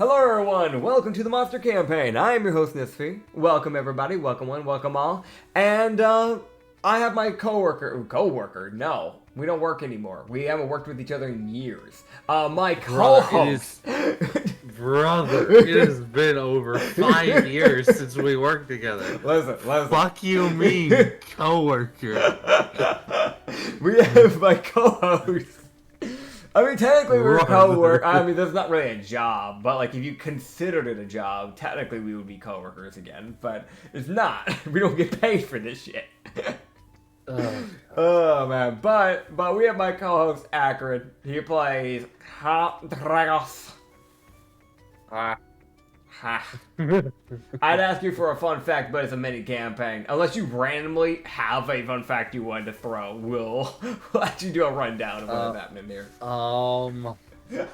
Hello everyone, welcome to the Monster Campaign. I am your host Nitsify. Welcome everybody, welcome one, welcome all. And I have my co-worker, no, we don't work anymore. We haven't worked with each other in years. My co-host. Brother, it has been over 5 years since we worked together. Listen. Fuck you mean, coworker. We have my co-host. I mean, technically we're co-workers. I mean, that's not really a job, but like if you considered it a job, technically we would be co-workers again. But it's not. We don't get paid for this shit. Oh man, but we have my co-host Acrid. He plays Count Dragos. I'd ask you for a fun fact, but it's a mini campaign. Unless you randomly have a fun fact you wanted to throw, we'll actually do a rundown of what's happening here.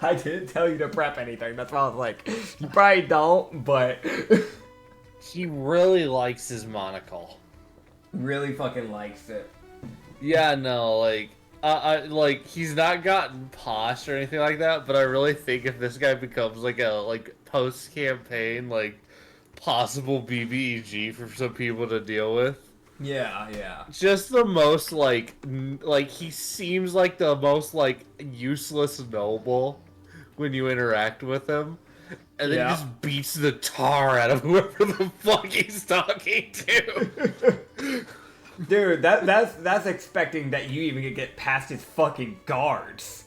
I didn't tell you to prep anything. That's why I was like, you probably don't, but He really likes his monocle. really fucking likes it. Yeah, no, like he's not gotten posh or anything like that, but I really think if this guy becomes like a post-campaign possible BBEG for some people to deal with. Yeah. Just the most he seems like the most useless noble when you interact with him, and then he just beats the tar out of whoever the fuck he's talking to. Dude, that's expecting that you even get past his fucking guards.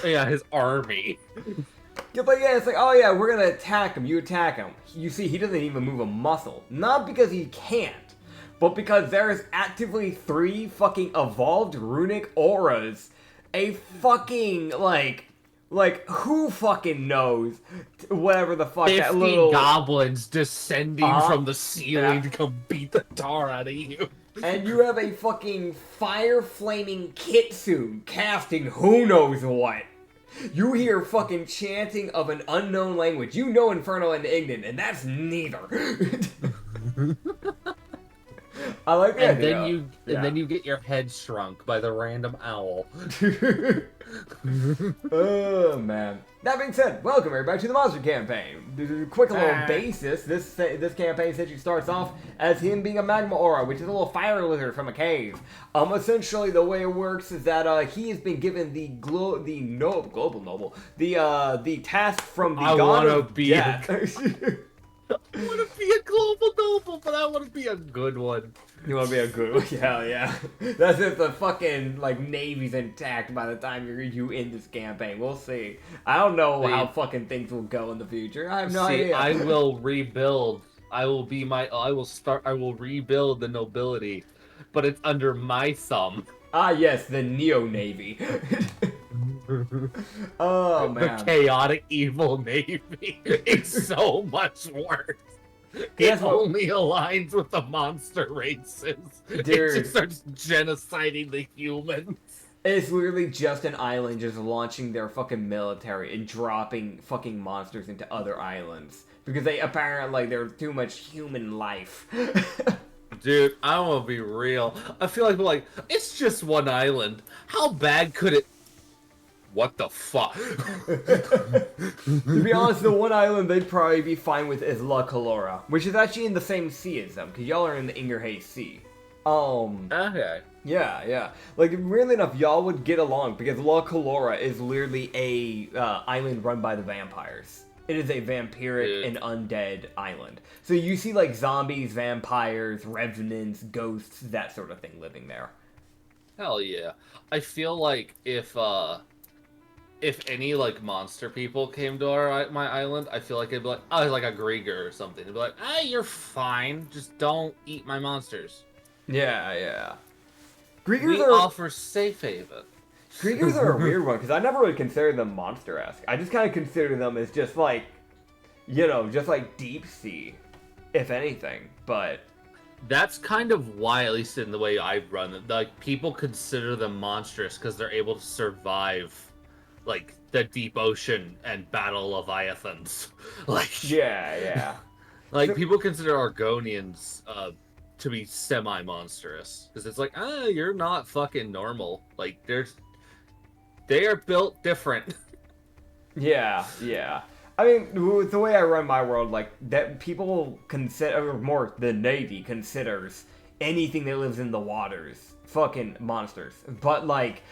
Yeah, his army. Yeah, but yeah, it's like, oh yeah, we're gonna attack him. You attack him. You see, he doesn't even move a muscle. Not because he can't, but because there's actively 3 fucking evolved runic auras. A fucking, like, who fucking knows? Whatever the fuck 50 that little... goblins descending from the ceiling to come beat the tar out of you. And you have a fucking fire-flaming kitsune casting who knows what. You hear fucking chanting of an unknown language. You know Infernal and Ignan, and that's neither. I like that. And then you get your head shrunk by the random owl. Oh man. That being said, welcome everybody to the Monster Campaign. Quick little basis. This campaign essentially starts off as him being a magma aura, which is a little fire lizard from a cave. Essentially the way it works is that he has been given the task from the god of death. I want to be a global noble, but I want to be a good one. You want to be a good one? Hell yeah. That's if the fucking, navy's intact by the time you end this campaign. We'll see. I don't know how fucking things will go in the future. I have no idea. I will rebuild. I will rebuild the nobility, but it's under my thumb. Ah, yes, the Neo-Navy. Oh, man. The chaotic evil navy is so much worse. It only aligns with the monster races. Dude. It just starts genociding the humans. It's literally just an island just launching their fucking military and dropping fucking monsters into other islands. Because they apparently, there's too much human life. Dude, I want to be real. I feel like, it's just one island. How bad could it... What the fuck? To be honest, the one island they'd probably be fine with is La Calora, which is actually in the same sea as them, because y'all are in the Ingerhay Sea. Okay. Yeah. Like, weirdly enough, y'all would get along, because La Calora is literally a island run by the vampires. It is a vampiric and undead island. So you see, zombies, vampires, revenants, ghosts, that sort of thing living there. Hell yeah. I feel like if any monster people came to my island, I feel like it'd be like, oh, like a Grieger or something. It'd be like, hey, you're fine, just don't eat my monsters. Yeah. We offer safe haven. Griegers are a weird one, because I never really considered them monster-esque. I just kind of consider them as just deep sea, if anything, but... That's kind of why, at least in the way I run it, people consider them monstrous because they're able to survive the deep ocean and battle leviathans. Yeah. People consider Argonians to be semi-monstrous because it's you're not fucking normal. They are built different. Yeah. I mean, the way I run my world, like, that people consider, or more, the Navy considers anything that lives in the waters fucking monsters. But, like,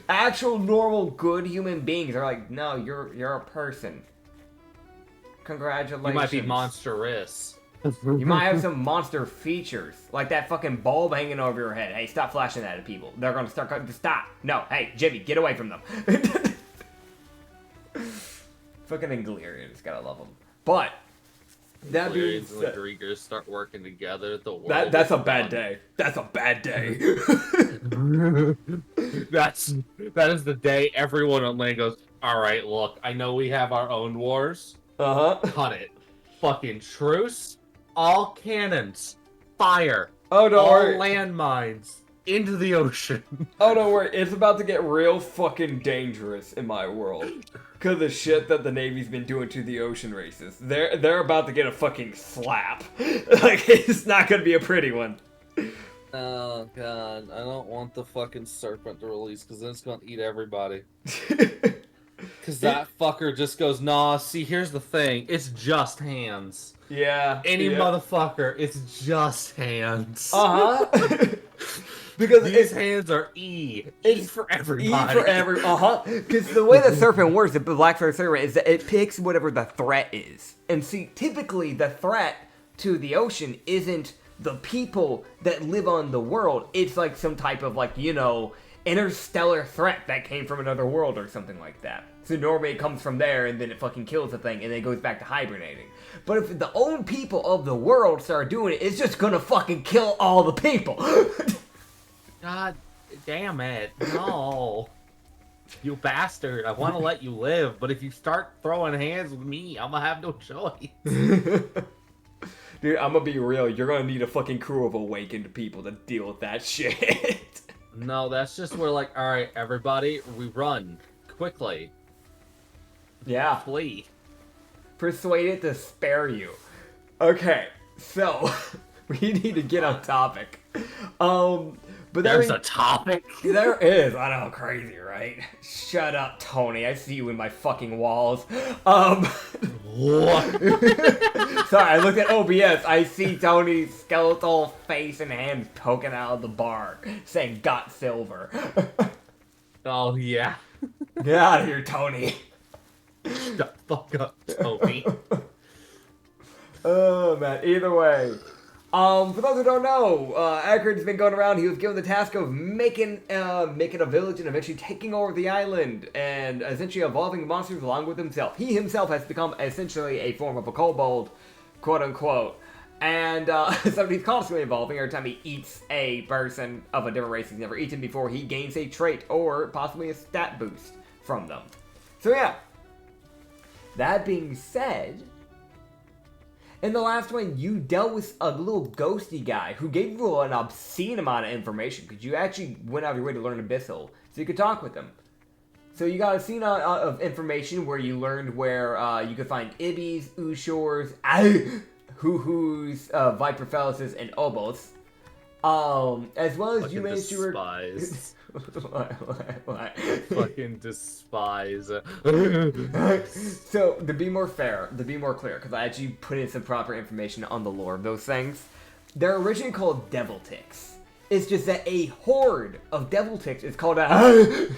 actual normal good human beings are like, no, you're a person. Congratulations. You might be monstrous. You might have some monster features, like that fucking bulb hanging over your head. Hey, stop flashing that at people. They're gonna start. Stop. No. Hey, Jimmy, get away from them. Fucking Inglerians, gotta love them. But that being Inglerians and the Griegers start working together. That's a bad day. That's a bad day. that is the day everyone on land goes, all right, look, I know we have our own wars. Cut it. Fucking truce. All cannons. Fire. Oh, don't worry. All landmines. Into the ocean. Oh, don't worry. It's about to get real fucking dangerous in my world. Because of the shit that the Navy's been doing to the ocean races. They're about to get a fucking slap. Like, it's not gonna be a pretty one. Oh, God. I don't want the fucking serpent to release, because then it's gonna eat everybody. Because that fucker just goes, nah, see, here's the thing. It's just hands. Yeah. Any motherfucker, it's just hands. Because these hands are E. It's for everybody. E for every. Because the way the serpent works, the Black Fire Serpent, is that it picks whatever the threat is. And see, typically the threat to the ocean isn't the people that live on the world. It's like some type of, like, you know, interstellar threat that came from another world or something like that. So normally it comes from there and then it fucking kills the thing and then it goes back to hibernating. But if the own people of the world start doing it, it's just gonna fucking kill all the people. God damn it. No. You bastard. I want to let you live, but if you start throwing hands with me, I'm gonna have no choice. Dude, I'm gonna be real. You're gonna need a fucking crew of awakened people to deal with that shit. No, that's just where, like, alright, everybody, we run. Quickly. Yeah. Flee. Persuade it to spare you. Okay, so we need to get on topic. But there's a topic? There is. I know, crazy, right? Shut up, Tony. I see you in my fucking walls. What? Sorry, I looked at OBS. I see Tony's skeletal face and hands poking out of the bar, saying "Got silver." Oh yeah. Get out of here, Tony. Shut the fuck up, Tony. Oh man. Either way. For those who don't know, Acrid's been going around. He was given the task of making a village and eventually taking over the island and essentially evolving monsters along with himself. He himself has become essentially a form of a kobold, quote unquote. And so he's constantly evolving. Every time he eats a person of a different race he's never eaten before, he gains a trait or possibly a stat boost from them. So yeah. That being said, in the last one, you dealt with a little ghosty guy who gave you an obscene amount of information because you actually went out of your way to learn Abyssal so you could talk with him. So you got a scene of information where you learned where you could find Ibis, Ushors, Hoo-Hoos, Viperfellises, and Obos. As well as you managed to... Despise. What? Fucking despise. So, to be more fair, to be more clear, because I actually put in some proper information on the lore of those things, they're originally called devil ticks. It's just that a horde of devil ticks is called a...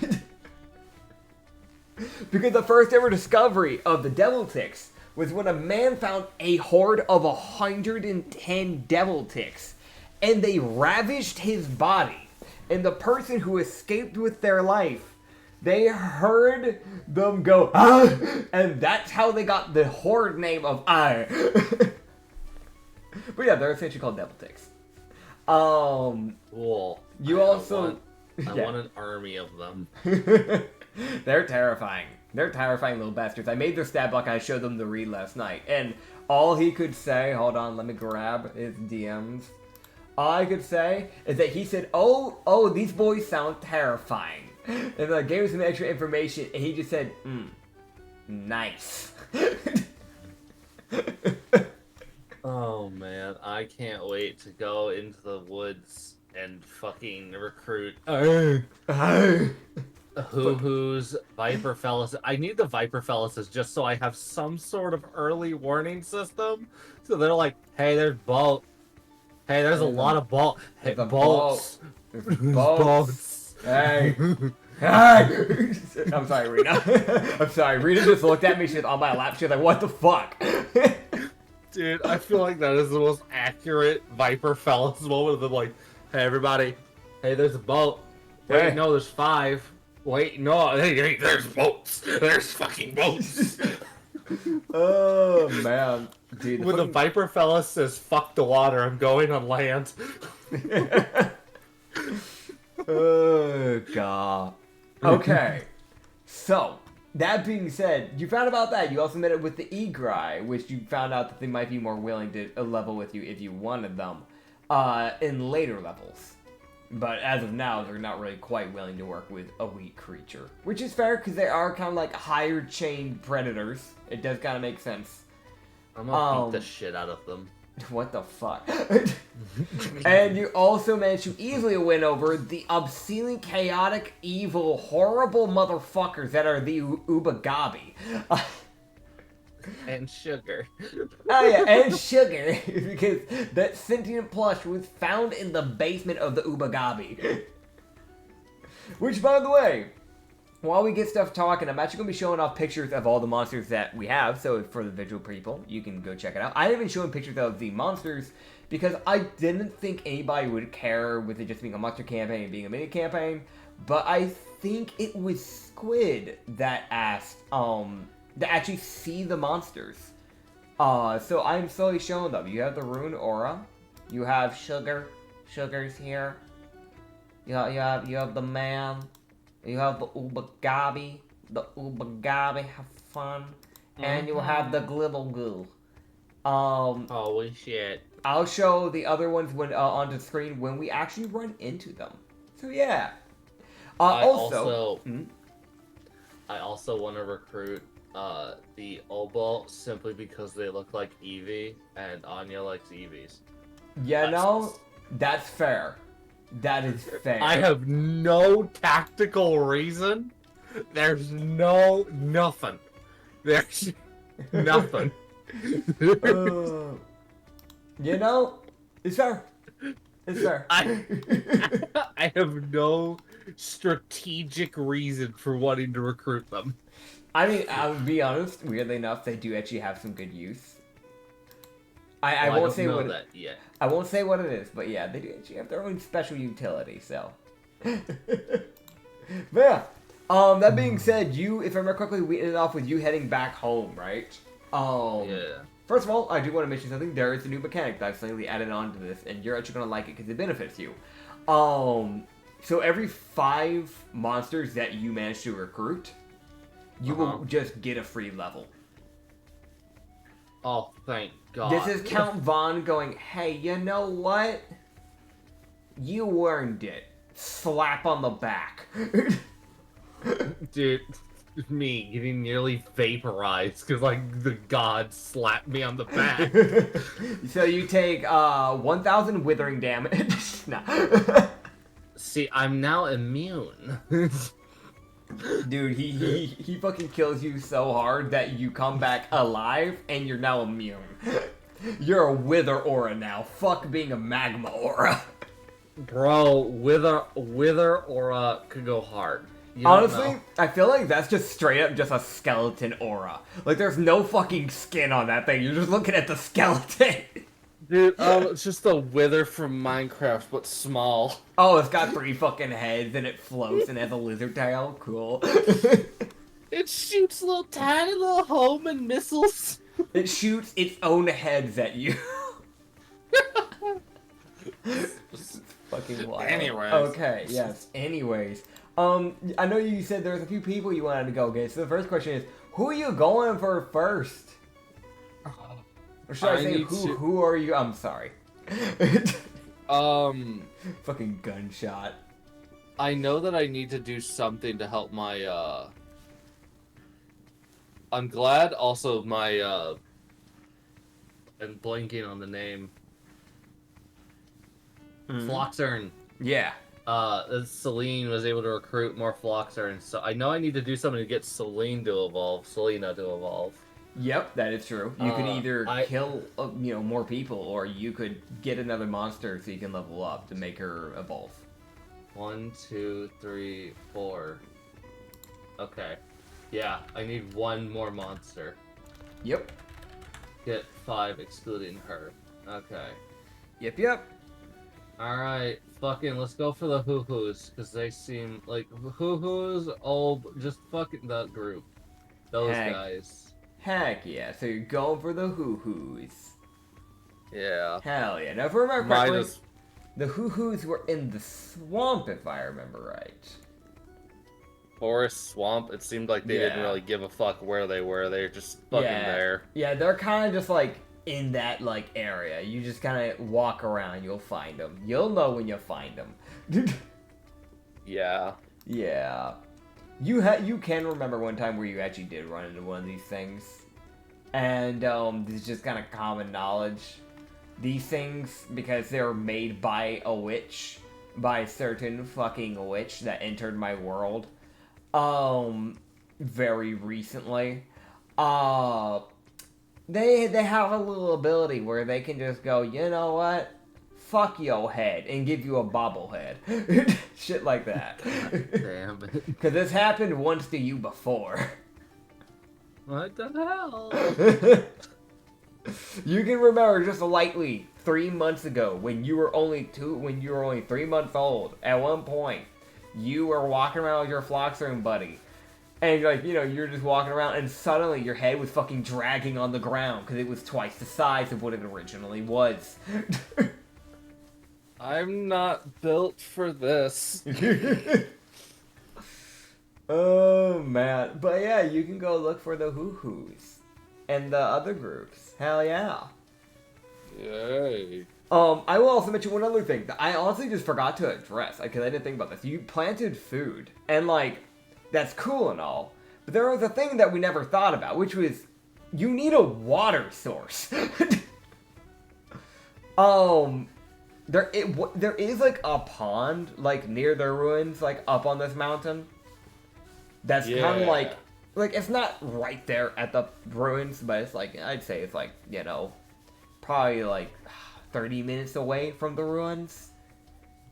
Because the first ever discovery of the devil ticks was when a man found a horde of 110 devil ticks, and they ravished his body. And the person who escaped with their life, they heard them go, ah! And that's how they got the horde name of I. But yeah, they're essentially called devil ticks. Cool. You also... I want an army of them. They're terrifying. They're terrifying little bastards. I made their stat block. I showed them the read last night. And all he could say... Hold on, let me grab his DMs. All I could say is that he said, oh, these boys sound terrifying. And I gave him some extra information, and he just said, nice. Oh, man. I can't wait to go into the woods and fucking recruit. Who's Viper Fellas. I need the Viper Fellas just so I have some sort of early warning system. So they're like, hey, there's boat. Hey, there's a lot of boat. Hey, boats. There's boats. Hey. Hey! I'm sorry, Rena. I'm sorry. Rena just looked at me. She was on my lap. She was like, what the fuck? Dude, I feel like that is the most accurate Viper Fellas moment of them like, hey, everybody. Hey, there's a boat. Wait, Hey. no, there's 5. Wait, no, hey, there's boats. There's fucking boats. Oh, man. Dude, When the Viper Fella says, fuck the water, I'm going on land. Oh, God. Okay. So, that being said, you found about that. You also met it with the Egri, which you found out that they might be more willing to level with you if you wanted them in later levels. But as of now, they're not really quite willing to work with a weak creature. Which is fair, because they are kind of like higher chain predators. It does kind of make sense. I'm gonna beat the shit out of them. What the fuck? And you also managed to easily win over the obscenely chaotic, evil, horrible motherfuckers that are the Ubagabi. And sugar. Oh yeah, and sugar, because that sentient plush was found in the basement of the Ubagabi. Which, by the way, while we get stuff talking, I'm actually going to be showing off pictures of all the monsters that we have, so for the visual people, you can go check it out. I haven't been showing pictures of the monsters because I didn't think anybody would care with it just being a monster campaign and being a mini campaign, but I think it was Squid that asked, to actually see the monsters. So I'm slowly showing them. You have the Rune Aura. You have Sugar's here. You have the man. You have the Ubagabi. The Ubagabi have fun. And you have the Glibble Goo. Holy shit. I'll show the other ones when on the screen when we actually run into them. So yeah. I also want to recruit the Obo simply because they look like Eevee, and Anya likes Eevees. Yeah, no, that's fair. That is fair. I have no tactical reason. There's nothing. There's nothing. You know, it's fair. It's fair. I have no strategic reason for wanting to recruit them. I mean, I'll be honest, weirdly enough, they do actually have some good use. I won't say what that yet. I won't say what it is, but yeah, they do actually have their own special utility, so. But yeah, that being said, you, if I remember correctly, we ended off with you heading back home, right? Yeah. First of all, I do want to mention something. There is a new mechanic that I've slightly added on to this, and you're actually going to like it because it benefits you. So every 5 monsters that you manage to recruit, you will just get a free level. Oh, thank God. This is Count Vaughn going, hey, you know what? You earned it. Slap on the back. Dude, me getting nearly vaporized because, like, the gods slapped me on the back. So you take 1,000 withering damage. Nah. See, I'm now immune. Dude, he fucking kills you so hard that you come back alive and you're now immune. You're a wither aura now. Fuck being a magma aura. Bro, wither aura could go hard. Honestly, I feel like that's just straight up just a skeleton aura. Like, there's no fucking skin on that thing. You're just looking at the skeleton. Dude, it's just a wither from Minecraft, but small. Oh, it's got 3 fucking heads and it floats and has a lizard tail. Cool. It shoots little tiny little home and missiles. It shoots its own heads at you. Fucking wild. Anyways. Okay, yes. Anyways. I know you said there's a few people you wanted to go get. So the first question is, who are you going for first? Or should I say, who are you? I'm sorry. Fucking gunshot. I know that I need to do something to help my, I'm glad also my, I'm blanking on the name. Floxern. Yeah. that Selene was able to recruit more Phloxer, so I know I need to do something to get Selena to evolve. Yep, that is true. You could either kill, more people, or you could get another monster so you can level up to make her evolve. 1, 2, 3, 4. Okay. Yeah, I need one more monster. Yep. Get 5 excluding her. Okay. Yep. Alright, fucking let's go for the hoo-hoos, because they seem like hoo-hoos, just fucking that group. Those guys. Heck yeah, so you're going for the hoo-hoos. Yeah. Hell yeah. Now if I remember correctly, the hoo-hoos were in the swamp, if I remember right. Forest, swamp, it seemed like they didn't really give a fuck where they were. They were just fucking there. Yeah, they're kind of just like in that like area. You just kind of walk around, you'll find them. You'll know when you find them. Yeah. Yeah. You can remember one time where you actually did run into one of these things. And this is just kind of common knowledge. These things, because they're made by a witch, by a certain fucking witch that entered my world, very recently, they have a little ability where they can just go, you know what? Fuck your head, and give you a bobblehead. Shit like that. Damn it. Because this happened once to you before. What the hell? You can remember just lightly 3 months ago when you were only 3 months old. At one point, you were walking around with your Phloxering buddy, and you're just walking around, and suddenly your head was fucking dragging on the ground because it was twice the size of what it originally was. I'm not built for this. Oh man, but yeah, you can go look for the hoo-hoos and the other groups. Hell yeah. Yay. I will also mention one other thing that I honestly just forgot to address, because I didn't think about this. You planted food, and that's cool and all, but there was a thing that we never thought about, which was you need a water source. There is a pond near the ruins, up on this mountain. That's kind of like it's not right there at the ruins, but it's I'd say it's probably 30 minutes away from the ruins.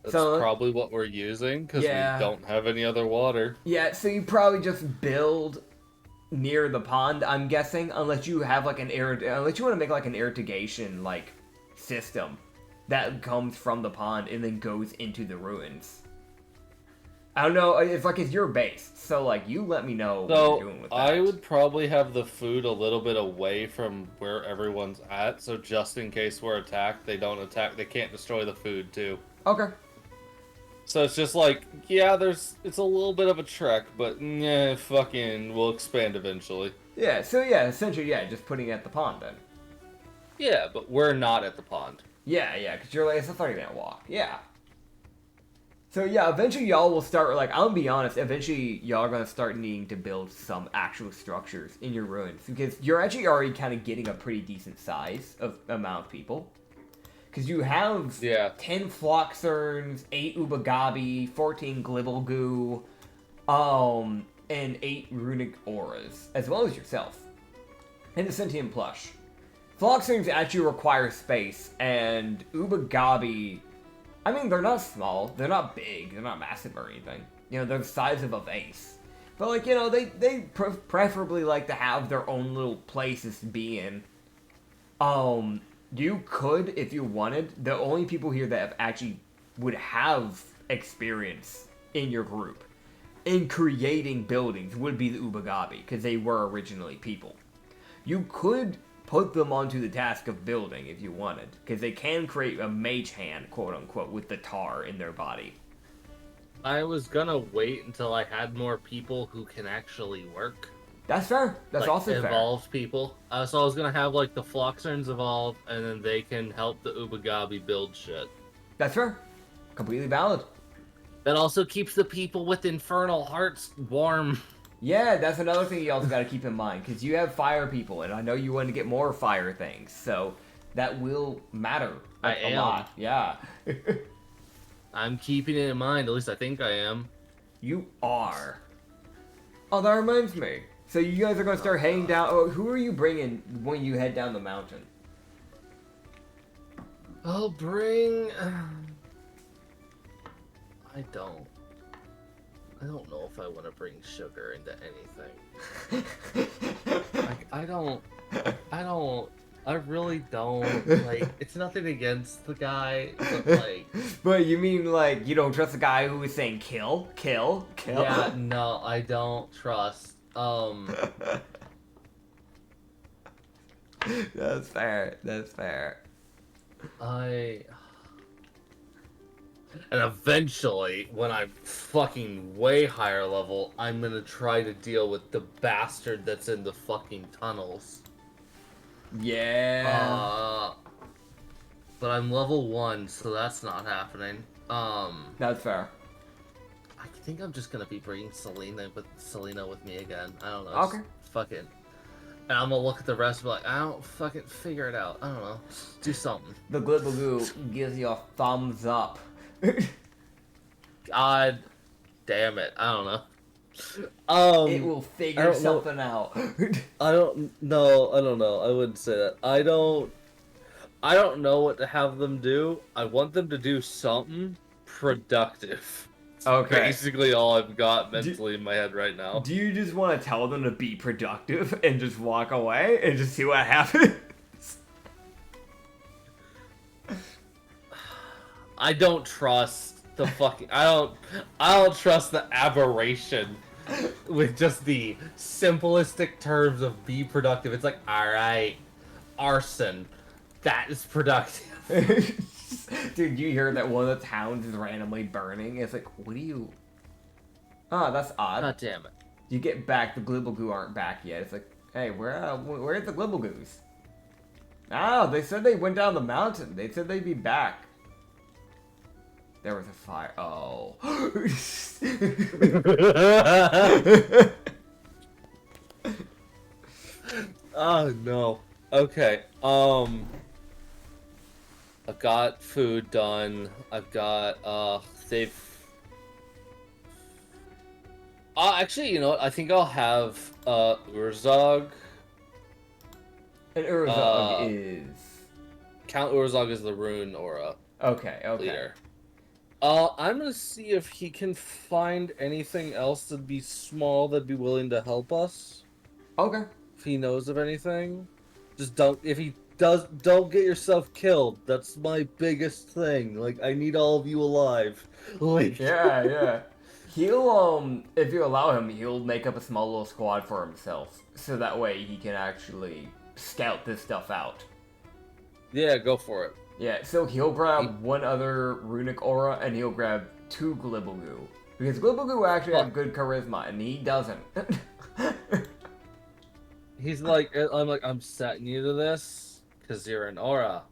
That's probably what we're using, because we don't have any other water. Yeah, so you probably just build near the pond, I'm guessing, unless you have unless you want to make an irrigation system that comes from the pond and then goes into the ruins. I don't know, it's your base, so you let me know what you're doing with that. I would probably have the food a little bit away from where everyone's at, so just in case we're attacked, they can't destroy the food too. Okay. So it's just it's a little bit of a trek, but we'll expand eventually. Yeah, so essentially, just putting it at the pond then. Yeah, but we're not at the pond. Yeah, because you're it's a 30-minute walk. Yeah. So eventually y'all will start, I'm gonna be honest, eventually y'all are gonna start needing to build some actual structures in your ruins, because you're actually already kind of getting a pretty decent size of amount of people. Because you have 10 Phloxerns, 8 Ubagabi, 14 Glibblgoo, and 8 runic auras, as well as yourself. And the sentient plush. Phloxerns actually require space, and Ubagabi, I mean, they're not small, they're not big, they're not massive or anything. They're the size of a vase. But, they preferably like to have their own little places to be in. You could, if you wanted, the only people here that actually would have experience in your group in creating buildings would be the Ubagabi, because they were originally people. You could put them onto the task of building if you wanted, because they can create a mage hand, quote-unquote, with the tar in their body. I was gonna wait until I had more people who can actually work. That's fair. That's also fair. Evolved people. So I was gonna have the Phloxerns evolve, and then they can help the Ubagabi build shit. That's fair. Completely valid. That also keeps the people with infernal hearts warm. Yeah, that's another thing you also got to keep in mind, because you have fire people, and I know you want to get more fire things, so that will matter a lot. Yeah. I'm keeping it in mind. At least I think I am. You are. Oh, that reminds me. So you guys are gonna start heading down. Oh, who are you bringing when you head down the mountain? I'll bring. I don't know if I want to bring sugar into anything. I really don't. Like, it's nothing against the guy, but like. But you mean like you don't trust the guy who was saying kill, kill, kill? Yeah, no, I don't trust. That's fair. That's fair. And eventually, when I'm fucking way higher level, I'm gonna try to deal with the bastard that's in the fucking tunnels. Yeah. But I'm level 1, so that's not happening. That's fair. I think I'm just gonna be bringing Selena with me again. I don't know. Okay. Fucking. And I'm gonna look at the rest and be like, I don't fucking figure it out. I don't know. Do something. The Glibblagoo gives you a thumbs up. God damn it. I don't know. It will figure something out. I don't know. I wouldn't say that. I don't know what to have them do. I want them to do something productive. Okay. Basically all I've got mentally in my head right now. Do you just want to tell them to be productive and just walk away and just see what happens? I don't trust the fucking I don't trust the aberration with just the simplistic terms of be productive. It's like, alright, arson. That is productive. Dude, you hear that one of the towns is randomly burning? It's like, what do you... Oh, that's odd. God damn it. You get back, the Glibblagoo aren't back yet. It's like, hey, where's the Glibbalgoos? Oh, they said they went down the mountain. They said they'd be back. There was a fire. Oh. Oh, no. Okay, I've got food done. I've got, they've... actually, you know what? I think I'll have, Urzog. And Urzog is... Count Urzog is the rune aura. Okay, okay. Leader. I'm gonna see if he can find anything else that'd be small that'd be willing to help us. Okay. If he knows of anything. Just don't get yourself killed. That's my biggest thing. Like, I need all of you alive. Like, yeah. He'll, if you allow him, he'll make up a small little squad for himself. So that way he can actually scout this stuff out. Yeah, go for it. Yeah, so he'll grab one other runic aura, and he'll grab 2 Glibblagoo. Because Glibblagoo actually have good charisma, and he doesn't. He's like, I'm setting you to this, because you're an aura.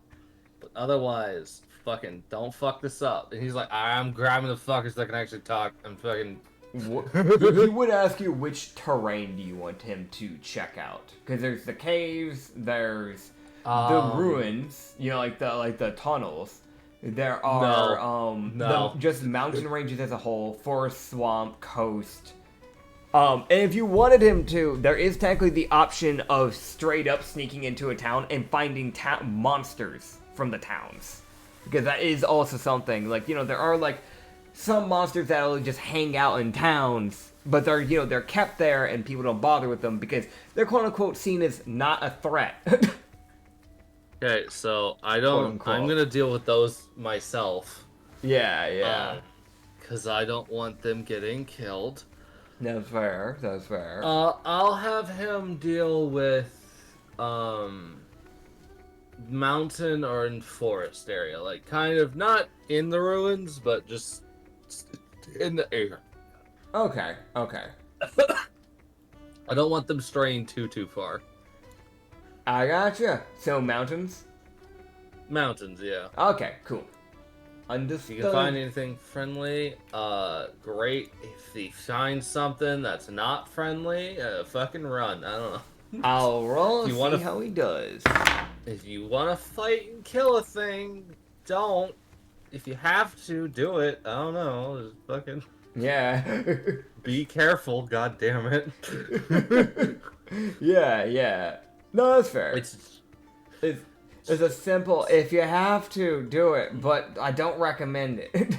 But otherwise, fucking, don't fuck this up. And he's like, I'm grabbing the fuckers that can actually talk. I'm fucking... He would ask you which terrain do you want him to check out. Because there's the caves, there's... the ruins, you know, like the tunnels. There are just mountain ranges as a whole, forest, swamp, coast. And if you wanted him to, there is technically the option of straight up sneaking into a town and finding monsters from the towns, because that is also something. Like, you know, there are like some monsters that'll just hang out in towns, but they're kept there and people don't bother with them because they're quote unquote seen as not a threat. Okay, so I'm gonna deal with those myself. Yeah. Because I don't want them getting killed. That's fair. I'll have him deal with, mountain or in forest area. Like, kind of not in the ruins, but just in the air. Okay. I don't want them straying too far. I gotcha. So mountains? Mountains, yeah. Okay, cool. Understood. If you can find anything friendly, great. If he finds something that's not friendly, fucking run. I don't know. I'll roll and see how he does. If you want to fight and kill a thing, don't. if you have to do it, I don't know. Just fucking Yeah. be careful. God damn it. Yeah. No, that's fair. It's a simple. If you have to do it, but I don't recommend it.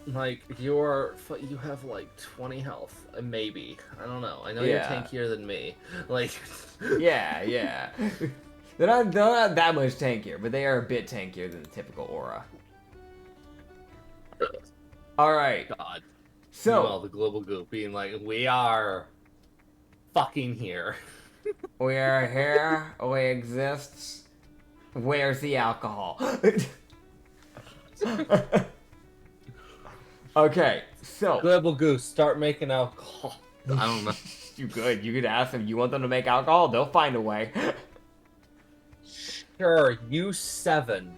Like you have like 20 health, maybe. I don't know. I know Yeah. you're tankier than me. Like. Yeah. They're not that much tankier, but they are a bit tankier than the typical aura. Alright. God. So. Meanwhile, the global goop being like, we are fucking here. We are here. We exist. Where's the alcohol? Okay, so. Global goose, start making alcohol. I don't know. You could ask them, you want them to make alcohol? They'll find a way. Sure, you 7.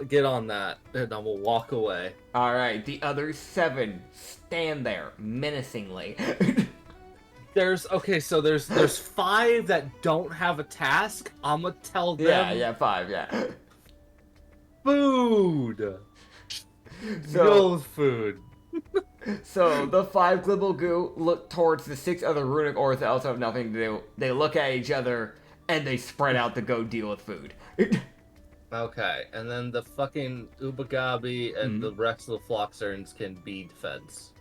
Get on that, and I will walk away. Alright, the other 7 stand there menacingly. There's 5 that don't have a task. I'ma tell them. Yeah, 5, yeah. Food. So, No food. So the 5 glibble goo look towards the 6 other runic auras that also have nothing to do. They look at each other and they spread out to go deal with food. Okay, and then the fucking Ubagabi and the rest of the Floxerns can be defense.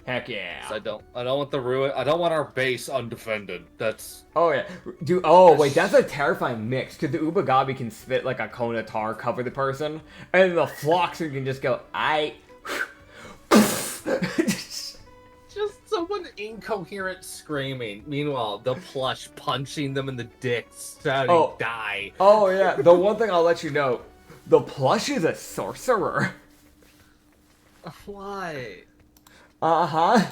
Heck yeah. I don't want the ruin. I don't want our base undefended. That's. Oh yeah, dude. Oh wait, that's a terrifying mix because the Ubagabi can spit like a cone of tar, cover the person, and the Floxer can just go, Just someone incoherent screaming. Meanwhile, the plush punching them in the dicks, shouting, "Die!" Oh yeah, the one thing I'll let you know, the plush is a sorcerer. Why? Uh-huh.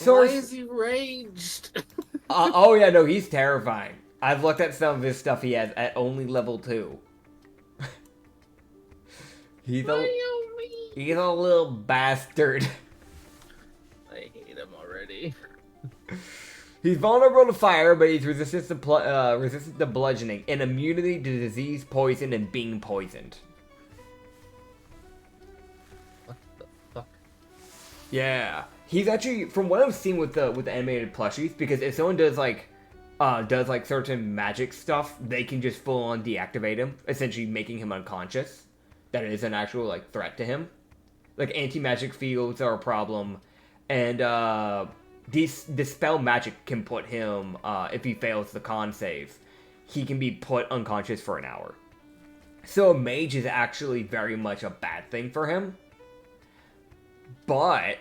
Why is he raged? Oh yeah, no, he's terrifying. I've looked at some of his stuff he has at only level 2. He's a little bastard. I hate him already. He's vulnerable to fire, but he's resistant to bludgeoning and immunity to disease, poison, and being poisoned. What the fuck? Yeah, he's actually, from what I've seen with the animated plushies, because if someone does like certain magic stuff, they can just full on deactivate him, essentially making him unconscious. That is an actual like threat to him. Like anti-magic fields are a problem, and dispel magic can put him if he fails the con save, he can be put unconscious for an hour. So a mage is actually very much a bad thing for him. But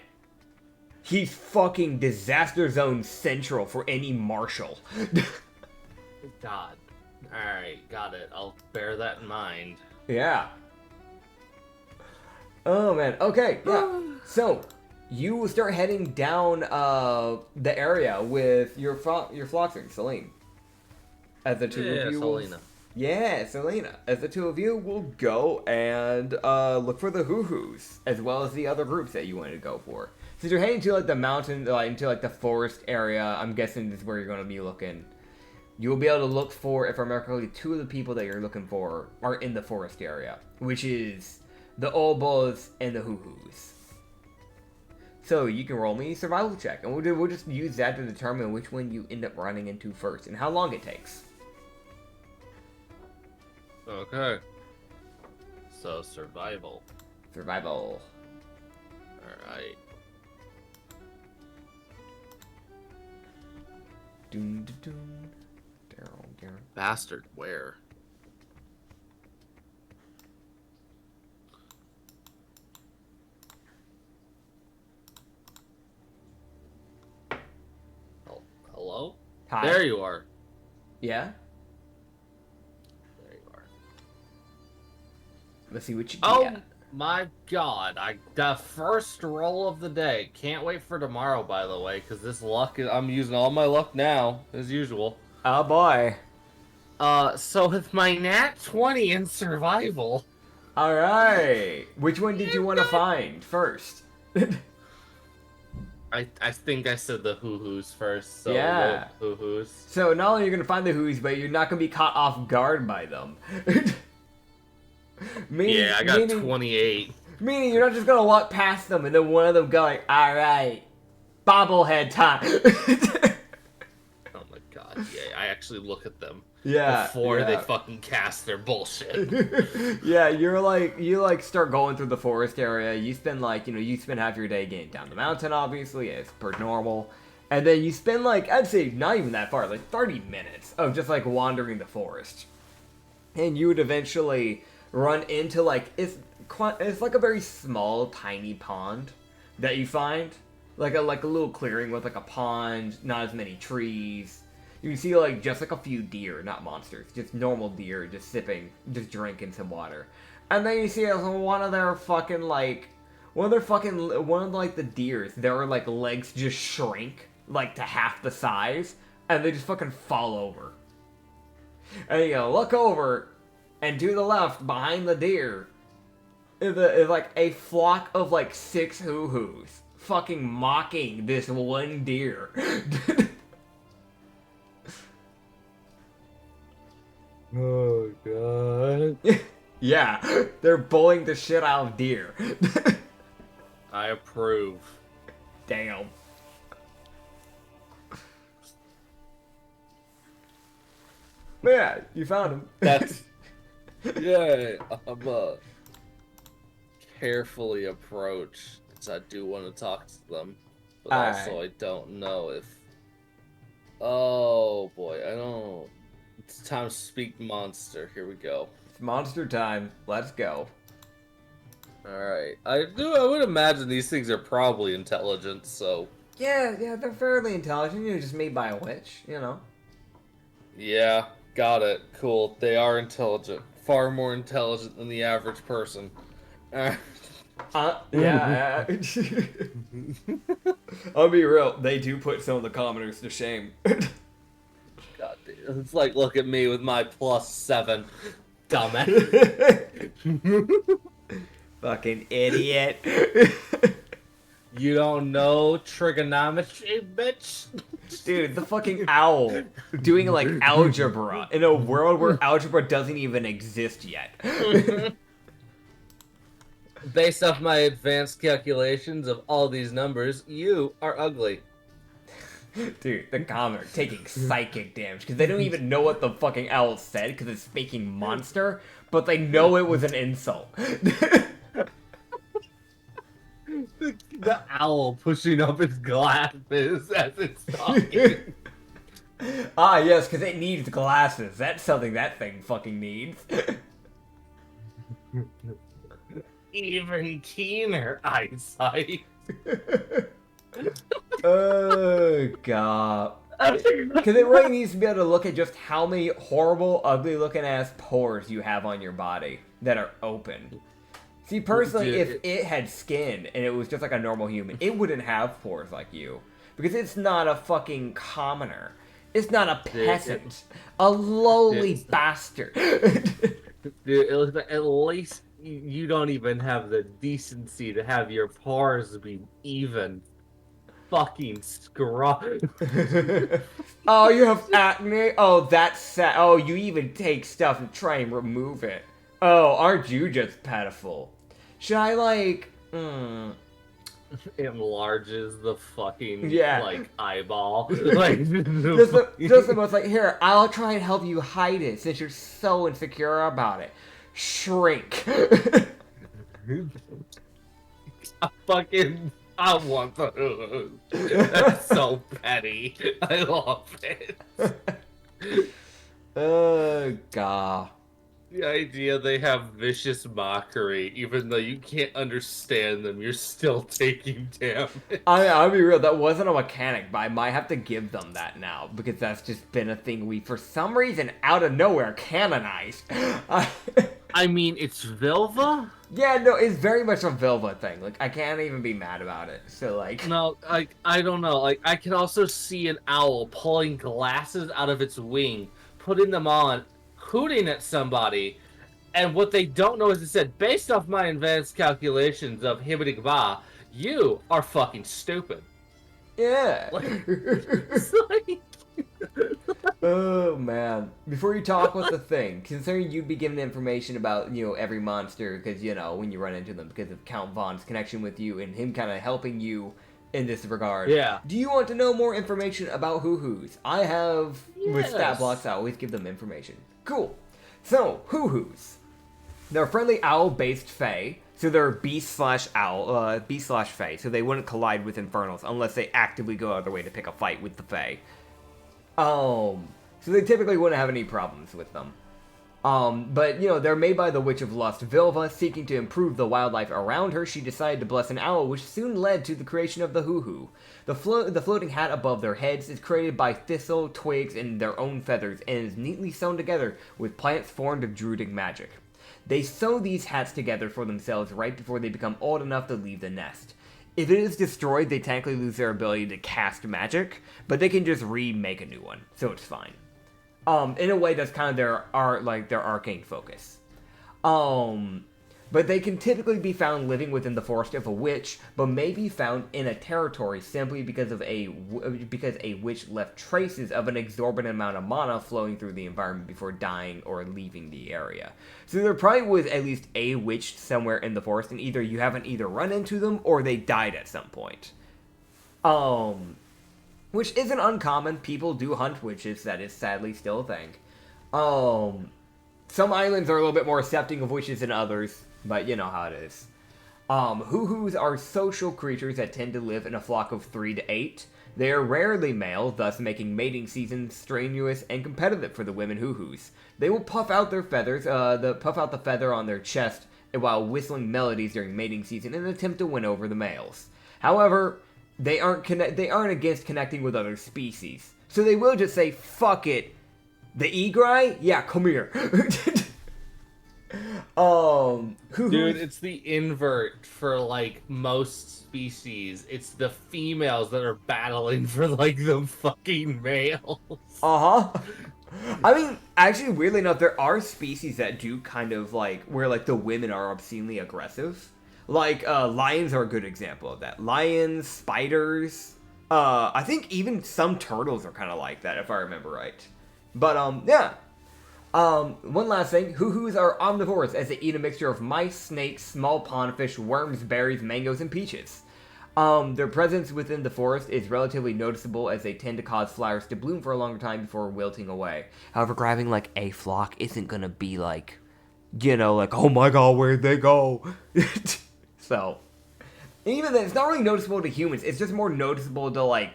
he's fucking disaster zone central for any marshal. God. Alright, got it. I'll bear that in mind. Yeah. Oh man, okay, yeah. So, you will start heading down the area with your Floxing, Celine. As the two of you Selena. Yeah, Selena. As the two of you will go and look for the hoo-hoos, as well as the other groups that you wanted to go for. Since you're heading to like the mountain, into like the forest area, I'm guessing this is where you're going to be looking. You'll be able to look for, if I remember correctly, 2 of the people that you're looking for are in the forest area, which is the Olbos and the hoo-hoos. So you can roll me a survival check, and we'll just use that to determine which one you end up running into first and how long it takes. Okay. So, survival. Survival. Alright. Doom, doom, doom. Bastard, where? Hello? Hi. There you are. Yeah? There you are. Let's see what you Oh get. my god, the first roll of the day. Can't wait for tomorrow, by the way, because this luck I'm using all my luck now, as usual. Oh boy. So with my nat 20 in survival. Alright. Which one did you want to find first? I think I said the hoo-hoos first, so Yeah. hoo-hoos. So not only are you going to find the hoo's, but you're not going to be caught off guard by them. Yeah, I got 28. Meaning you're not just gonna walk past them and then one of them go like, alright, bobblehead time. Oh my god, yeah, I actually look at them. Yeah. Before they fucking cast their bullshit. Yeah, you start going through the forest area. You spend you spend half your day getting down the mountain, obviously, as per normal. And then you spend I'd say not even that far, 30 minutes of just wandering the forest. And you would eventually run into it's a very small, tiny pond that you find. Like a little clearing with a pond, not as many trees. You can see just a few deer, not monsters, just normal deer, just drinking some water. And then you see one of the deers, their legs just shrink to half the size, and they just fucking fall over. And you look over, and to the left, behind the deer, is a flock of 6 hoo-hoos, fucking mocking this one deer. Oh god. Yeah, they're bullying the shit out of deer. I approve. Damn. But yeah, you found him. That's... Yeah, I'm carefully approach, because I do want to talk to them. But also I don't know if... Oh boy, I don't... It's time to speak monster. Here we go. It's monster time. Let's go. Alright. I would imagine these things are probably intelligent, so... Yeah, they're fairly intelligent. You're just made by a witch, you know. Yeah, got it. Cool. They are intelligent. Far more intelligent than the average person. Yeah. I'll be real. They do put some of the commoners to shame. God damn. It's look at me with my +7. Dumbass. Fucking idiot. You don't know trigonometry, bitch? Dude, the fucking owl doing algebra in a world where algebra doesn't even exist yet. Based off my advanced calculations of all these numbers, you are ugly. Dude, the commoner taking psychic damage because they don't even know what the fucking owl said because it's speaking monster, but they know it was an insult. The owl pushing up its glasses as it's talking. Ah, yes, because it needs glasses. That's something that thing fucking needs. Even keener eyesight. Oh, God. Because it really needs to be able to look at just how many horrible, ugly-looking ass pores you have on your body that are open. See, personally, if it had skin and it was just like a normal human, it wouldn't have pores like you. Because it's not a fucking commoner. It's not a peasant. A lowly bastard. Dude, at least you don't even have the decency to have your pores be even. Fucking scrub. Oh, you have acne? Oh, that's sad. Oh, you even take stuff and try and remove it. Oh, aren't you just pitiful? Should I, Enlarges the fucking, eyeball. Just the most, here, I'll try and help you hide it since you're so insecure about it. Shrink. I want those. That's so petty. I love it. Oh, God. The idea they have vicious mockery, even though you can't understand them, you're still taking damage. I'll be real, that wasn't a mechanic, but I might have to give them that now, because that's just been a thing we, for some reason, out of nowhere, canonized. I mean, it's Vilva? Yeah, no, it's very much a Vilva thing. I can't even be mad about it. So, No, I don't know. I can also see an owl pulling glasses out of its wing, putting them on, hooting at somebody, and what they don't know is it said, based off my advanced calculations of hibbity-ba, you are fucking stupid. Yeah. It's Oh man. Before you talk with the thing, considering you'd be given information about, every monster, because, when you run into them, because of Count Vaughn's connection with you and him kind of helping you in this regard. Yeah. Do you want to know more information about hoo-hoos? I have, with stat blocks, I always give them information. Cool. So, hoo-hoos. They're friendly owl-based fae, so they're beast/owl, beast/fae, so they wouldn't collide with infernals unless they actively go out of their way to pick a fight with the fae. So they typically wouldn't have any problems with them. But, they're made by the Witch of Lust, Vilva. Seeking to improve the wildlife around her, she decided to bless an owl, which soon led to the creation of the hoo-hoo. The floating hat above their heads is created by thistle, twigs, and their own feathers, and is neatly sewn together with plants formed of druidic magic. They sew these hats together for themselves right before they become old enough to leave the nest. If it is destroyed, they technically lose their ability to cast magic, but they can just remake a new one, so it's fine. In a way, that's kind of their arcane focus. But they can typically be found living within the forest of a witch, but may be found in a territory simply because a witch left traces of an exorbitant amount of mana flowing through the environment before dying or leaving the area. So there probably was at least a witch somewhere in the forest, and either you haven't run into them or they died at some point. Which isn't uncommon. People do hunt witches. That is sadly still a thing. Some islands are a little bit more accepting of witches than others, but you know how it is. Hoo-hoos are social creatures that tend to live in a flock of 3 to 8. They are rarely male, thus making mating season strenuous and competitive for the women hoo-hoos. They will puff out their feathers, puff out the feather on their chest while whistling melodies during mating season in an attempt to win over the males. However, they aren't against connecting with other species, so they will just say, "Fuck it, the egri? Yeah, come here." Dude, it's the invert for most species. It's the females that are battling for the fucking males. I mean, actually, weirdly enough, there are species that do kind of where the women are obscenely aggressive. Lions are a good example of that. Lions, spiders, I think even some turtles are kind of like that, if I remember right. But, yeah. One last thing, hoo-hoos are omnivores as they eat a mixture of mice, snakes, small pondfish, worms, berries, mangoes, and peaches. Their presence within the forest is relatively noticeable as they tend to cause flowers to bloom for a longer time before wilting away. However, grabbing a flock isn't gonna be oh my god, where'd they go? So, even then, it's not really noticeable to humans, it's just more noticeable to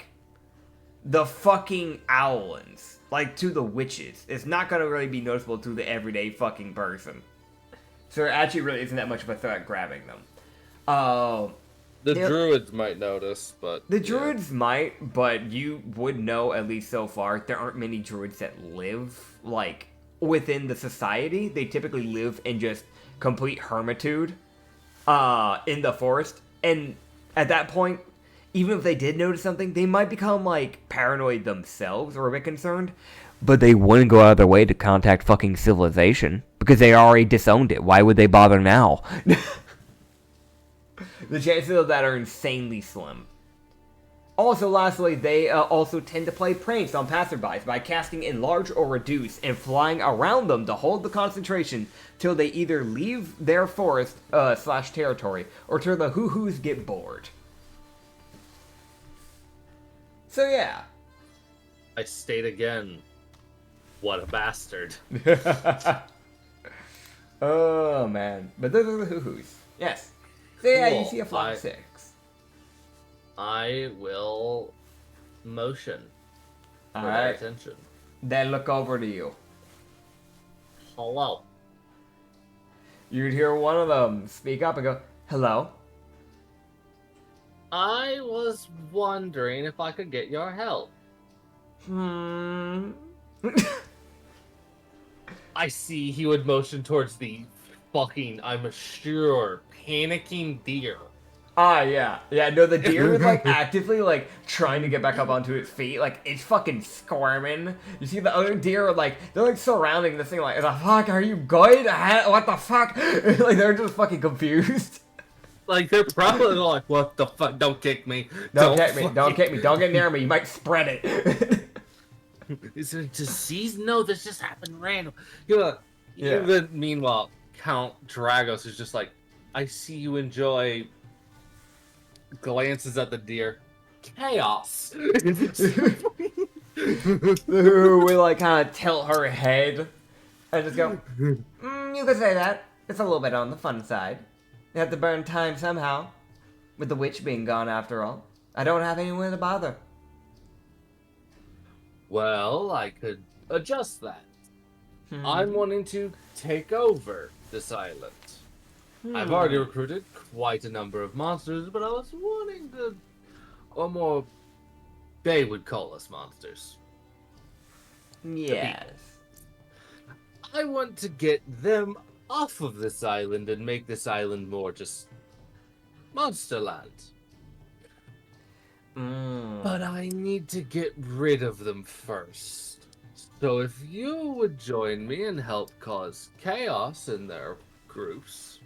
the fucking owlins. To the witches. It's not gonna really be noticeable to the everyday fucking person. So there actually really isn't that much of a threat grabbing them. The druids might notice, but... The druids might, but you would know, at least so far, there aren't many druids that live, within the society. They typically live in just complete hermitude, in the forest. And at that point, even if they did notice something, they might become, paranoid themselves or a bit concerned. But they wouldn't go out of their way to contact fucking civilization, because they already disowned it. Why would they bother now? The chances of that are insanely slim. Also, lastly, they also tend to play pranks on passerbys by casting enlarge or reduce and flying around them to hold the concentration till they either leave their forest / territory or till the hoo-hoos get bored. So yeah. I state again, what a bastard. Oh man. But those are the hoo-hoos. Yes. So yeah, cool. You see a flock of 6. I will motion for their Alright. attention. Then look over to you. Hello. You'd hear one of them speak up and go, "Hello?" I was wondering if I could get your help. I see he would motion towards the fucking, I'm sure, panicking deer. Yeah. Yeah, no, the deer is, actively, trying to get back up onto its feet. It's fucking squirming. You see the other deer, they're, surrounding this thing, the fuck, are you good? What the fuck? They're just fucking confused. They're probably what the fuck? Don't kick me. Don't kick me. Don't kick me. Don't get near me. You might spread it. Is it a disease? No, this just happened random. You know, Yeah. even meanwhile, Count Dragos is just like, I see you enjoy. Glances at the deer. Chaos. We like kind of tilt her head and just go, you could say that. It's a little bit on the fun side. You have to burn time somehow. With the witch being gone after all. I don't have anyone to bother. Well, I could adjust that. I'm wanting to take over this island. I've already recruited quite a number of monsters, but I was wanting to... or more... they would call us monsters. Yes. I want to get them off of this island and make this island more just... Monsterland. But I need to get rid of them first. So if you would join me and help cause chaos in their groups...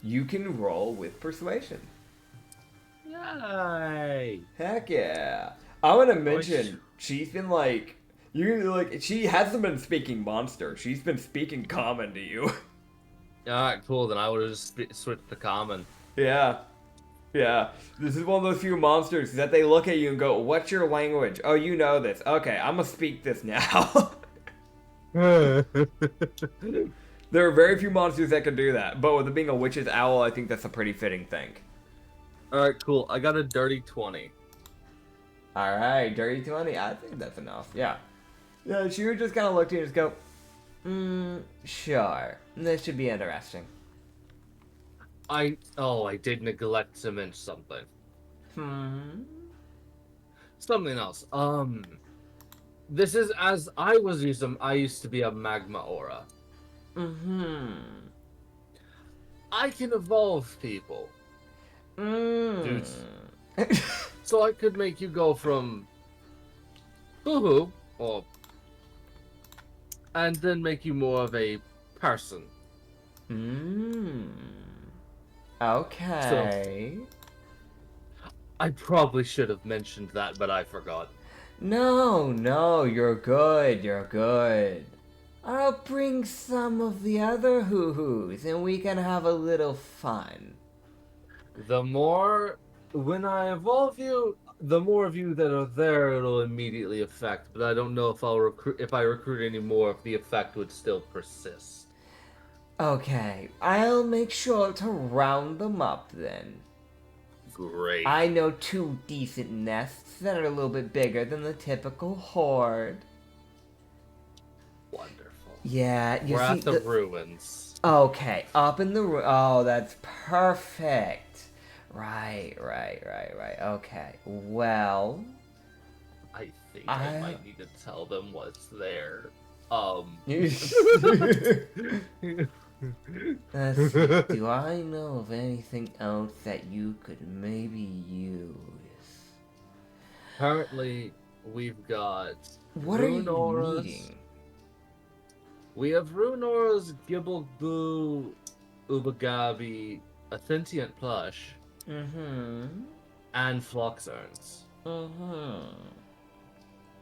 You can roll with persuasion. Yay! Heck yeah. I want to mention, she's been like... she hasn't been speaking monster. She's been speaking common to you. Alright, cool. Then I would have just switched to common. Yeah. Yeah. This is one of those few monsters that they look at you and go, what's your language? Oh, you know this. Okay, I'm gonna speak this now. There are very few monsters that can do that, but with it being a witch's owl, I think that's a pretty fitting thing. Alright, cool. I got a dirty 20. Alright, dirty 20. I think that's enough. Yeah. Yeah, she would just kind of look at you and just go, sure. This should be interesting. I did neglect to mention something. Something else. This is as I used to be a magma aura. I can evolve people. Dudes. So I could make you go from boo-hoo, and then make you more of a person. Okay. So, I probably should have mentioned that, but I forgot. No, you're good. I'll bring some of the other hoo-hoos and we can have a little fun. When I evolve you, the more of you that are there, it'll immediately affect. But I don't know if if I recruit any more, if the effect would still persist. Okay, I'll make sure to round them up then. Great. I know 2 decent nests that are a little bit bigger than the typical horde. Wonderful. Yeah, We're at the ruins. Okay, up in the oh, that's perfect. Right. Okay, well... I think I might need to tell them what's there. Let's see, do I know of anything else that you could maybe use? Currently, we've got... What rune are you auras. needing? We have rune auras, Gibble Boo, Ubagabi, a sentient plush, and Flox urns.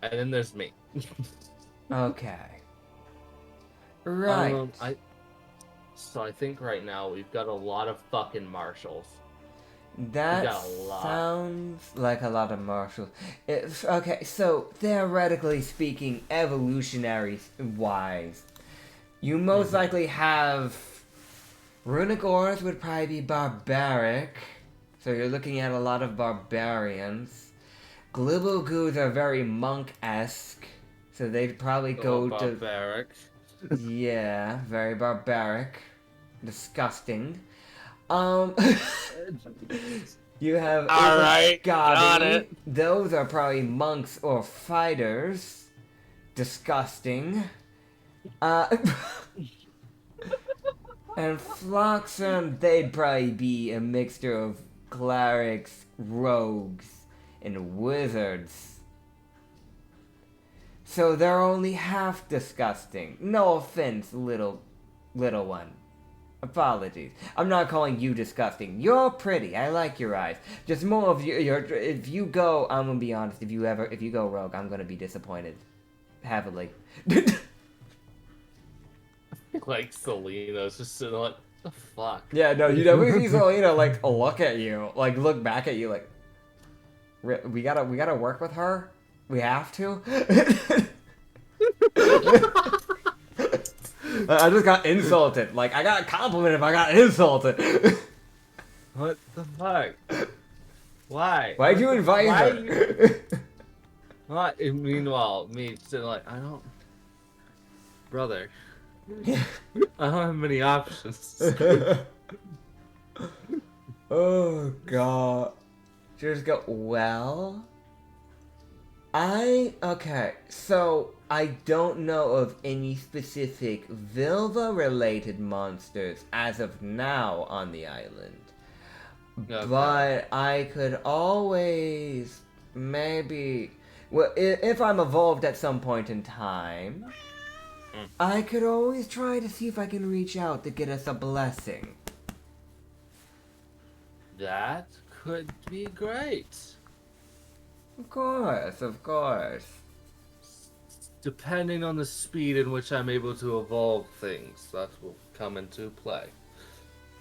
And then there's me. Okay. Right. So I think right now we've got a lot of fucking marshals. That sounds like a lot of marshals. Okay, so theoretically speaking, evolutionary-wise, you most likely have... Runic auras would probably be barbaric, so you're looking at a lot of barbarians. Glibbogoos are very monk-esque, so they'd probably go to... Barbaric. Yeah, very barbaric. Disgusting. You have Alright, got it. Those are probably monks or fighters. Disgusting. And Floxum, they'd probably be a mixture of clerics, rogues, and wizards. So they're only half disgusting. No offense, little one. Apologies. I'm not calling you disgusting. You're pretty. I like your eyes. Just more of your. If you go, I'm gonna be honest. If you go rogue, I'm gonna be disappointed, heavily. Like Selena's just sitting like, the fuck. Yeah, no, you definitely see Selena like look at you, like look back at you, like we gotta work with her. We have to. I just got insulted. Like I got a compliment if I got insulted. What the fuck? Why? Why'd you invite her? What? Meanwhile, me sitting like, I don't, brother. I don't have many options. Oh god. Just go, well, okay, so I don't know of any specific Vilva-related monsters as of now on the island. Okay. But I could always, maybe, well, if I'm evolved at some point in time, I could always try to see if I can reach out to get us a blessing. That could be great. Of course. Depending on the speed in which I'm able to evolve things, that will come into play.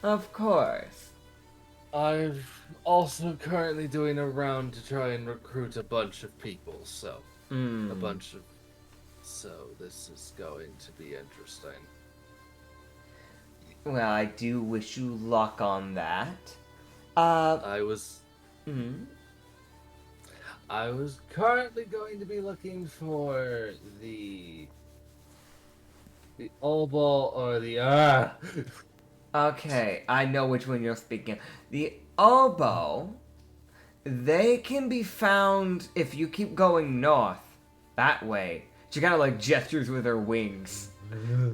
Of course. I'm also currently doing a round to try and recruit a bunch of people, so... So this is going to be interesting. Well, I do wish you luck on that. I was currently going to be looking for the oboe or the Okay, I know which one you're speaking. The oboe, they can be found if you keep going north, that way. She kind of like gestures with her wings.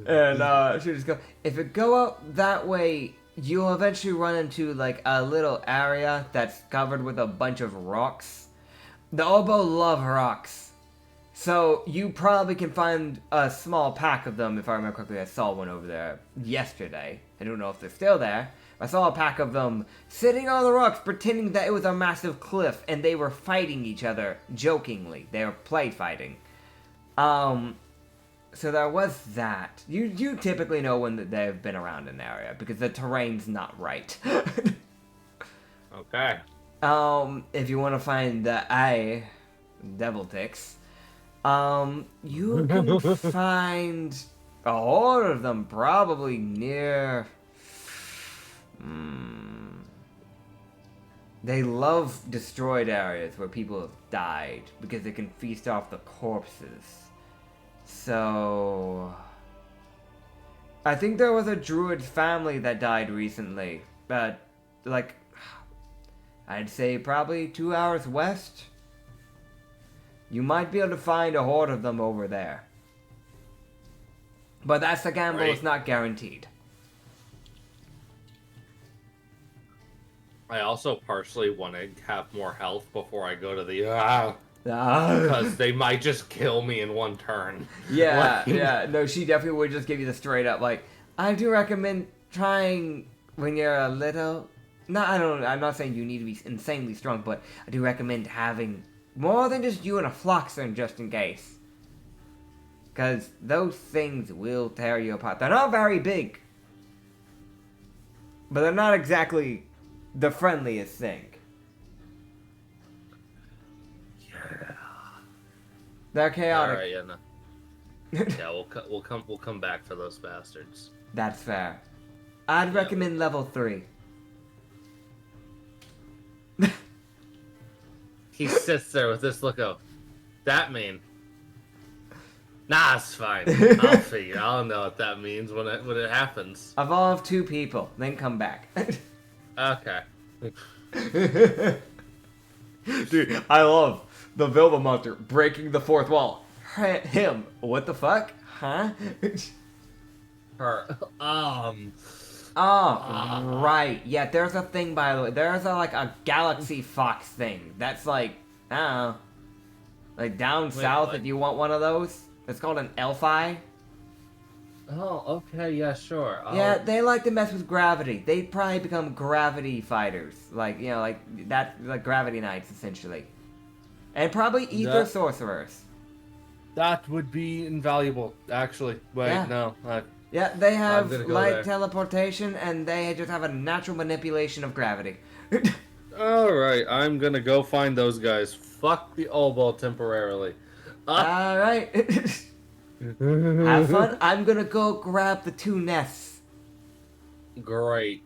And she just go, if it go up that way, you'll eventually run into like a little area that's covered with a bunch of rocks. The oboe love rocks. So you probably can find a small pack of them. If I remember correctly, I saw one over there yesterday. I don't know if they're still there. I saw a pack of them sitting on the rocks pretending that it was a massive cliff and they were fighting each other jokingly. They were play fighting. So there was that. You typically know when they've been around an area because the terrain's not right. Okay. If you want to find the devil ticks, you can find a horde of them probably near. They love destroyed areas where people have died because they can feast off the corpses. So, I think there was a druid family that died recently. Like, I'd say probably 2 hours west. You might be able to find a horde of them over there. But that's a gamble, it's not guaranteed. I also partially want to have more health before I go to the because they might just kill me in one turn. Yeah, yeah. No, she definitely would just give you the straight up, like, I do recommend trying when you're a little... I'm not saying you need to be insanely strong, but I do recommend having more than just you and a Floxern just in case. Because those things will tear you apart. They're not very big. But they're not exactly the friendliest thing. They're chaotic. Alright, yeah, no. Yeah, we'll come back for those bastards. That's fair. I'd recommend level 3. He sits there with this look of, that mean? Nah, it's fine. I'll figure. I'll know what that means when it happens. Evolve 2 people, then come back. Okay. Dude, I love the Vilva monster breaking the 4th wall. Him. What the fuck? Huh? Her. Oh, right. Yeah, there's a thing, by the way. There's a galaxy fox thing. That's like, I don't know. Like down south, what? if you want one of those. It's called an elfi. Oh, okay, yeah, sure. Yeah, they like to mess with gravity. They probably become gravity fighters, like like gravity knights essentially, and probably ether That sorcerers. that would be invaluable. Actually, wait, Yeah, no, yeah, they I'm have gonna go light there. teleportation, and they just have a natural manipulation of gravity. All right, I'm gonna go find those guys. Fuck the oboe temporarily. Ah. All right, have fun. I'm gonna go grab the two nests. Great.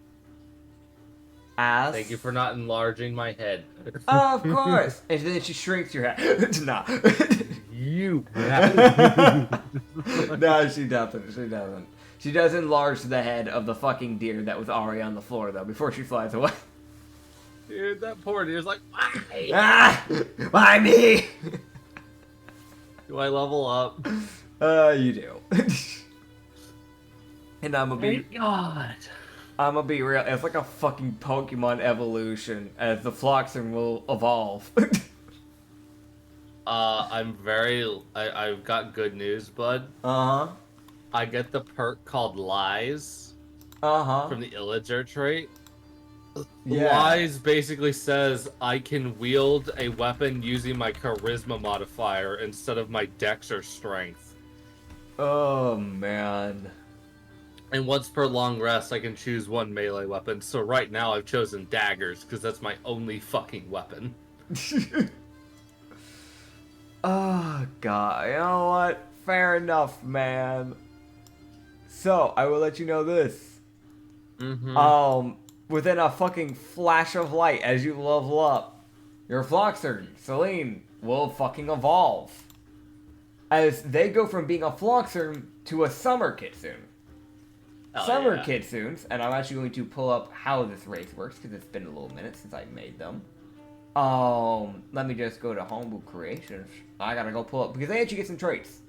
Thank you As for not enlarging my head. of course, and then she shrinks your head. Nah. You. No, she doesn't. She doesn't. She does enlarge the head of the fucking deer that was already on the floor, though, before she flies away. Dude, that poor deer's like, why? Ah! Why me? Do I level up? You do. And Thank God. I'm gonna be real. It's like a fucking Pokemon evolution, as the Floxen will evolve. I've got good news, bud. Uh-huh. I get the perk called Lies Uh-huh. from the Illager trait. Yeah. Lies basically says I can wield a weapon using my charisma modifier instead of my dex or strength. Oh, man. And once per long rest, I can choose one melee weapon. So right now I've chosen daggers, because that's my only fucking weapon. Oh, God. You know what? Fair enough, man. So, I will let you know this. Mm-hmm. Within a fucking flash of light, as you level up, your Floxer, Celine, will fucking evolve. As they go from being a Floxer to a Summer Kitsune. Summer Kitsunes, and I'm actually going to pull up how this race works, because it's been a little minute since I made them. Let me just go to Homebrew Creations. I gotta go pull up, because they actually get some traits.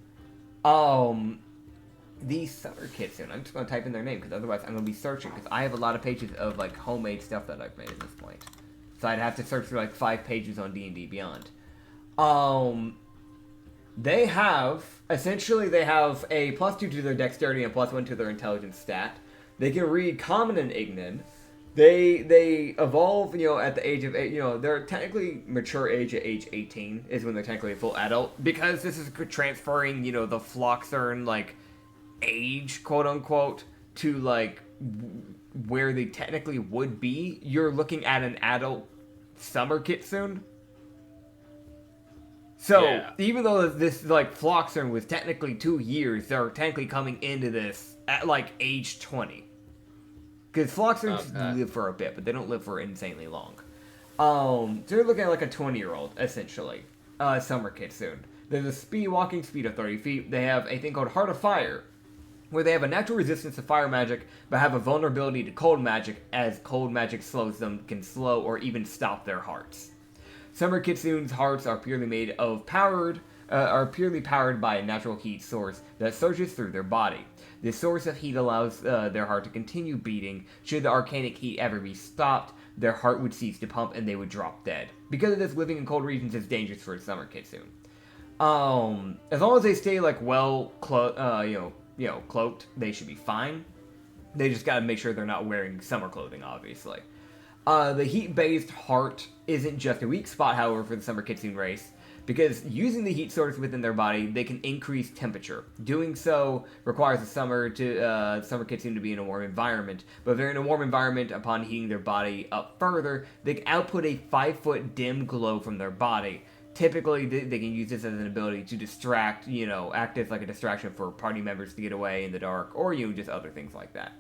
The Summer Kitsune, I'm just gonna type in their name, because otherwise I'm gonna be searching, because I have a lot of pages of, like, homemade stuff that I've made at this point. So I'd have to search through, like, 5 pages on D&D Beyond. They have, essentially, they have a +2 to their dexterity and +1 to their intelligence stat. They can read Common and Ignan. They evolve, at the age of 8, they're technically mature age at age 18 is when they're technically a full adult. Because this is transferring, the Floxern, like, age, quote-unquote, to, like, where they technically would be. You're looking at an adult Summer Kitsune. So, even though this, like, Floxern was technically 2 years, they're technically coming into this at, like, age 20. Because Floxerns live for a bit, but they don't live for insanely long. So you're looking at, like, a 20-year-old, essentially. Summer Kitsune. There's a walking speed of 30 feet. They have a thing called Heart of Fire, where they have a natural resistance to fire magic, but have a vulnerability to cold magic, as cold magic slows them, can slow or even stop their hearts. Summer Kitsune's hearts are purely powered by a natural heat source that surges through their body. This source of heat allows their heart to continue beating. Should the arcanic heat ever be stopped, their heart would cease to pump and they would drop dead. Because of this, living in cold regions is dangerous for a Summer Kitsune. As long as they stay like cloaked, they should be fine. They just gotta make sure they're not wearing summer clothing, obviously. The heat-based heart isn't just a weak spot, however, for the Summer Kitsune race, because using the heat source within their body, they can increase temperature. Doing so requires the Summer Kitsune to be in a warm environment, but if they're in a warm environment, upon heating their body up further, they can output a 5-foot dim glow from their body. Typically, they can use this as an ability to distract, act as like a distraction for party members to get away in the dark, or, just other things like that.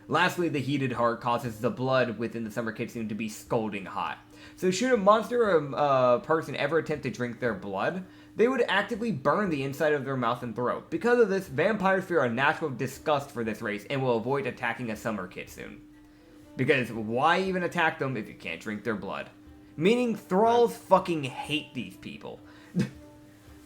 Lastly, the heated heart causes the blood within the Summer Kitsune to be scalding hot. So should a monster or a person ever attempt to drink their blood, they would actively burn the inside of their mouth and throat. Because of this, vampires fear a natural disgust for this race and will avoid attacking a Summer Kitsune. Because why even attack them if you can't drink their blood? Meaning thralls fucking hate these people.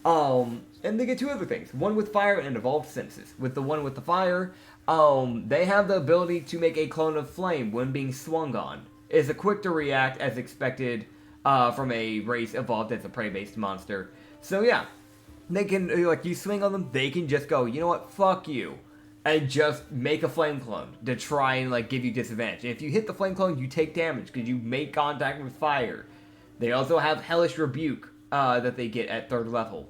And they get 2 other things. One with fire and evolved senses. With the one with the fire, they have the ability to make a clone of flame when being swung on. Is quick to react as expected from a race evolved as a prey-based monster. So yeah, they can, like, you swing on them, they can just go, you know what, fuck you. and just make a flame clone to try and like give you disadvantage. And if you hit the flame clone, you take damage because you make contact with fire. They also have Hellish Rebuke that they get at 3rd level.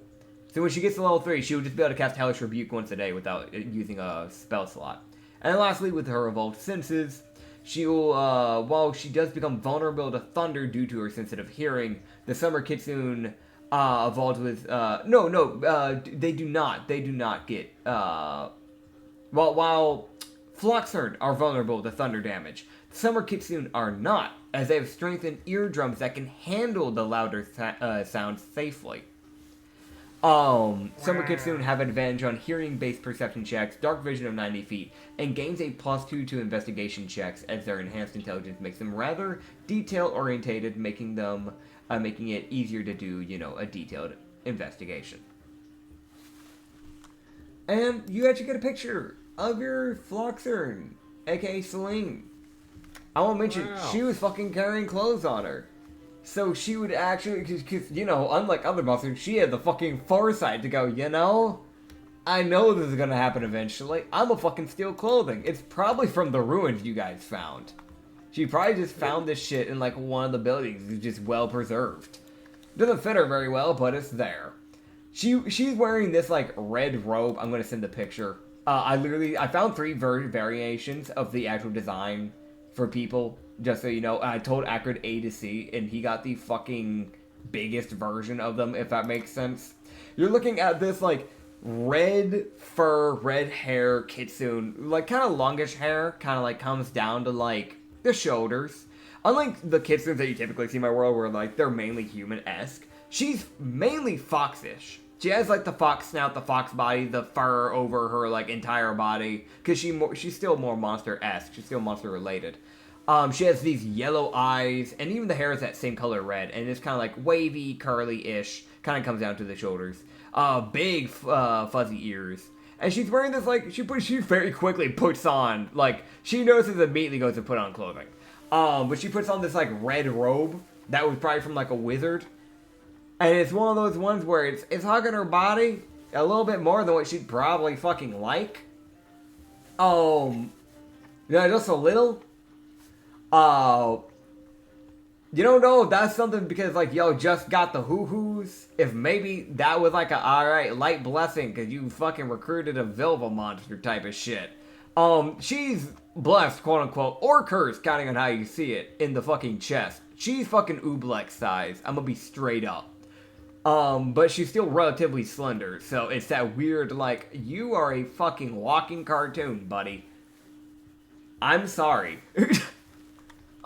So when she gets to level 3, she will just be able to cast Hellish Rebuke once a day without using a spell slot. And lastly, with her evolved senses, she will, while she does become vulnerable to thunder due to her sensitive hearing, the Summer Kitsune evolved with, they do not get, while Floxern are vulnerable to thunder damage, the Summer Kitsune are not, as they have strengthened eardrums that can handle the louder sounds safely. Summer Kitsune have advantage on hearing-based perception checks, dark vision of 90 feet, and gains a +2 to investigation checks as their enhanced intelligence makes them rather detail-orientated, making it easier to do, a detailed investigation. And you actually get a picture of your Floxern, aka Celine. I won't mention, she was fucking carrying clothes on her. So she would actually, because, unlike other monsters, she had the fucking foresight to go, I know this is gonna happen eventually. I'm gonna fucking steal clothing. It's probably from the ruins you guys found. She probably just found this shit in, like, one of the buildings. It's just well preserved. Doesn't fit her very well, but it's there. She's wearing this, like, red robe. I'm gonna send the picture. I found 3 variations of the actual design for people. Just so you know, I told Acrid A to C, and he got the fucking biggest version of them, if that makes sense. You're looking at this, like, red fur, red hair kitsune, like, kind of longish hair, kind of, like, comes down to, like, the shoulders. Unlike the kitsunes that you typically see in my world, where, like, they're mainly human-esque, she's mainly foxish. She has, like, the fox snout, the fox body, the fur over her, like, entire body, because she's still more monster-esque. She's still monster-related. She has these yellow eyes, and even the hair is that same color red, and it's kind of like wavy, curly-ish, kind of comes down to the shoulders. Big, fuzzy ears. And she's wearing this, like, she very quickly puts on, like, she notices immediately goes to put on clothing. But she puts on this, like, red robe that was probably from, like, a wizard. And it's one of those ones where it's hugging her body a little bit more than what she'd probably fucking like. Just a little. You don't know if that's something because, like, just got the hoo-hoos. If maybe that was, like, alright, light blessing because you fucking recruited a Vilva monster type of shit. She's blessed, quote-unquote, or cursed, counting on how you see it, in the fucking chest. She's fucking Ooblex size. I'm gonna be straight up. But she's still relatively slender, so it's that weird, like, you are a fucking walking cartoon, buddy. I'm sorry.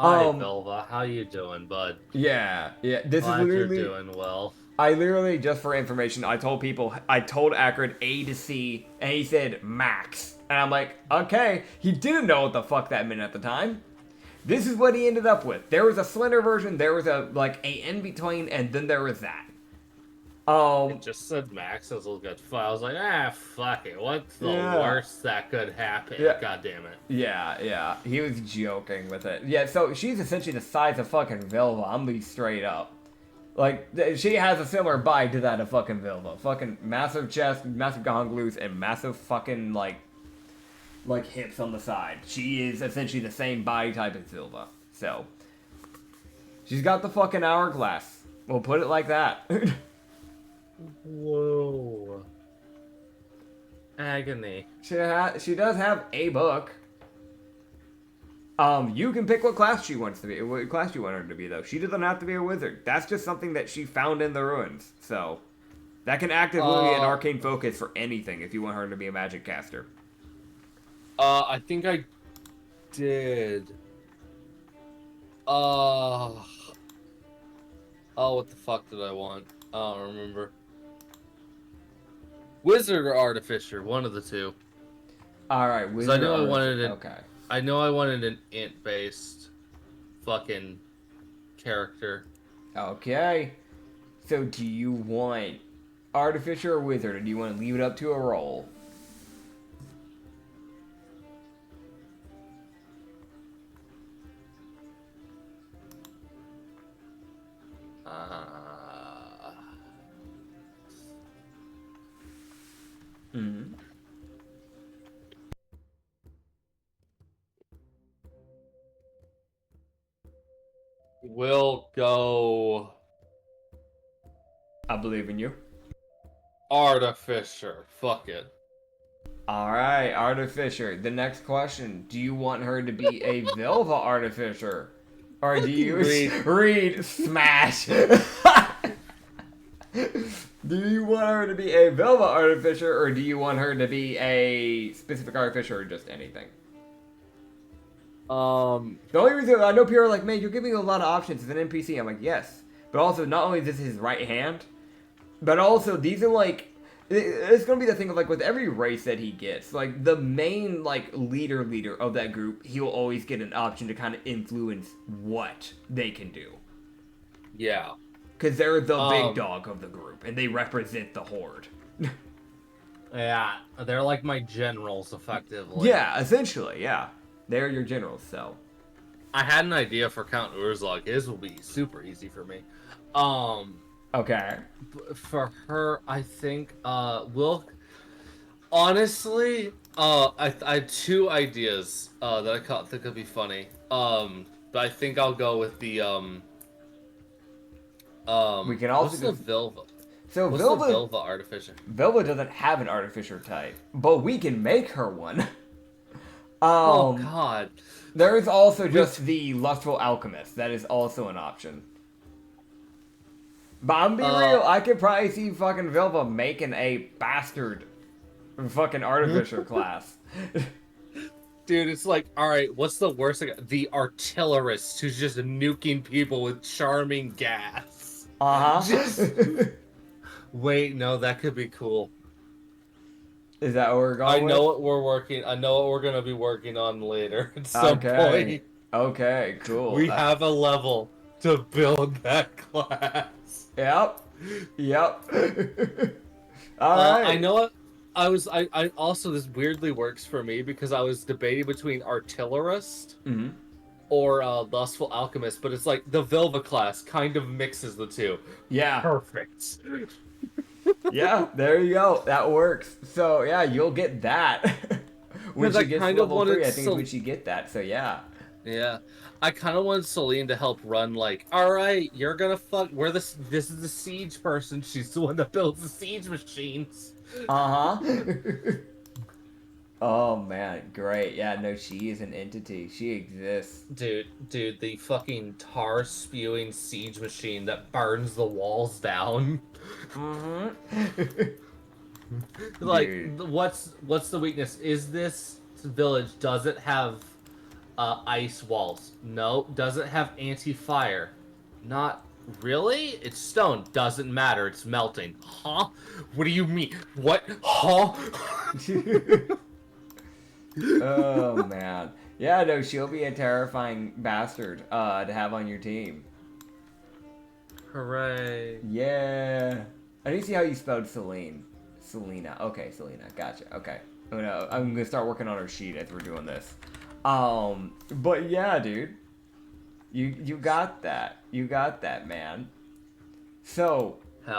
Hi, Belva. How you doing, bud? Yeah. This Glad is literally... you're doing well. I literally, just for information, I told Acrid A to C, and he said max. And I'm like, okay. He didn't know what the fuck that meant at the time. This is what he ended up with. There was a slender version, there was a in-between, and then there was that. It just said max as a good file. I was like, fuck it. What's the worst that could happen? Yeah. God damn it. Yeah. He was joking with it. Yeah, so she's essentially the size of fucking Vilva. I'm gonna be straight up. Like, she has a similar body to that of fucking Vilva. Fucking massive chest, massive gong loose, and massive fucking, like hips on the side. She is essentially the same body type as Vilva. So, she's got the fucking hourglass. We'll put it like that. Whoa. Agony. She does have a book. You can pick what class she wants to be, what class you want her to be, though. She doesn't have to be a wizard. That's just something that she found in the ruins. So, that can act as really an arcane focus for anything if you want her to be a magic caster. I think I did. What the fuck did I want? I don't remember. Wizard or Artificer, one of the two. Alright, wizard. I know I wanted it. Okay. I know I wanted an int-based fucking character. Okay. So do you want Artificer or Wizard, or do you want to leave it up to a roll? We'll go I believe in you. Artificer. Fuck it. Alright, Artificer. The next question. Do you want her to be a Vilva Artificer? Or do you read smash? Do you want her to be a Vilva Artificer, or do you want her to be a specific Artificer, or just anything? The only reason I know people are like, man, you're giving a lot of options as an NPC. I'm like, yes. But also, not only is this his right hand, but also these are like, it's gonna be the thing of like with every race that he gets, like the main like leader of that group, he will always get an option to kind of influence what they can do. Yeah. Because they're the big dog of the group, and they represent the horde. Yeah, they're like my generals, effectively. Yeah, essentially, yeah. They're your generals, so. I had an idea for Count Dragos. His will be super easy for me. Okay. For her, I think, we'll... Honestly, I had two ideas that I think could be funny. But I think I'll go with the, we can also what's the Vilva? So What's Vilva, the Vilva Artificer? Vilva doesn't have an Artificer type, but we can make her one. Oh God! There is also just the Lustful Alchemist. That is also an option. But I'm being real, I could probably see fucking Vilva making a bastard fucking Artificer class. Dude, it's like, alright, what's the worst thing? The artillerist who's just nuking people with charming gas. Uh-huh. Wait, no, that could be cool. Is that what we're going I know with? I know what we're gonna be working on later at some point. Okay, cool. We have a level to build that class. Yep. Alright. I know it. I also, this weirdly works for me because I was debating between artillerist or lustful alchemist, but it's like the Vilva class kind of mixes the two. Yeah. Perfect. Yeah, there you go. That works. So yeah, you'll get that. When she gets level 3, I think we should get that. So yeah. Yeah. I kind of wanted Celine to help run, like, alright, you're gonna this is the siege person, she's the one that builds the siege machines. Oh man, great. Yeah, no, she is an entity. She exists. Dude, the fucking tar spewing siege machine that burns the walls down. Like, Dude. what's the weakness? Is this village, does it have ice walls? No. Does it have anti-fire? Not really. It's stone. Doesn't matter. It's melting. Huh? What do you mean? What? Huh? Oh man. Yeah, no, she'll be a terrifying bastard to have on your team. Hooray. Yeah. I didn't see how you spelled Celine. Selena. Okay, Selena. Gotcha. Okay. Oh no, I'm gonna start working on her sheet as we're doing this. But yeah, dude. You got that. You got that, man. So,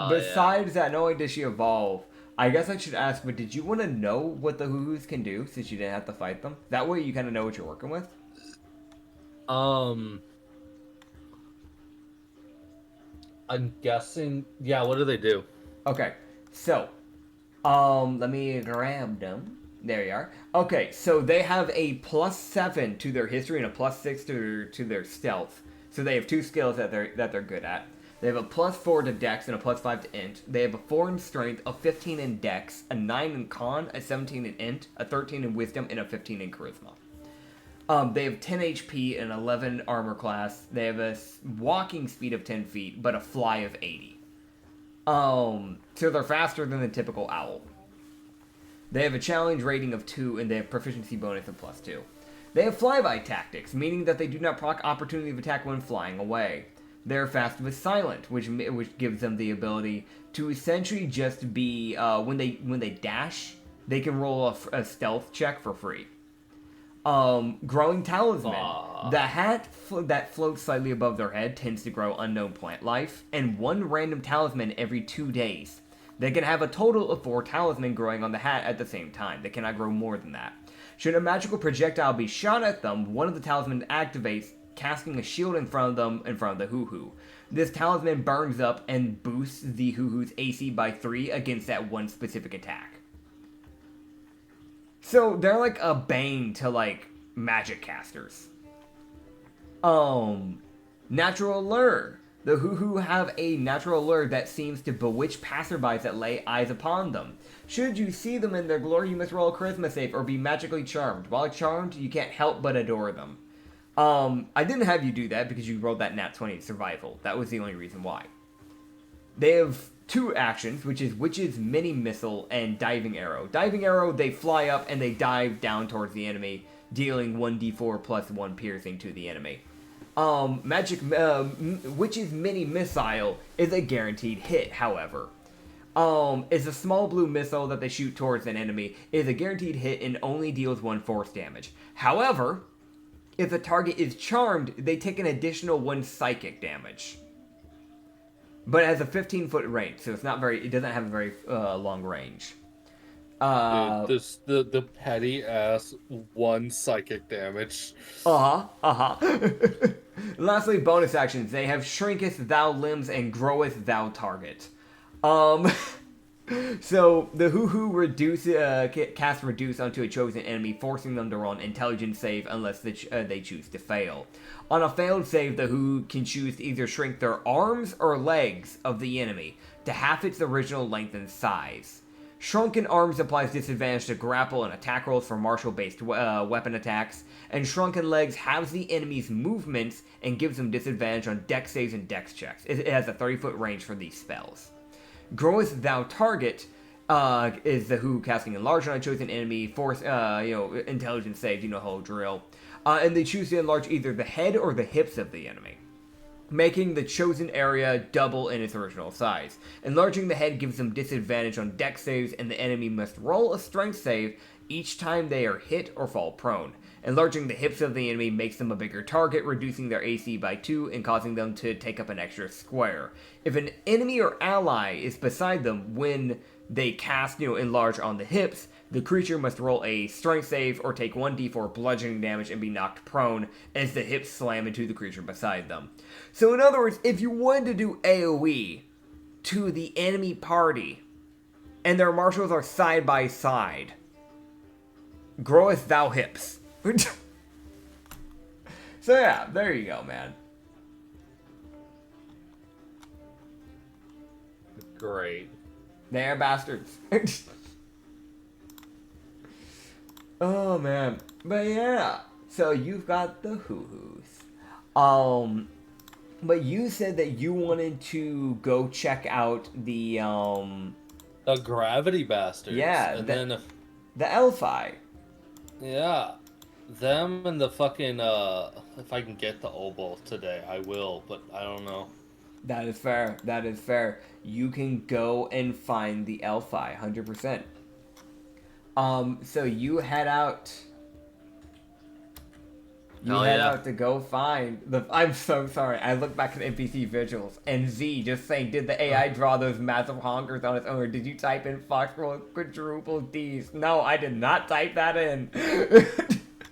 besides that, not only does she evolve, I guess I should ask, but did you want to know what the Hoo-Hoos can do since you didn't have to fight them? That way you kind of know what you're working with? I'm guessing, yeah, what do they do? Okay, so, let me grab them. There you are. Okay, so they have a +7 to their history and a +6 to their stealth. So they have 2 skills that they're good at. They have a +4 to dex and a +5 to int. They have a 4 in strength, a 15 in dex, a 9 in con, a 17 in int, a 13 in wisdom, and a 15 in charisma. They have 10 HP and 11 armor class. They have a walking speed of 10 feet, but a fly of 80. So they're faster than the typical owl. They have a challenge rating of 2, and they have proficiency bonus of +2. They have flyby tactics, meaning that they do not proc opportunity of attack when flying away. They're fast with silent, which gives them the ability to essentially just be when they dash, they can roll a stealth check for free. Growing talisman. The hat that floats slightly above their head tends to grow unknown plant life, and 1 random talisman every 2 days. They can have a total of 4 talisman growing on the hat at the same time. They cannot grow more than that. Should a magical projectile be shot at them, one of the talismans casting a shield in front of the hoo-hoo. This talisman burns up and boosts the hoo-hoo's AC by 3 against that one specific attack. So they're like a bane to like magic casters. Natural lure. The hoo-hoo have a natural lure that seems to bewitch passerbys that lay eyes upon them. Should you see them in their glory, you must roll a charisma save or be magically charmed. While charmed, you can't help but adore them. I didn't have you do that because you rolled that nat 20 survival. That was the only reason why. They have 2 actions, which is Witch's Mini Missile and Diving Arrow. Diving Arrow, they fly up and they dive down towards the enemy, dealing 1d4 plus 1 piercing to the enemy. Witch's Mini Missile is a guaranteed hit, however. It's a small blue missile that they shoot towards an enemy. It is a guaranteed hit and only deals 1 force damage. However, if the target is charmed, they take an additional 1 psychic damage. But it has a 15-foot range, so it doesn't have a very long range. Dude, the petty ass 1 psychic damage. Lastly, bonus actions. They have Shrinketh Thou Limbs and Groweth Thou Target. So the hoo-hoo cast reduce onto a chosen enemy, forcing them to roll an intelligence save unless they choose to fail. On a failed save, the hoo can choose to either shrink their arms or legs of the enemy to half its original length and size. Shrunken arms applies disadvantage to grapple and attack rolls for martial-based weapon attacks, and shrunken legs halves the enemy's movements and gives them disadvantage on dex saves and dex checks. It has a 30-foot range for these spells. Groweth Thou Target is the who casting enlarge on a chosen enemy, force, intelligence save, you know, whole drill. And they choose to enlarge either the head or the hips of the enemy, making the chosen area double in its original size. Enlarging the head gives them disadvantage on dex saves, and the enemy must roll a strength save each time they are hit or fall prone. Enlarging the hips of the enemy makes them a bigger target, reducing their AC by 2 and causing them to take up an extra square. If an enemy or ally is beside them when they cast, enlarge on the hips, the creature must roll a strength save or take 1d4 bludgeoning damage and be knocked prone as the hips slam into the creature beside them. So in other words, if you wanted to do AoE to the enemy party and their marshals are side by side, groweth thou hips. So yeah, there you go, man. Great. They're bastards. Oh man. But yeah. So you've got the hoo-hoos. But you said that you wanted to go check out the gravity bastards. Yeah, and the Elfi. Yeah. Them and the fucking if I can get the obol today, I will, but I don't know. That is fair. That is fair. You can go and find the Elfi, 100%. So you head out. Out to go find the. I'm so sorry. I look back at NPC visuals and Z just saying, "Did the AI draw those massive honkers on its own, or did you type in Foxroll quadruple D's?" No, I did not type that in.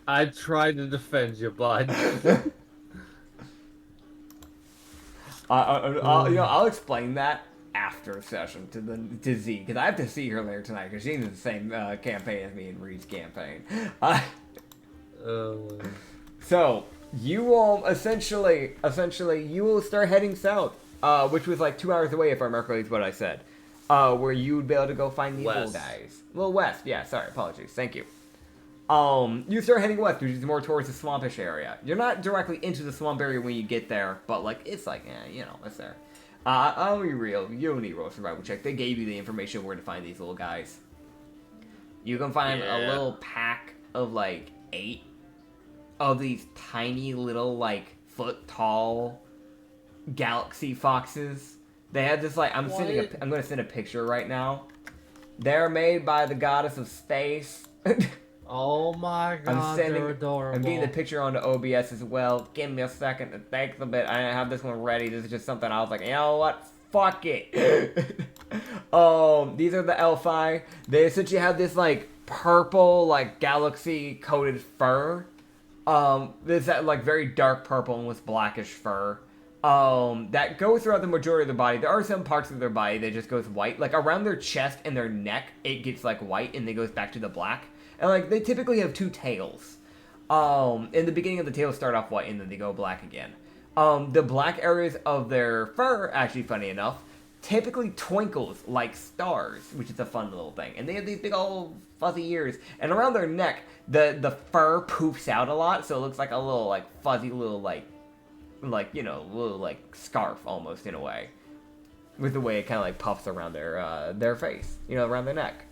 I tried to defend you, bud. I'll explain that after session to Z, because I have to see her later tonight because she's in the same campaign as me in Reed's campaign. So you will essentially you will start heading south, which was like 2 hours away if I remember correctly is what I said, where you would be able to go find these little guys. Well, west, yeah. Sorry, apologies. Thank you. You start heading west, which is more towards the swampish area. You're not directly into the swamp area when you get there, but like it's like, it's there. I'll be real. You don't need roll survival check. They gave you the information where to find these little guys. You can find a little pack of like 8 of these tiny little like foot tall galaxy foxes. They had this like I'm gonna send a picture right now. They're made by the goddess of space. Oh my god, they're adorable. I'm getting the picture onto OBS as well. Give me a second to think a bit. I didn't have this one ready. This is just something I was like, you know what? Fuck it. These are the Elfi. They essentially have this like purple, like galaxy coated fur. There's that like very dark purple and with blackish fur. That goes throughout the majority of their body. There are some parts of their body that just goes white. Like around their chest and their neck, it gets like white and then goes back to the black. And like they typically have two tails. In the beginning of the tails start off white and then they go black again. The black areas of their fur, actually funny enough, typically twinkles like stars, which is a fun little thing. And they have these big old fuzzy ears. And around their neck, the fur poofs out a lot, so it looks like a little like fuzzy little like you know, little like scarf almost in a way. With the way it kind of like puffs around their face, you know, around their neck.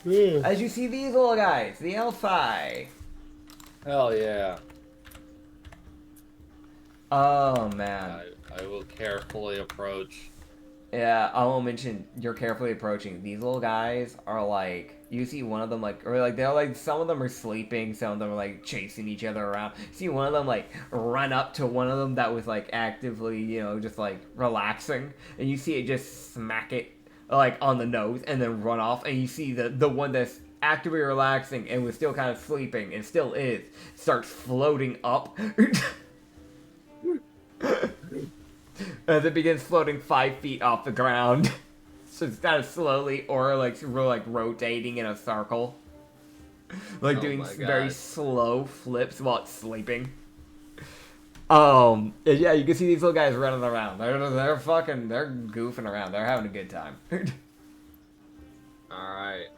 Yeah. As you see these little guys, the Elfi. Hell yeah. Oh man. I will carefully approach. Yeah, I will mention you're carefully approaching. These little guys are like, you see one of them like, or like they're like, some of them are sleeping, some of them are like chasing each other around. You see one of them like run up to one of them that was like actively, you know, just like relaxing, and you see it just smack it like on the nose and then run off, and you see the one that's actively relaxing and was still kind of sleeping and still is starts floating up. As it begins floating 5 feet off the ground. So it's kind of slowly or like rotating in a circle. Like doing very slow flips while it's sleeping. And yeah, you can see these little guys running around. They're goofing around. They're having a good time. Alright.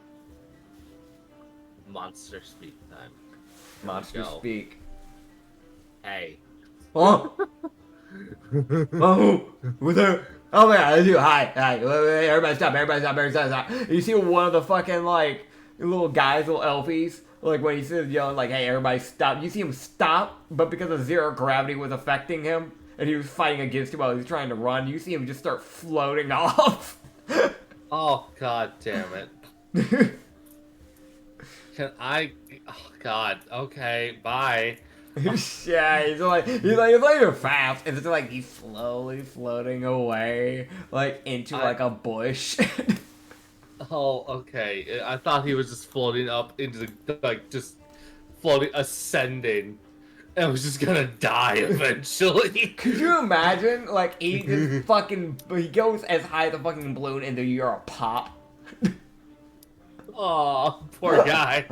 Monster speak time. Monster speak. Hey. Oh! Oh! What's up? Oh my god, hi. Everybody stop. You see one of the fucking, like, little guys, little elfies, like, when he says yelling, like, hey, everybody stop. You see him stop, but because of zero gravity was affecting him, and he was fighting against it while he was trying to run, you see him just start floating off. Oh, god damn it. Can I... Oh, god. Okay, bye. Yeah, he's like you're fast, and it's like he's slowly floating away, like into like a bush. Oh, okay. I thought he was just floating up into the, like, just floating, ascending, and was just gonna die eventually. Could you imagine, like, he just fucking, he goes as high as a fucking balloon, and then you're a pop. Oh, poor guy.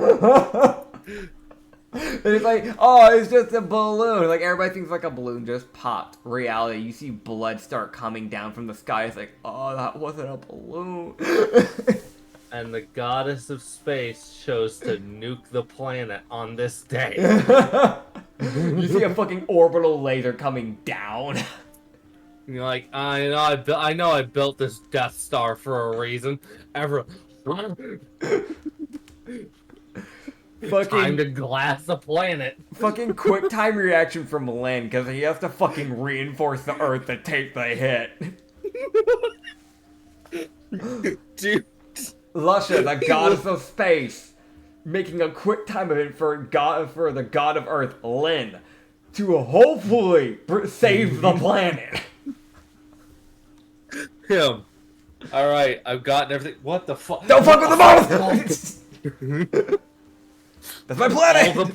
And it's like, oh, it's just a balloon. Like, everybody thinks like a balloon just popped. Reality, you see blood start coming down from the sky. It's like, oh, that wasn't a balloon. And the goddess of space chose to nuke the planet on this day. You see a fucking orbital laser coming down. You're like, I know I built this Death Star for a reason. Time to glass the planet. Fucking quick time reaction from Lynn, because he has to fucking reinforce the Earth to take the hit. Dude. Lusha, the goddess of space, making a quick time event for the god of Earth, Lynn, to hopefully save the planet. Him. Alright, I've gotten everything. What the fuck? Don't fuck with the mouth! That's my planet!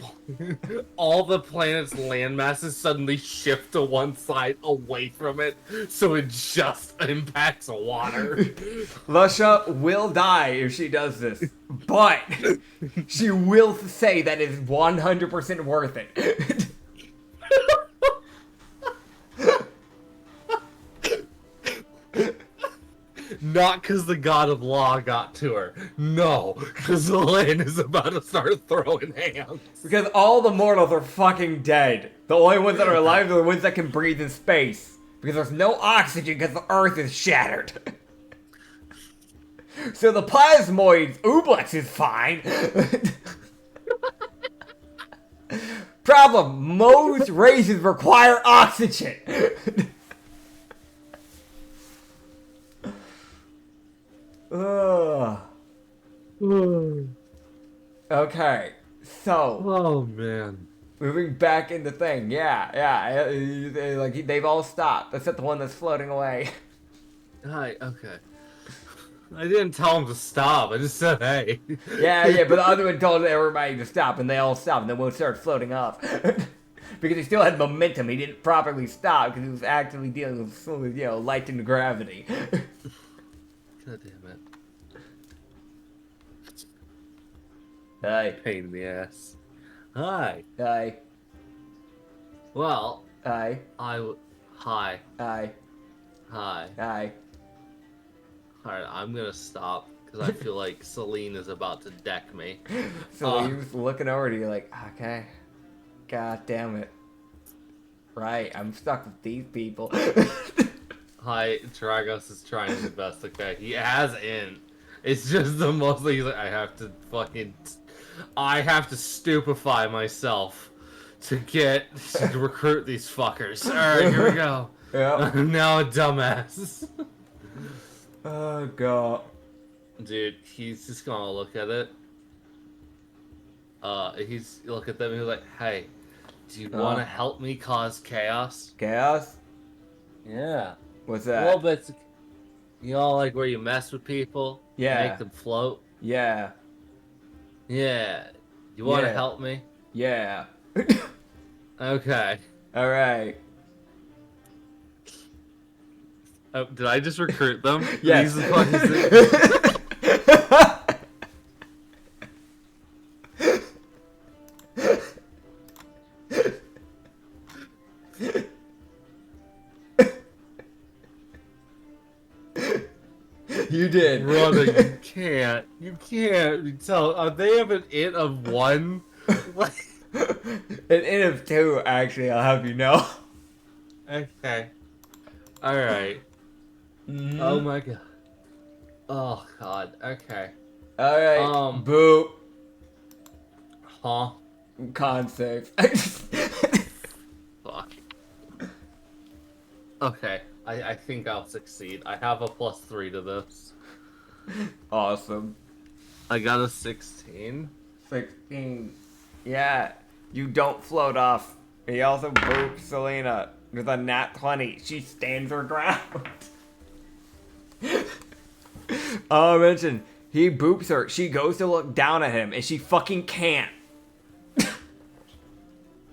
All the planet's landmasses suddenly shift to one side away from it, so it just impacts water. Lusha will die if she does this, but she will say that is 100% worth it. Not because the god of law got to her. No, because Lynn is about to start throwing hands. Because all the mortals are fucking dead. The only ones that are alive are the ones that can breathe in space. Because there's no oxygen because the Earth is shattered. So the plasmoids, Ublex is fine. Problem, most races require oxygen. Ugh. Okay, so. Oh man. Moving back into thing, yeah. Like they've all stopped except the one that's floating away. Hi. Okay. I didn't tell him to stop. I just said, hey. Yeah, but the other one told everybody to stop, and they all stopped, and then one started floating off. Because he still had momentum, he didn't properly stop, because he was actively dealing with, light and gravity. God damn it. Hi. Pain in the ass. Hi. Hi. Well, Hi. Hi. Hi. Hi. Hi. Alright, I'm gonna stop, because I feel like Celine is about to deck me. So he was looking over to you like, okay. God damn it. Right, I'm stuck with these people. Hi, Dragos is trying his best, okay? He has in. It's just the most he's like, I have to stupefy myself to recruit these fuckers. Alright, here we go. Yeah. I'm now a dumbass. Oh, God. Dude, he's just gonna look at it. He's look at them and he's like, hey, do you want to help me cause chaos? Chaos? Yeah. What's A that? little bit. You know, like where you mess with people? Yeah. Make them float? Yeah. Yeah. You want to Yeah. help me? Yeah. Okay. Alright. Did I just recruit them? Yes. These fucking You did. Brother, you can't. You can't tell. They have an it of 1? Like... An N of 2, actually, I'll have you know. Okay. Alright. Mm-hmm. Oh my god. Oh god. Okay. Alright. Boop. Huh? Con save. Fuck. Okay. I think I'll succeed. I have a +3 to this. Awesome. I got a 16. 16. Yeah. You don't float off. He also boops Selena with a nat 20. She stands her ground. I mentioned, he boops her. She goes to look down at him, and she fucking can't.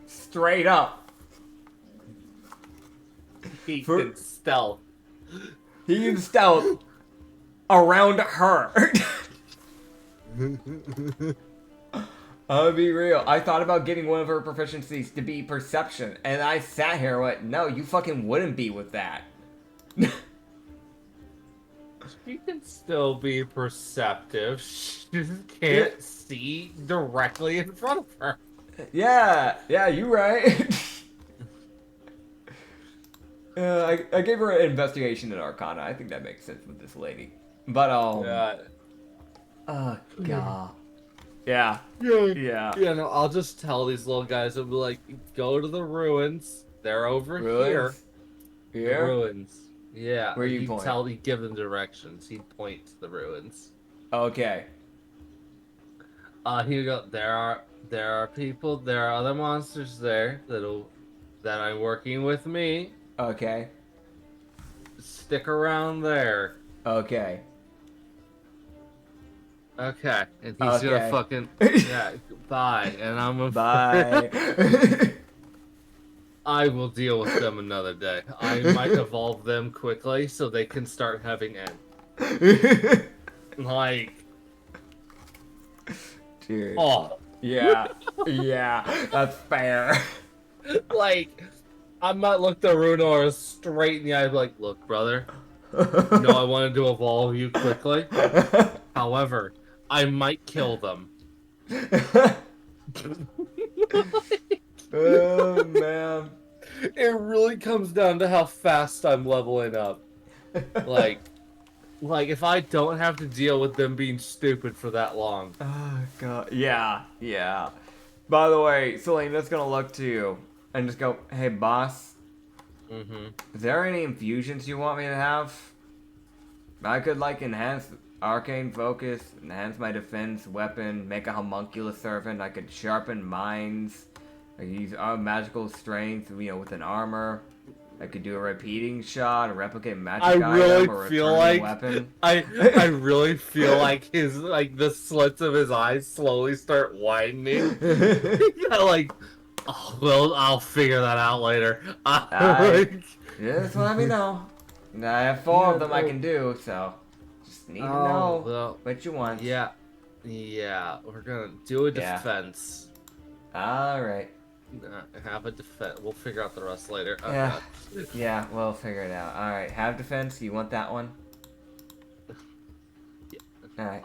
Straight up. He can stealth. He can stealth around her. I'll be real. I thought about getting one of her proficiencies to be perception, and I sat here and went, no, you fucking wouldn't be with that. She can still be perceptive. She just can't see directly in front of her. Yeah, you right. I gave her an investigation in Arcana. I think that makes sense with this lady. But, oh, God. Yeah. Yeah, no, I'll just tell these little guys, I'll be like, go to the ruins. They're over here. Here? The ruins. Yeah. Where you point? You give them directions. He'd point to the ruins. Okay. Here you go. There are people, there are other monsters there that are working with me. Okay. Stick around there. Okay. Okay. And he's gonna fucking bye. And I'm a Bye. I will deal with them another day. I might evolve them quickly so they can start having end. Like Dude. oh Yeah. That's fair. like I might look the Runor straight in the eye and be like, look, brother, you know I wanted to evolve you quickly. However, I might kill them. Oh, man. It really comes down to how fast I'm leveling up. Like if I don't have to deal with them being stupid for that long. Oh, God. Yeah. By the way, Selena's gonna look to you and just go, hey, boss. Mm-hmm. Is there any infusions you want me to have? I could, enhance arcane focus, enhance my defense weapon, make a homunculus servant. I could sharpen minds. I could use magical strength, with an armor. I could do a repeating shot, a replicate magic I item, really or a feel returning like weapon. I really feel like his the slits of his eyes slowly start widening. Yeah, like, oh well, I'll figure that out later. Just let me know. I have 4 of them I can do, so just need to know well, what you want. yeah, we're gonna do a Yeah. defense. Alright. Have a defense. We'll figure out the rest later. Oh, Yeah. God. Yeah, we'll figure it out. Alright, have defense. You want that one? Yeah. Alright.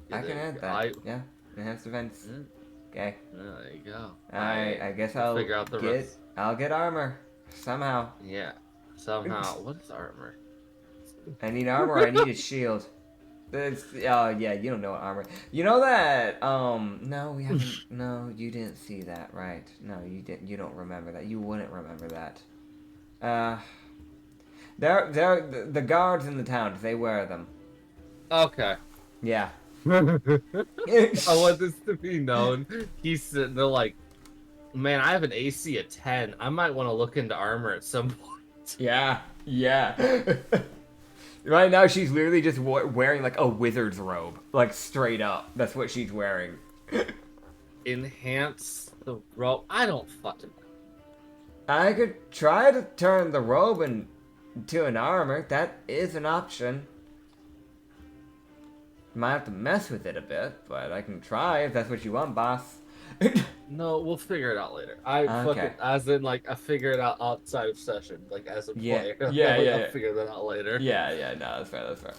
Yeah, I can add that. Yeah, enhance defense. Okay. There you go. Alright, I guess I'll figure out the get rest. I'll get armor. Somehow. Yeah. Somehow. What is armor? I need armor, I need a shield. Yeah, you don't know what armor. You know that, no, we haven't, no, you didn't see that, right. No, you didn't, you don't remember that. You wouldn't remember that. The guards in the towns, they wear them. Okay. Yeah. I want this to be known. He's sitting there like, man, I have an AC of 10. I might want to look into armor at some point. Yeah. Right now, she's literally just wearing, like, a wizard's robe. Like, straight up. That's what she's wearing. Enhance the rope. I don't fucking know. I could try to turn the robe into an armor. That is an option. Might have to mess with it a bit, but I can try if that's what you want, boss. No, we'll figure it out later. I fucking, as in, like, I figure it out outside of session, like, as a player. I'll figure that out later. Yeah, no, that's fair.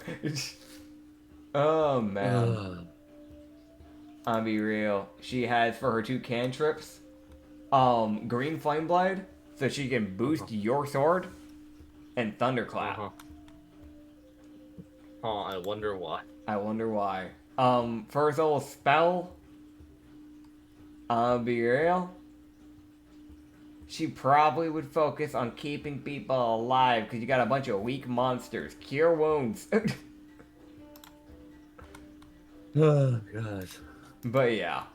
Oh, man. I'll be real. She has, for her 2 cantrips, Green Flame Blade, so she can boost your sword, and Thunderclap. Oh, I wonder why. For his little spell, I'll be real, she probably would focus on keeping people alive, because you got a bunch of weak monsters. Cure wounds. Oh, God. But yeah.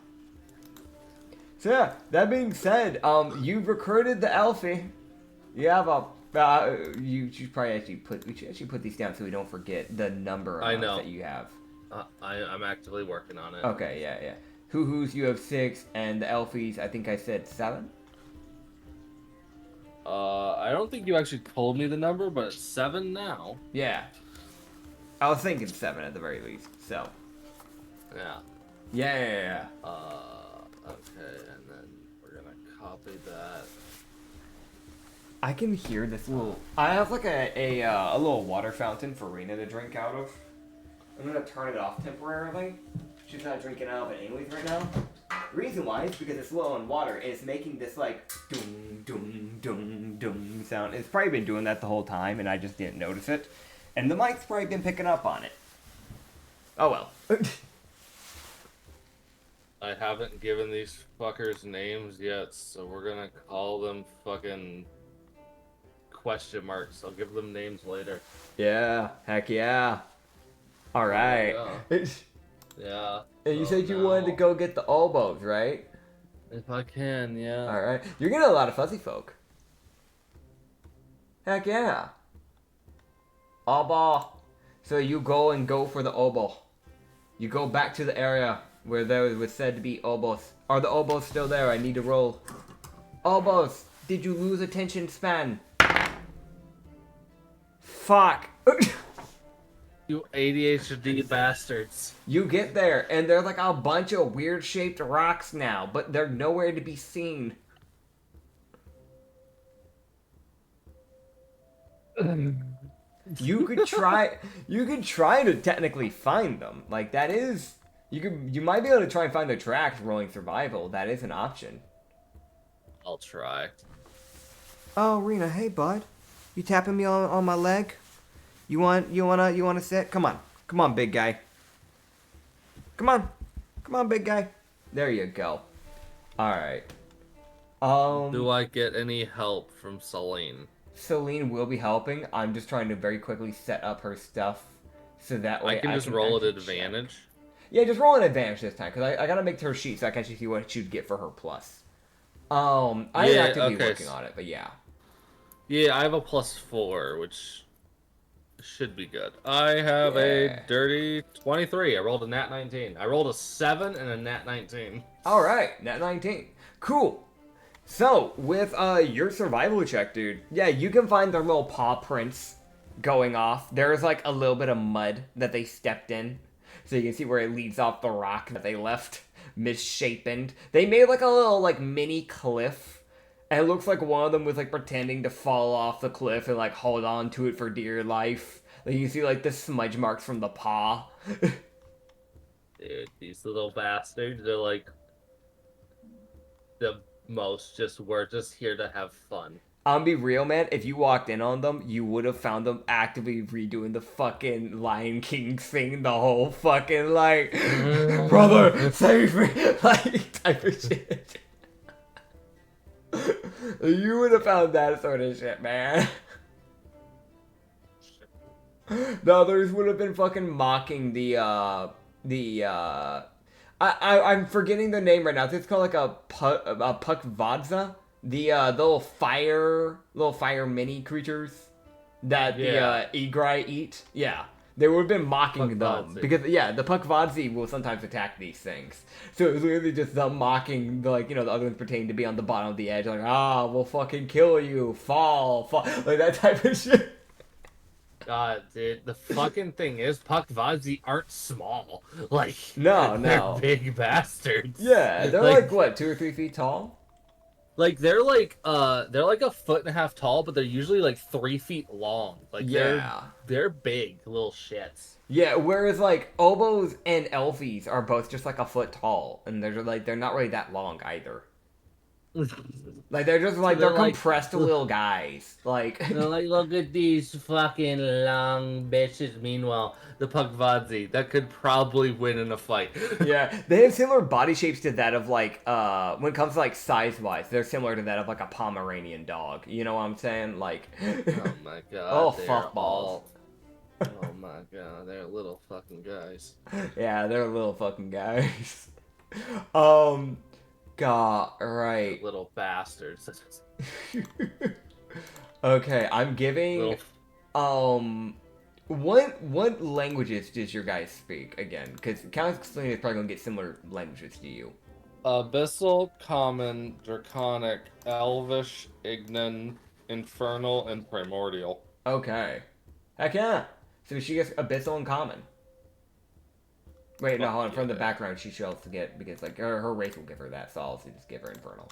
So yeah, that being said, you've recruited the Elfie. You have a, we should actually put these down so we don't forget the number that you have. I'm actively working on it. Okay, yeah. Hoo-hoos, you have 6, and the Elfies, I think I said 7? I don't think you actually told me the number, but it's 7 now. Yeah. I was thinking 7 at the very least, so. Yeah. Yeah. Okay, and then we're gonna copy that. I can hear this little... I have like a little water fountain for Rena to drink out of. I'm gonna turn it off temporarily. She's not drinking out of it anyways right now. Reason why is because it's low on water and it's making this like doom doom doom doom sound. It's probably been doing that the whole time and I just didn't notice it. And the mic's probably been picking up on it. Oh well. I haven't given these fuckers names yet, so we're gonna call them fucking question marks. I'll give them names later. Yeah, heck yeah. Alright. Yeah. And you said you wanted to go get the oboes, right? If I can, yeah. Alright. You're getting a lot of fuzzy folk. Heck yeah. Oboe. So you go for the oboe. You go back to the area where there was said to be oboes. Are the oboes still there? I need to roll. Oboes, did you lose attention span? Fuck. You ADHD bastards. You get there, and they're like a bunch of weird-shaped rocks now, but they're nowhere to be seen. You could try to technically find them. Like, that is... You might be able to try and find the tracks rolling survival. That is an option. I'll try. Oh, Rena, hey, bud. You tapping me on my leg? You wanna sit? Come on, big guy. Come on, big guy. There you go. All right. Do I get any help from Celine? Celine will be helping. I'm just trying to very quickly set up her stuff so that way I can just roll at advantage. Yeah, just roll an advantage this time because I gotta make her sheet so I can actually see what she'd get for her plus. I'm actively working on it, but yeah. Yeah, I have a +4, which should be good. I have a dirty 23. I rolled a nat 19. I rolled a 7 and a nat 19. All right, nat 19. Cool. So, with your survival check, dude, yeah, you can find their little paw prints going off. There's like a little bit of mud that they stepped in. So you can see where it leads off the rock that they left misshapen. They made like a little like mini cliff. And it looks like one of them was like pretending to fall off the cliff and like hold on to it for dear life. Like you see like the smudge marks from the paw. Dude, these little bastards, they're like the most just, we're just here to have fun. I'll be real, man. If you walked in on them, you would have found them actively redoing the fucking Lion King thing, the whole fucking like, brother, save me, like type of shit. You would have found that sort of shit, man. The others would have been fucking mocking I'm forgetting the name right now. It's called like a Puckvadza. The little fire mini creatures that the Egrai eat. Yeah. They would have been mocking them. Because, yeah, the Puckvadzi will sometimes attack these things. So it was literally just them mocking, the, like, you know, the other ones pretending to be on the bottom of the edge. Like, we'll fucking kill you. Fall. Like, that type of shit. God, dude, the fucking thing is, Puckvadzi aren't small. Like, no. They're big bastards. Yeah, they're like what, 2 or 3 feet tall? Like they're like a 1.5 feet tall, but they're usually like 3 feet long. Like they're big little shits. Yeah, whereas like oboes and elfies are both just like a foot tall, and they're not really that long either. Like they're just like they're compressed little guys. Like they're like, look at these fucking long bitches. Meanwhile, the Puckvadzi that could probably win in a fight. Yeah, they have similar body shapes to that of like when it comes to like size wise, they're similar to that of like a Pomeranian dog. You know what I'm saying? Like oh my god. Oh fuck balls. Oh my god, they're little fucking guys. Yeah, they're little fucking guys. God, right. Little bastards. Okay, I'm giving what languages does your guys speak again? Because Count is probably gonna get similar languages to you. Abyssal, Common, Draconic, Elvish, Ignan, Infernal, and Primordial. Okay. Heck yeah. So she gets Abyssal and Common. Wait, no, hold on. From the background, she should also get, because like her race will give her that, so I'll just give her Infernal.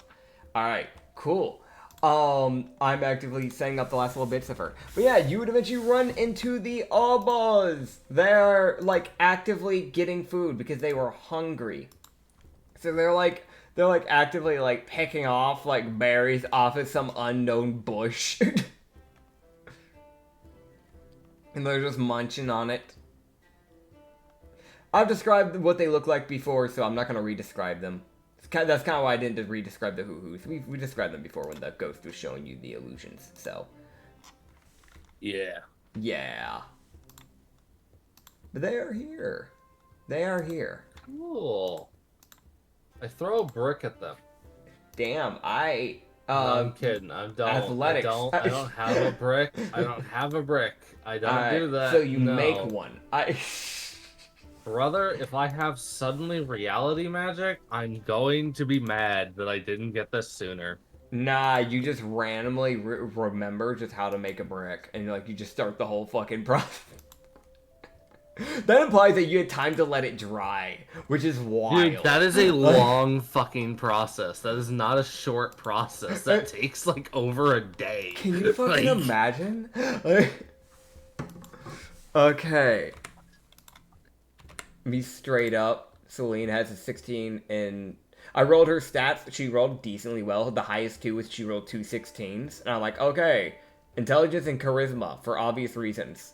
Alright, cool. I'm actively setting up the last little bits of her. But yeah, you would eventually run into the Obas. They're like actively getting food because they were hungry. So they're like actively like picking off like berries off of some unknown bush. And they're just munching on it. I've described what they look like before, so I'm not going to re-describe them. That's kind of why I didn't re-describe the hoo-hoos. We described them before when the ghost was showing you the illusions, so. Yeah. Yeah. But they are here. They are here. Cool. I throw a brick at them. Damn, no, I'm kidding. Athletics. I don't have a brick. I don't have a brick. I don't do that. So you make one. Brother, if I have suddenly reality magic, I'm going to be mad that I didn't get this sooner. Nah, you just randomly remember just how to make a brick, and like you just start the whole fucking process. That implies that you had time to let it dry, which is wild. Dude, that is a long fucking process. That is not a short process. That takes like over a day. Can you fucking imagine? Okay. Me straight up, Celine has a 16 in... I rolled her stats. She rolled decently well. The highest two was she rolled 2 16s. And I'm like, okay. Intelligence and charisma, for obvious reasons.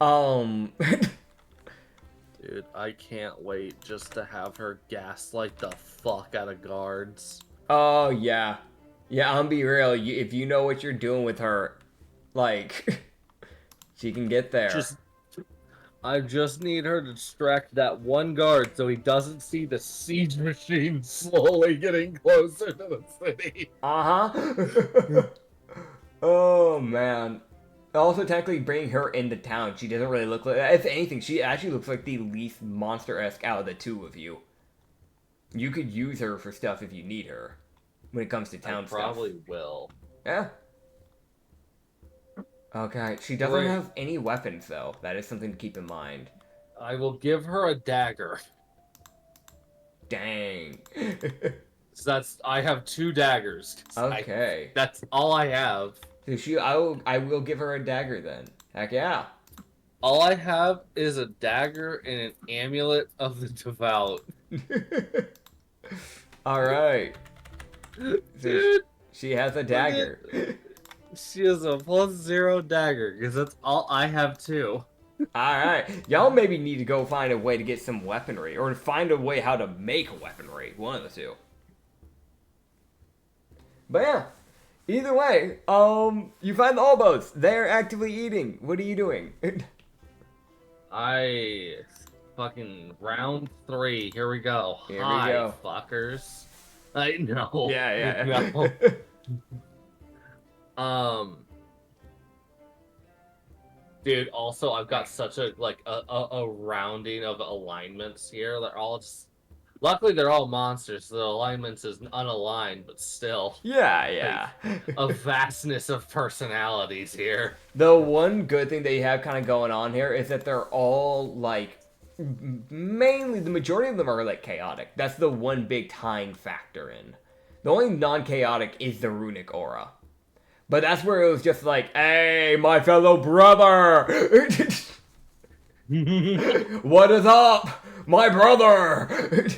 Dude, I can't wait just to have her gaslight the fuck out of guards. Oh, yeah. Yeah, I'm be real. If you know what you're doing with her, like, she can get there. I just need her to distract that one guard so he doesn't see the siege machine slowly getting closer to the city. Uh-huh. Oh man. Also, technically, bringing her into town, she doesn't really look like. If anything, she actually looks like the least monster-esque out of the two of you. You could use her for stuff if you need her. When it comes to town stuff. Probably will. Yeah. Okay, she doesn't have any weapons, though. That is something to keep in mind. I will give her a dagger. Dang. So I have 2 daggers. Okay. That's all I have. So I will give her a dagger then. Heck yeah. All I have is a dagger and an amulet of the devout. Alright. Dude, she has a dagger. She has a +0 dagger, because that's all I have too. Alright. Y'all maybe need to go find a way to get some weaponry, or find a way how to make weaponry. One of the two. But yeah. Either way, you find the Obos. They're actively eating. What are you doing? Fucking round 3. Here we go. Here we Hi, go. fuckers. I know. Yeah. No. Dude, also I've got such a rounding of alignments here. They're all just luckily they're all monsters, so the alignments is unaligned, but still. Yeah. A vastness of personalities here. The one good thing they have kind of going on here is that they're all like mainly the majority of them are like chaotic. That's the one big tying factor in. The only non-chaotic is the runic aura. But that's where it was just like, hey, my fellow brother! What is up, my brother?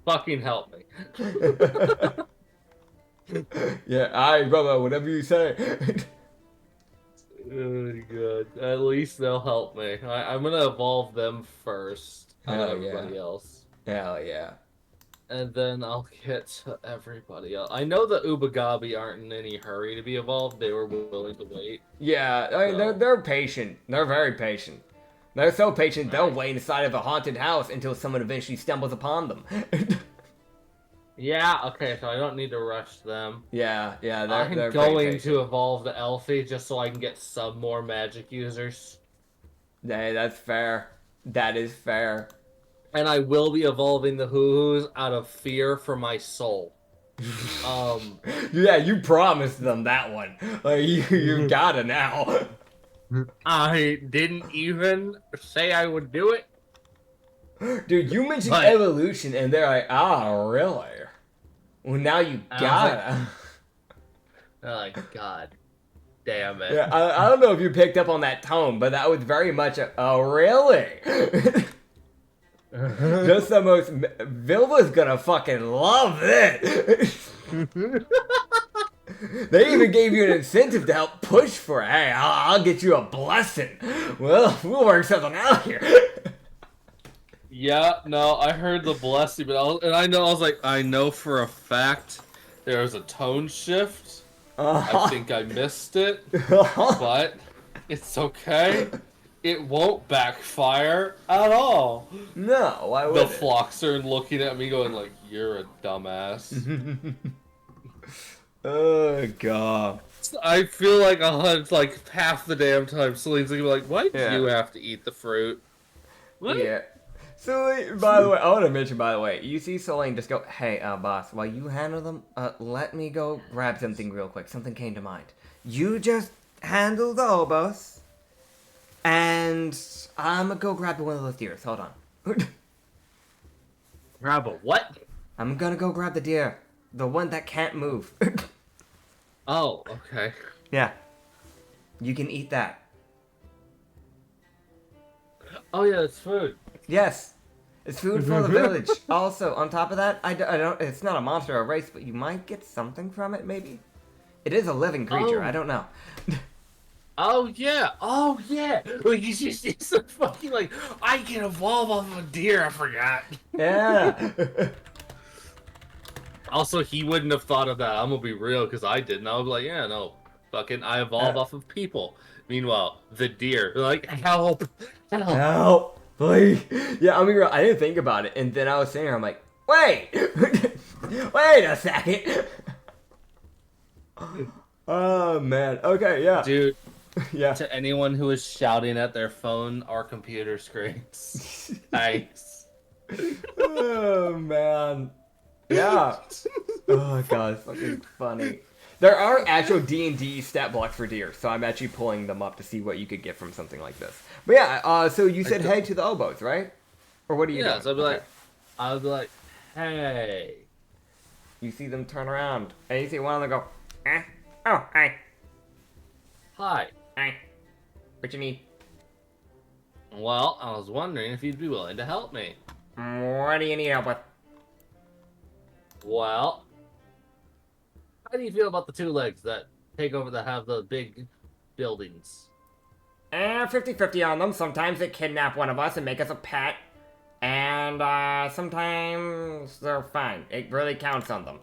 Fucking help me. Yeah, aye, brother, whatever you say. Oh, good. At least they'll help me. I'm gonna evolve them first. And Hell everybody yeah. else. Hell yeah. And then I'll get to everybody else. I know the Ubagabi aren't in any hurry to be evolved. They were willing to wait. Yeah, I mean, they're patient. They're very patient. They're so patient, they'll wait inside of a haunted house until someone eventually stumbles upon them. Yeah, okay, so I don't need to rush them. Yeah, they're I'm pretty going patient. to evolve the Elfie just so I can get some more magic users. Hey, that's fair. That is fair. And I will be evolving the Hoo-Hoos out of fear for my soul. Yeah, you promised them that one. Like, you gotta now. I didn't even say I would do it. Dude, you mentioned But- evolution, and they're like, really? Well, now you gotta. Oh, God damn it. Yeah, I don't know if you picked up on that tone, but that was very much a, oh, really? Just the most. Vilva's gonna fucking love this. They even gave you an incentive to help push for it. Hey, I'll get you a blessing. Well, we'll work something out here. Yeah, no, I heard the blessing, but I know for a fact there was a tone shift. I think I missed it, but it's okay. It won't backfire at all. No, why would The it? Floxer looking at me going like, you're a dumbass. Oh, God. I feel like half the damn time Celine's gonna be like, why do you have to eat the fruit? What? Yeah. So, by the way, I want to mention, by the way, you see Soleil just go, hey, boss, while you handle them, let me go grab something real quick. Something came to mind. You just handle the obos, and I'm gonna go grab one of those deers. Hold on. Grab a what? I'm gonna go grab the deer. The one that can't move. Oh, okay. Yeah. You can eat that. Oh yeah, it's food. Yes. It's food for the village. Also, on top of that, I don't. It's not a monster or a race, but you might get something from it, maybe? It is a living creature. Oh. I don't know. Oh yeah, Like it's so fucking like I can evolve off of a deer. I forgot. Yeah. Also, he wouldn't have thought of that. I'm gonna be real, because I didn't. I was like, yeah, no, fucking, I evolve off of people. Meanwhile, the deer, they're like, help. Help, please. Yeah, I mean, I didn't think about it, and then I was sitting here, I'm like, wait, wait a second. Oh man. Okay, yeah. Dude, Yeah. to anyone who is shouting at their phone or computer screens, thanks. Oh man. Yeah. Oh god, it's fucking funny. There are actual D&D stat blocks for deer, so I'm actually pulling them up to see what you could get from something like this. But yeah, so you said head to the oboes, right? Or what are you doing? Yeah, so I'd be like, hey. You see them turn around, and you see one of them go, oh, hi, Hi. hi, what you need? Well, I was wondering if you'd be willing to help me. What do you need help with? Well, how do you feel about the two legs that have the big buildings? 50-50 on them. Sometimes they kidnap one of us and make us a pet. And sometimes they're fine. It really counts on them.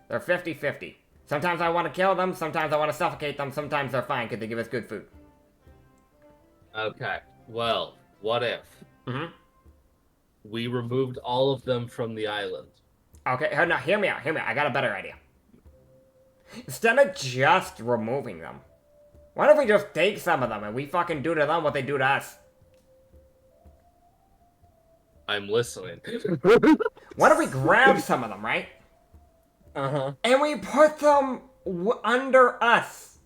They're 50-50. Sometimes I want to kill them, sometimes I want to suffocate them, sometimes they're fine because they give us good food. Okay, well, what if we removed all of them from the island? Okay, no, hear me out. I got a better idea. Instead of just removing them, what if we just take some of them and we fucking do to them what they do to us? I'm listening. What if we grab some of them, right? Uh-huh. And we put them under us.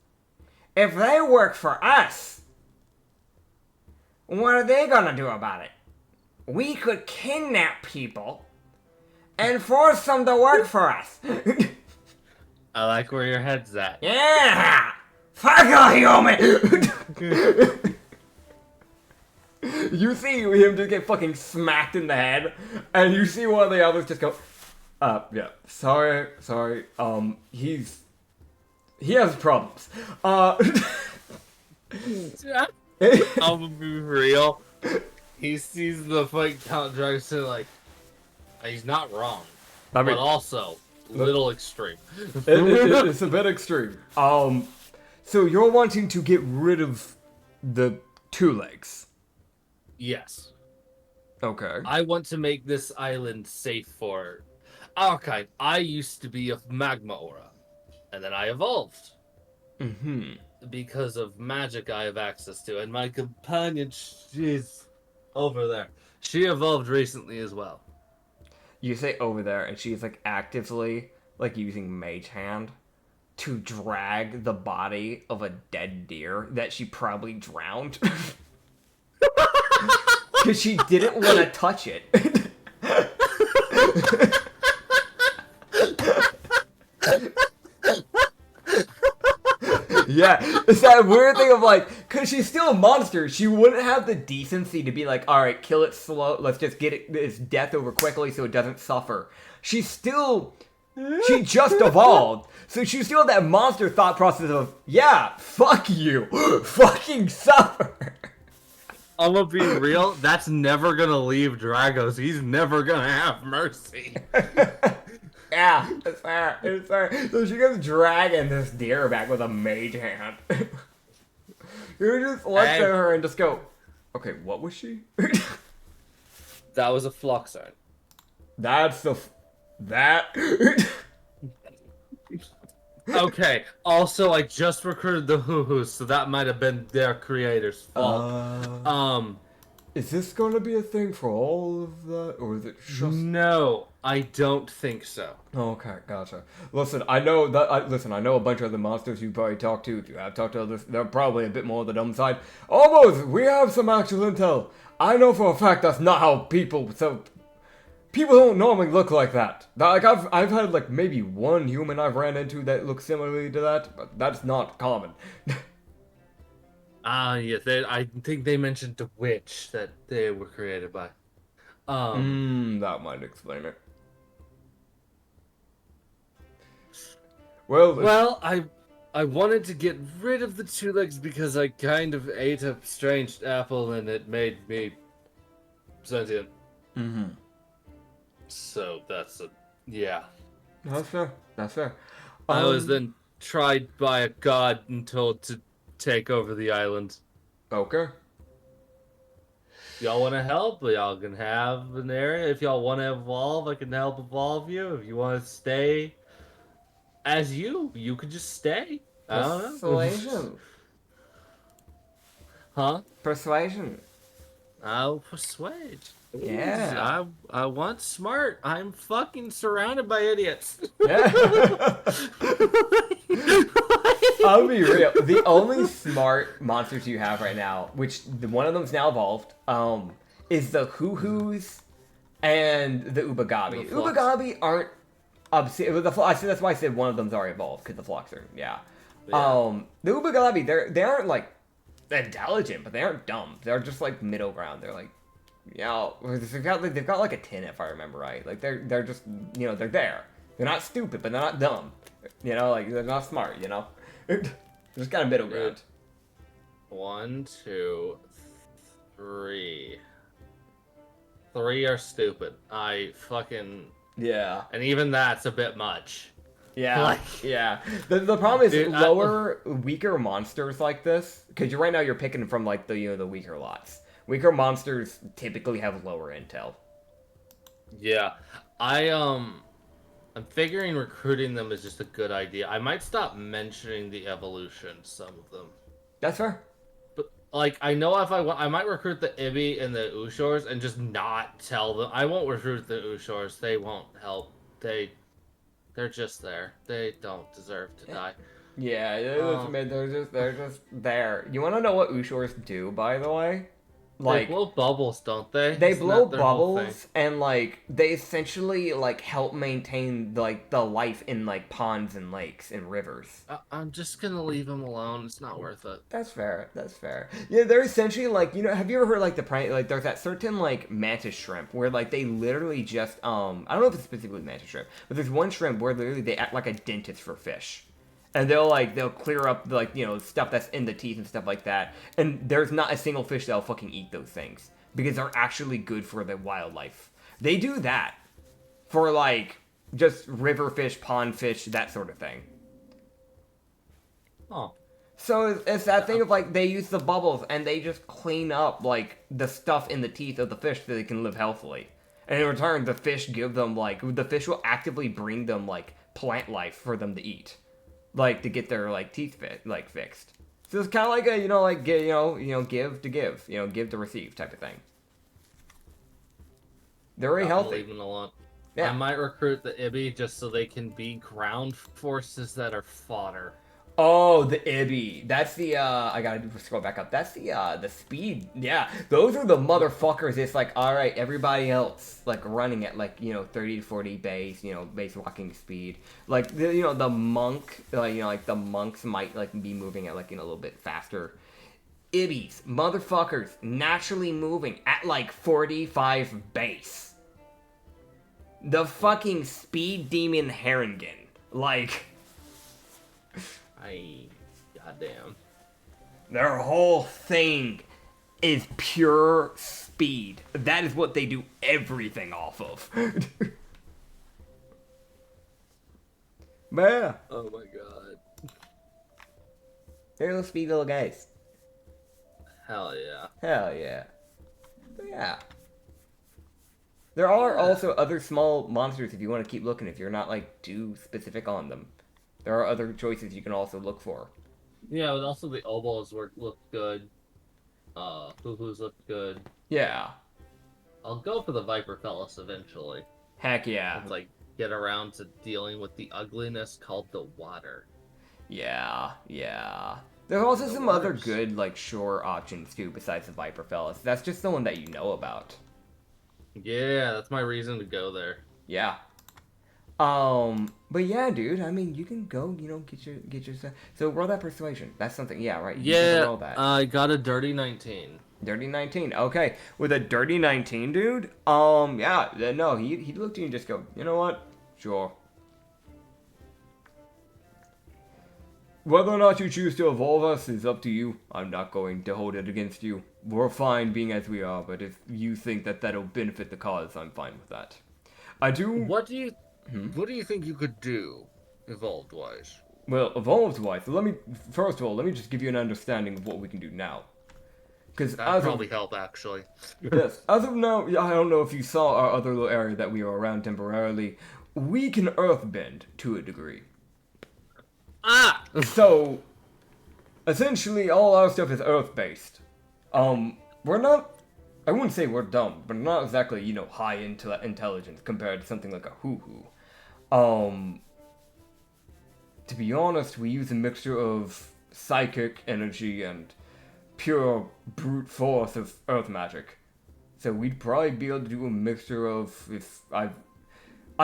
If they work for us, what are they gonna do about it? We could kidnap people and force them to work for us. I like where your head's at. Yeah! Fuck a human! You see him just get fucking smacked in the head, and you see one of the others just go, yeah, sorry, he has problems. I'm gonna be real. He sees the fight Count Dragos and like, he's not wrong, I mean, but also little extreme. it's a bit extreme. So you're wanting to get rid of the two legs? Yes. Okay. I want to make this island safe for our kind. I used to be a magma aura, and then I evolved. Because of magic I have access to, and my companion, she's over there. She evolved recently as well. You say over there, and she's like actively like using Mage Hand to drag the body of a dead deer that she probably drowned. Because she didn't want to touch it. Yeah, it's that weird thing of like, because she's still a monster, she wouldn't have the decency to be like, alright, kill it slow, let's just get its death over quickly so it doesn't suffer. She just evolved, so she still had that monster thought process of, yeah, fuck you, fucking suffer. I'm gonna be real, that's never gonna leave Dragos, he's never gonna have mercy. Yeah, it's fair. So she goes dragging this deer back with a mage hand. You just look at her and just go, okay, what was she? That was a Fluxarn. That. Okay, also I just recruited the Hoo-Hoos, so that might have been their creator's fault. Is this gonna be a thing for all of that, or is it just... No, I don't think so. Okay, gotcha. Listen, I know a bunch of the monsters you probably talked to. If you have talked to others, they're probably a bit more on the dumb side. Almost, we have some actual intel. I know for a fact that's not how people don't normally look like that. Like, I've had, like, maybe one human I've ran into that looks similarly to that, but that's not common. Yeah, I think they mentioned the witch that they were created by. That might explain it. Well, I wanted to get rid of the two legs because I kind of ate a strange apple and it made me sentient. So yeah. That's fair. I was then tried by a god and told to take over the island. Okay. Y'all want to help? Y'all can have an area. If y'all want to evolve, I can help evolve you. If you want to stay, as you could just stay. I don't know. Persuasion. Huh? Persuasion. I'll persuade. Yeah. I want smart. I'm fucking surrounded by idiots. Yeah. I'll be real. The only smart monsters you have right now, which one of them's now evolved, is the hoo-hoos and the ubagabi. The flux. Ubagabi aren't that's why I said one of them's already evolved, because the flux are, yeah. Yeah. The ubagabi, they aren't like intelligent, but they aren't dumb. They're just like middle ground. They're like, they've got like a 10 if I remember right. Like they're just, they're there. They're not stupid, but they're not dumb. Like they're not smart. Just kind of middle ground. 1, 2, 3. 3 are stupid. Yeah. And even that's a bit much. Yeah, yeah. The problem is Dude, weaker monsters like this, because right now you're picking from like the weaker lots. Weaker monsters typically have lower intel. Yeah, I'm figuring recruiting them is just a good idea. I might stop mentioning the evolution, some of them. That's fair. But like, I know if I might recruit the Ibi and the Ushors and just not tell them. I won't recruit the Ushors. They won't help. They're just there. They don't deserve to die. Yeah, they're just there. You want to know what Ushors do, by the way? Like, they blow bubbles, don't they? They blow bubbles, and like they essentially like help maintain like the life in like ponds and lakes and rivers. I'm just gonna leave them alone. It's not worth it. That's fair. That's fair. Yeah, they're essentially like, have you ever heard like the prank? Like there's that certain like mantis shrimp where like they literally just I don't know if it's specifically mantis shrimp, but there's one shrimp where literally they act like a dentist for fish. And they'll clear up like stuff that's in the teeth and stuff like that. And there's not a single fish that'll fucking eat those things because they're actually good for the wildlife. They do that for like just river fish, pond fish, that sort of thing. Oh. So it's that thing of like they use the bubbles and they just clean up like the stuff in the teeth of the fish so they can live healthily. And in return, the fish will actively bring them like plant life for them to eat. Like to get their like teeth fixed. So it's kind of like a give to give, give to receive type of thing. They're very healthy. Leave them alone. Yeah. I might recruit the Ibi just so they can be ground forces that are fodder. Oh, the Ibi. That's the I gotta scroll back up. That's the speed. Yeah, those are the motherfuckers. It's like, all right, everybody else like running at like 30 to 40 base walking speed. Like the monk, like the monks might like be moving at like a little bit faster. Ibis, motherfuckers, naturally moving at like 45 base. The fucking speed demon Haringen, like. Goddamn. Their whole thing is pure speed. That is what they do everything off of. Man. Oh my god. They're little speedy little guys. Hell yeah. Hell yeah. But yeah. There are also other small monsters if you want to keep looking, if you're not like too specific on them. There are other choices you can also look for. Yeah, but also the obols look good. Hoo-hoos look good. Yeah. I'll go for the Viper Fellas eventually. Heck yeah. It's like get around to dealing with the ugliness called the water. Yeah, yeah. There's also some other good like shore options too besides the Viper Fellas. That's just the one that you know about. Yeah, that's my reason to go there. Yeah. But yeah, dude, I mean, you can go, get your stuff. So roll that persuasion. That's something, yeah, right? You roll that. I got a dirty 19. Dirty 19. Okay. With a dirty 19, dude, yeah, no, he'd look at you and just go, you know what? Sure. Whether or not you choose to evolve us is up to you. I'm not going to hold it against you. We're fine being as we are, but if you think that that'll benefit the cause, I'm fine with that. I do... What do you think you could do, evolved-wise? Well, evolved-wise, let me just give you an understanding of what we can do now. Because that'd probably help, actually. Yes, as of now, I don't know if you saw our other little area that we were around temporarily. We can earthbend to a degree. Ah! So, essentially, all our stuff is Earth-based. We're not... I wouldn't say we're dumb, but not exactly, high intelligence compared to something like a hoo-hoo. To be honest, we use a mixture of psychic energy and pure brute force of earth magic. So we'd probably be able to do a mixture of, I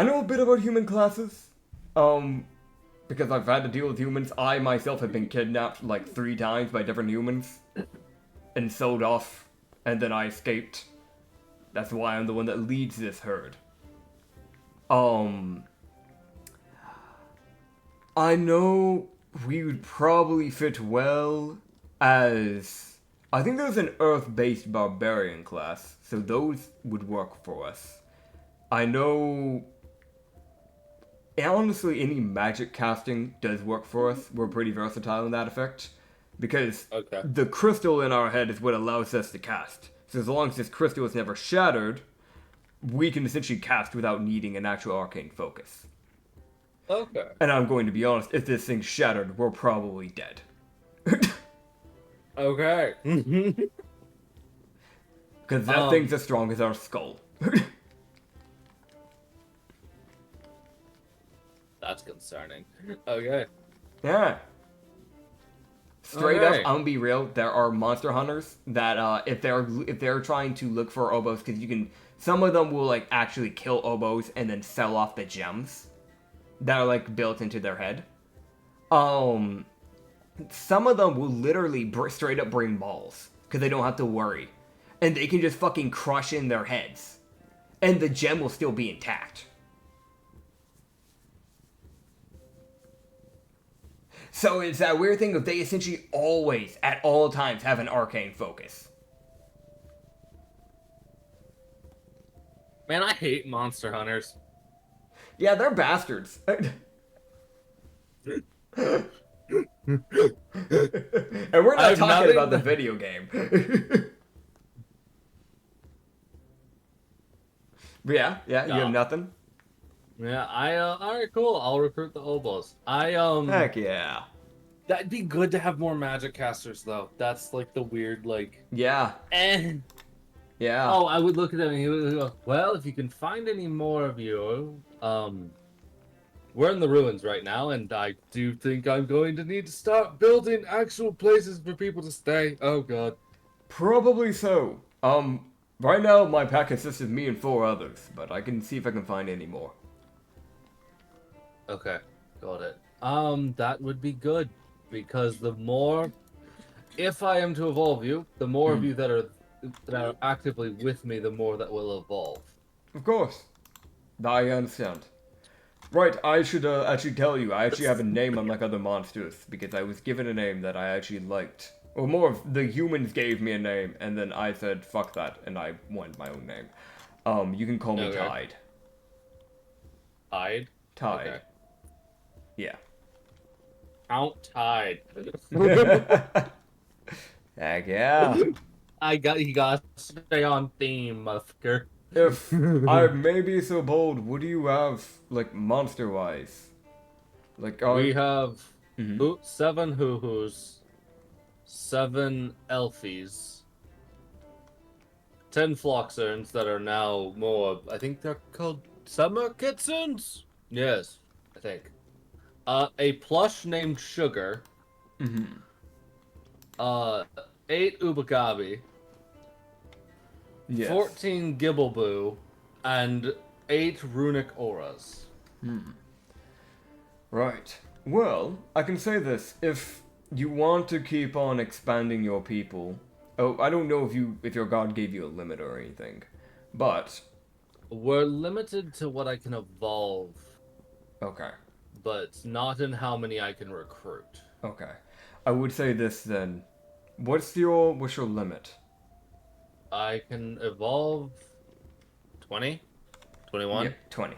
know a bit about human classes, because I've had to deal with humans. I myself have been kidnapped like 3 times by different humans and sold off, and then I escaped. That's why I'm the one that leads this herd. I know we would probably fit well as... I think there's an Earth-based barbarian class, so those would work for us. I know... Honestly, any magic casting does work for us. We're pretty versatile in that effect. Because the crystal in our head is what allows us to cast. So as long as this crystal is never shattered, we can essentially cast without needing an actual arcane focus. Okay. And I'm going to be honest, if this thing's shattered, we're probably dead. Okay. Because that thing's as strong as our skull. That's concerning. Okay. Yeah. Straight Okay. up, I'm gonna be real. There are monster hunters that, if they're trying to look for oboes, because you can, some of them will like actually kill oboes and then sell off the gems that are like built into their head. Some of them will literally straight up bring balls because they don't have to worry, and they can just fucking crush in their heads, and the gem will still be intact. So it's that weird thing of they essentially always, at all times, have an arcane focus. Man, I hate monster hunters. Yeah, they're bastards. And we're not talking about the video game. But yeah, you have nothing? Yeah, alright, cool. I'll recruit the oboes. Heck yeah. That'd be good to have more magic casters, though. That's like the weird, like. Yeah. Yeah. Oh, I would look at them and he would go, well, if you can find any more of you, we're in the ruins right now, and I do think I'm going to need to start building actual places for people to stay. Oh, God. Probably so. Right now, my pack consists of me and 4 others, but I can see if I can find any more. Okay, got it. That would be good, because the more, if I am to evolve you, the more of you that are actively with me, the more that will evolve. Of course. I understand. Right, I should actually tell you, I actually have a name unlike other monsters, because I was given a name that I actually liked. Or more of the humans gave me a name, and then I said, fuck that, and I wanted my own name. You can call me Tide. Tide? Tide. Okay. Yeah. Count Tide. Heck yeah. You gotta stay on theme, motherfucker. If I may be so bold, what do you have, like, monster-wise? Like, We have Mhm. 7 hoo-hoos, 7 elfies, 10 floxerns that are now more, I think they're called summer kitsunes? Yes, I think. A plush named Sugar. 8 ubagabi. Yes. 14 Gibbleboo, and 8 runic auras. Right. Well, I can say this. If you want to keep on expanding your people... Oh, I don't know if your god gave you a limit or anything. But... We're limited to what I can evolve, Okay. but not in how many I can recruit. Okay. I would say this then. What's your limit? I can evolve 20? 21? Yeah, 20.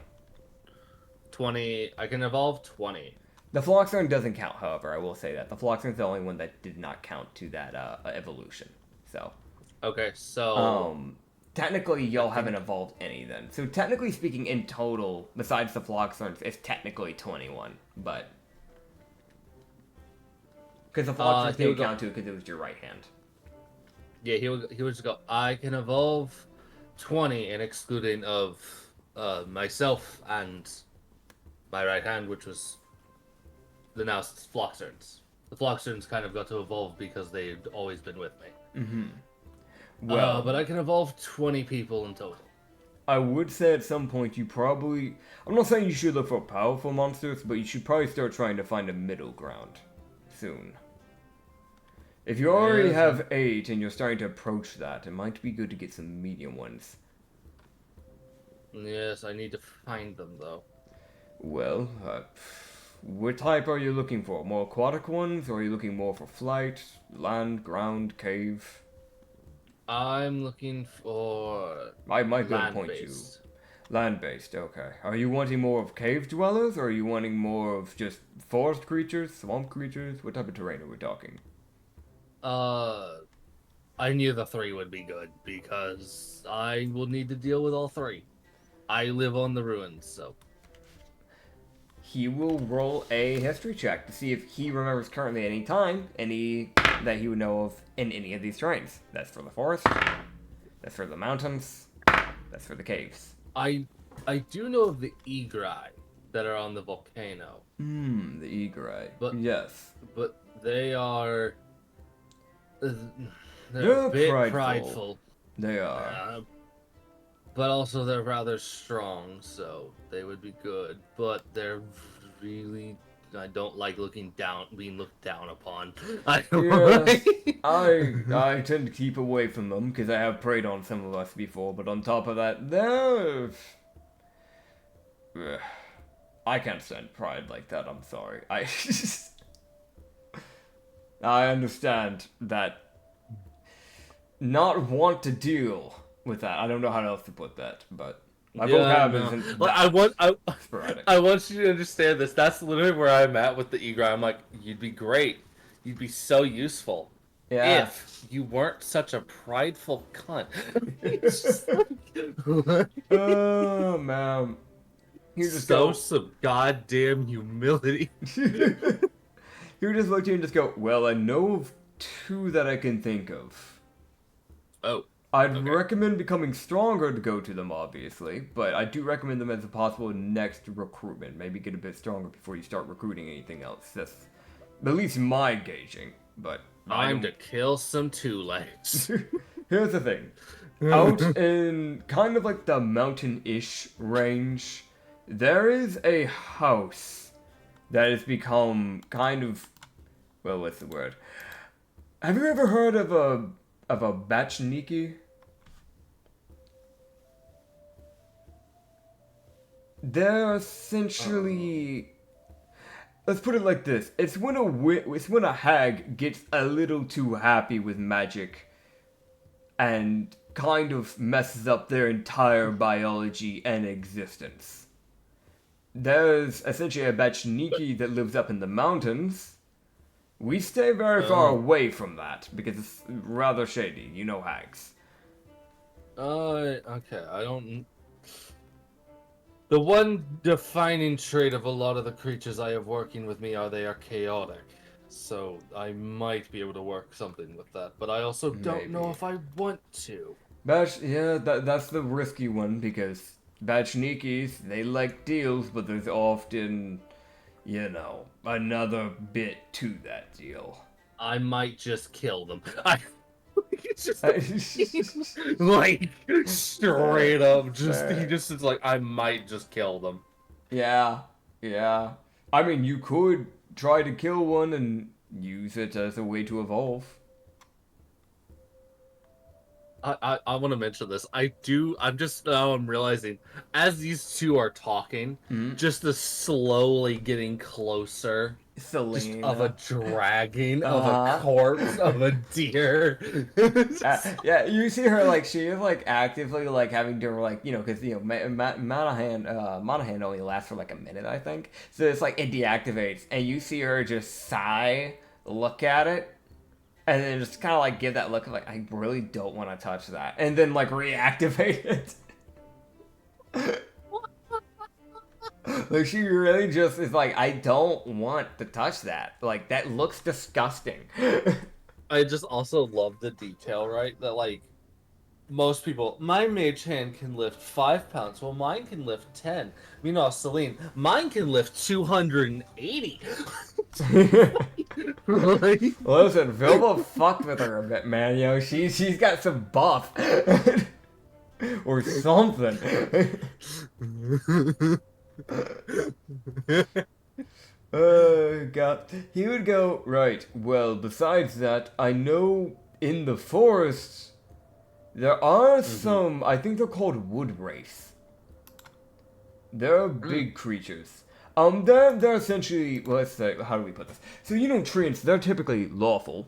20. I can evolve 20. The Floxern doesn't count, however, I will say that. The Floxern's the only one that did not count to that evolution. So. Okay, so... Technically, y'all haven't evolved any then. So technically speaking, in total, besides the Floxerns, it's technically 21. But Because the phylloxera he would didn't count to it because it was your right hand. Yeah, he would just go, I can evolve 20, and excluding of myself and my right hand, which was the now Phloxerns. The Phloxerns kind of got to evolve because they'd always been with me. Mm-hmm. Well, but I can evolve 20 people in total. I would say at some point you probably... I'm not saying you should look for powerful monsters, but you should probably start trying to find a middle ground soon. If you already have 8 and you're starting to approach that, it might be good to get some medium ones. Yes, I need to find them, though. Well, what type are you looking for? More aquatic ones, or are you looking more for flight, land, ground, cave? I'm looking for I might be able to point you. Land-based, okay. Are you wanting more of cave dwellers, or are you wanting more of just forest creatures, swamp creatures? What type of terrain are we talking? I knew the 3 would be good, because I will need to deal with all 3. I live on the ruins, so... He will roll a history check to see if he remembers currently any time, any that he would know of in any of these terrains. That's for the forest, that's for the mountains, that's for the caves. I do know of the egri that are on the volcano. The egri. But yes. But they are... They're a bit prideful. They are. But also they're rather strong, so they would be good. But they're really... I don't like being looked down upon. I tend to keep away from them because I have preyed on some of us before. But on top of that, they're... I can't stand pride like that. I'm sorry. I understand that. Not want to deal with that. I don't know how else to put that, but my vocab isn't. Well, I want you to understand this. That's literally where I'm at with the egri. I'm like, you'd be great. You'd be so useful. Yeah. If you weren't such a prideful cunt. Oh man. You just show some goddamn humility. You just look at you and just go, well, I know of 2 that I can think of. Oh. I'd recommend becoming stronger to go to them, obviously, but I do recommend them as a possible next recruitment. Maybe get a bit stronger before you start recruiting anything else. That's at least my gauging, but... Time to kill some 2-legs. Here's the thing. Out in kind of like the mountain-ish range, there is a house that has become kind of... Well, what's the word? Have you ever heard of a Bachniki? They're essentially... Let's put it like this. It's when a hag gets a little too happy with magic and kind of messes up their entire biology and existence. There's essentially a Bachniki that lives up in the mountains. We stay very far away from that because it's rather shady. You know hags. Okay. I don't... The one defining trait of a lot of the creatures I have working with me they are chaotic. So I might be able to work something with that, but I also don't know if I want to. That's the risky one because Bachnikis, they like deals, but there's often, another bit to that deal. I might just kill them. Like straight up, he just is like, I might just kill them. Yeah. I mean, you could try to kill one and use it as a way to evolve. I want to mention this. I'm realizing as these 2 are talking, just the slowly getting closer. Selena. Just of a dragging of a corpse of a deer. Yeah, you see her she is actively having to because Monahan only lasts for a minute, I think. So it's it deactivates, and you see her just sigh, look at it, and then just kind of give that look of I really don't want to touch that, and then reactivate it. Like, she really just is like, I don't want to touch that. Like, that looks disgusting. I just also love the detail, right? That, like, most people, my mage hand can lift 5 pounds, well, mine can lift 10. Meanwhile, Celine, mine can lift 280. Like, Listen, Vilma fucked with her a bit, man. You know, she's got some buff. Or something. Oh, God. He would go, right, well, besides that, I know in the forest, there are some, I think they're called wood wraiths. They're big creatures. They're essentially, well, let's say, how do we put this? So, you know, treants, they're typically lawful.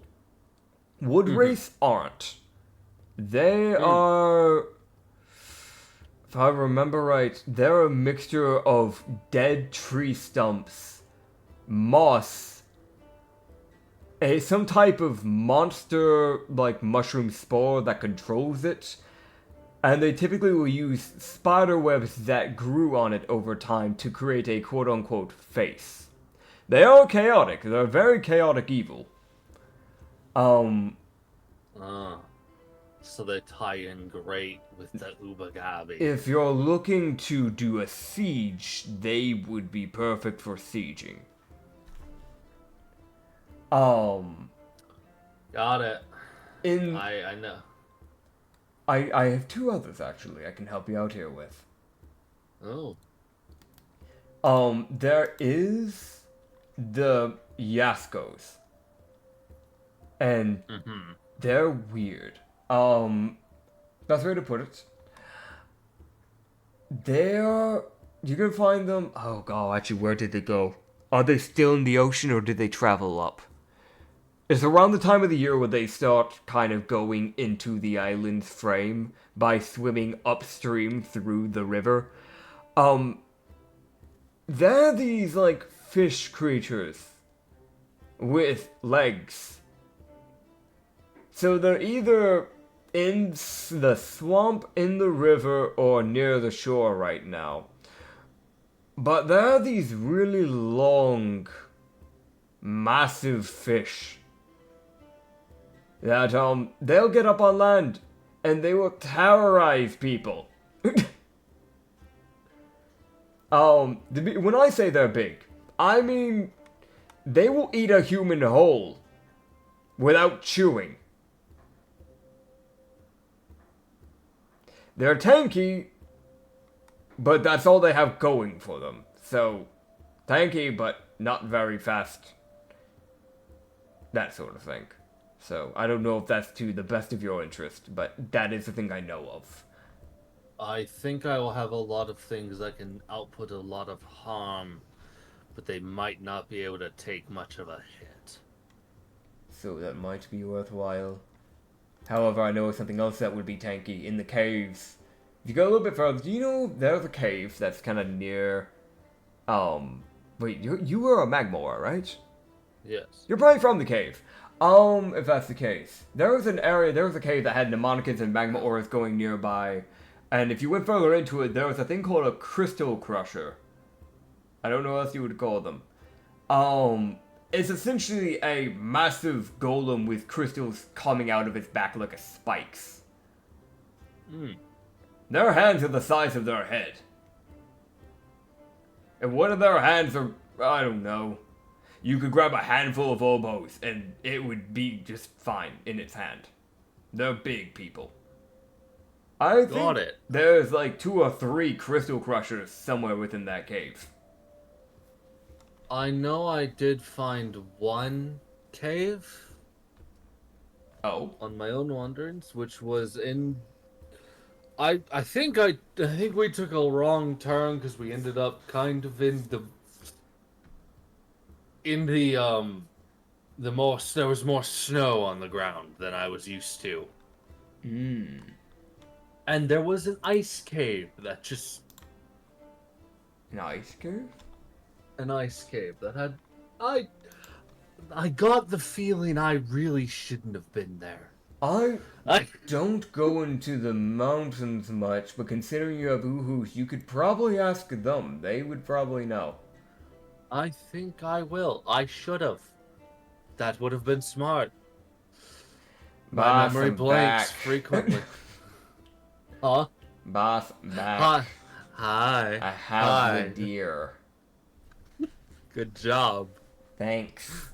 Wood wraiths aren't. They are, if I remember right, they're a mixture of dead tree stumps, moss, some type of monster, like mushroom spore that controls it, and they typically will use spider webs that grew on it over time to create a quote-unquote face. They are chaotic. They're very chaotic evil. So they tie in great with the Ubagabi. If you're looking to do a siege, they would be perfect for sieging. Got it. In I know. I have 2 others actually I can help you out here with. Oh. There is the Yaskos. And they're weird. Best way to put it. You can find them, oh god, actually, where did they go? Are they still in the ocean or did they travel up? It's around the time of the year where they start kind of going into the island's frame by swimming upstream through the river. They're these, like, fish creatures with legs. So they're either in the swamp, in the river, or near the shore right now. But they're these really long, massive fish that, they'll get up on land and they will terrorize people. When I say they're big, I mean they will eat a human whole without chewing. They're tanky, but that's all they have going for them. So, tanky, but not very fast. That sort of thing. So, I don't know if that's to the best of your interest, but that is the thing I know of. I think I will have a lot of things that can output a lot of harm, but they might not be able to take much of a hit. So that might be worthwhile. However, I know something else that would be tanky in the caves. If you go a little bit further, do you know there's a cave that's kind of near... Wait, you were a magma, right? Yes. You're probably from the cave. If that's the case. There was a cave that had mnemonics and magma auras going nearby. And if you went further into it, there was a thing called a crystal crusher. I don't know what else you would call them. It's essentially a massive golem with crystals coming out of its back like spikes. Their hands are the size of their head. And one of their hands are, I don't know. You could grab a handful of oboes and it would be just fine in its hand. They're big people. I think there's like 2 or 3 crystal crushers somewhere within that cave. I know I did find one cave. Oh. On my own wanderings, which was in... I think we took a wrong turn because we ended up kind of in the more, there was more snow on the ground than I was used to. And there was an ice cave that just... An ice cave? An ice cave that had... I got the feeling I really shouldn't have been there. I I don't go into the mountains much, but considering you have Uhoos, you could probably ask them. They would probably know. I think I will. I should have. That would have been smart. My Boss, memory I'm blanks back. frequently. Huh? Boss, I'm back. Hi. Hi. I have Hi. the deer. Good job. Thanks.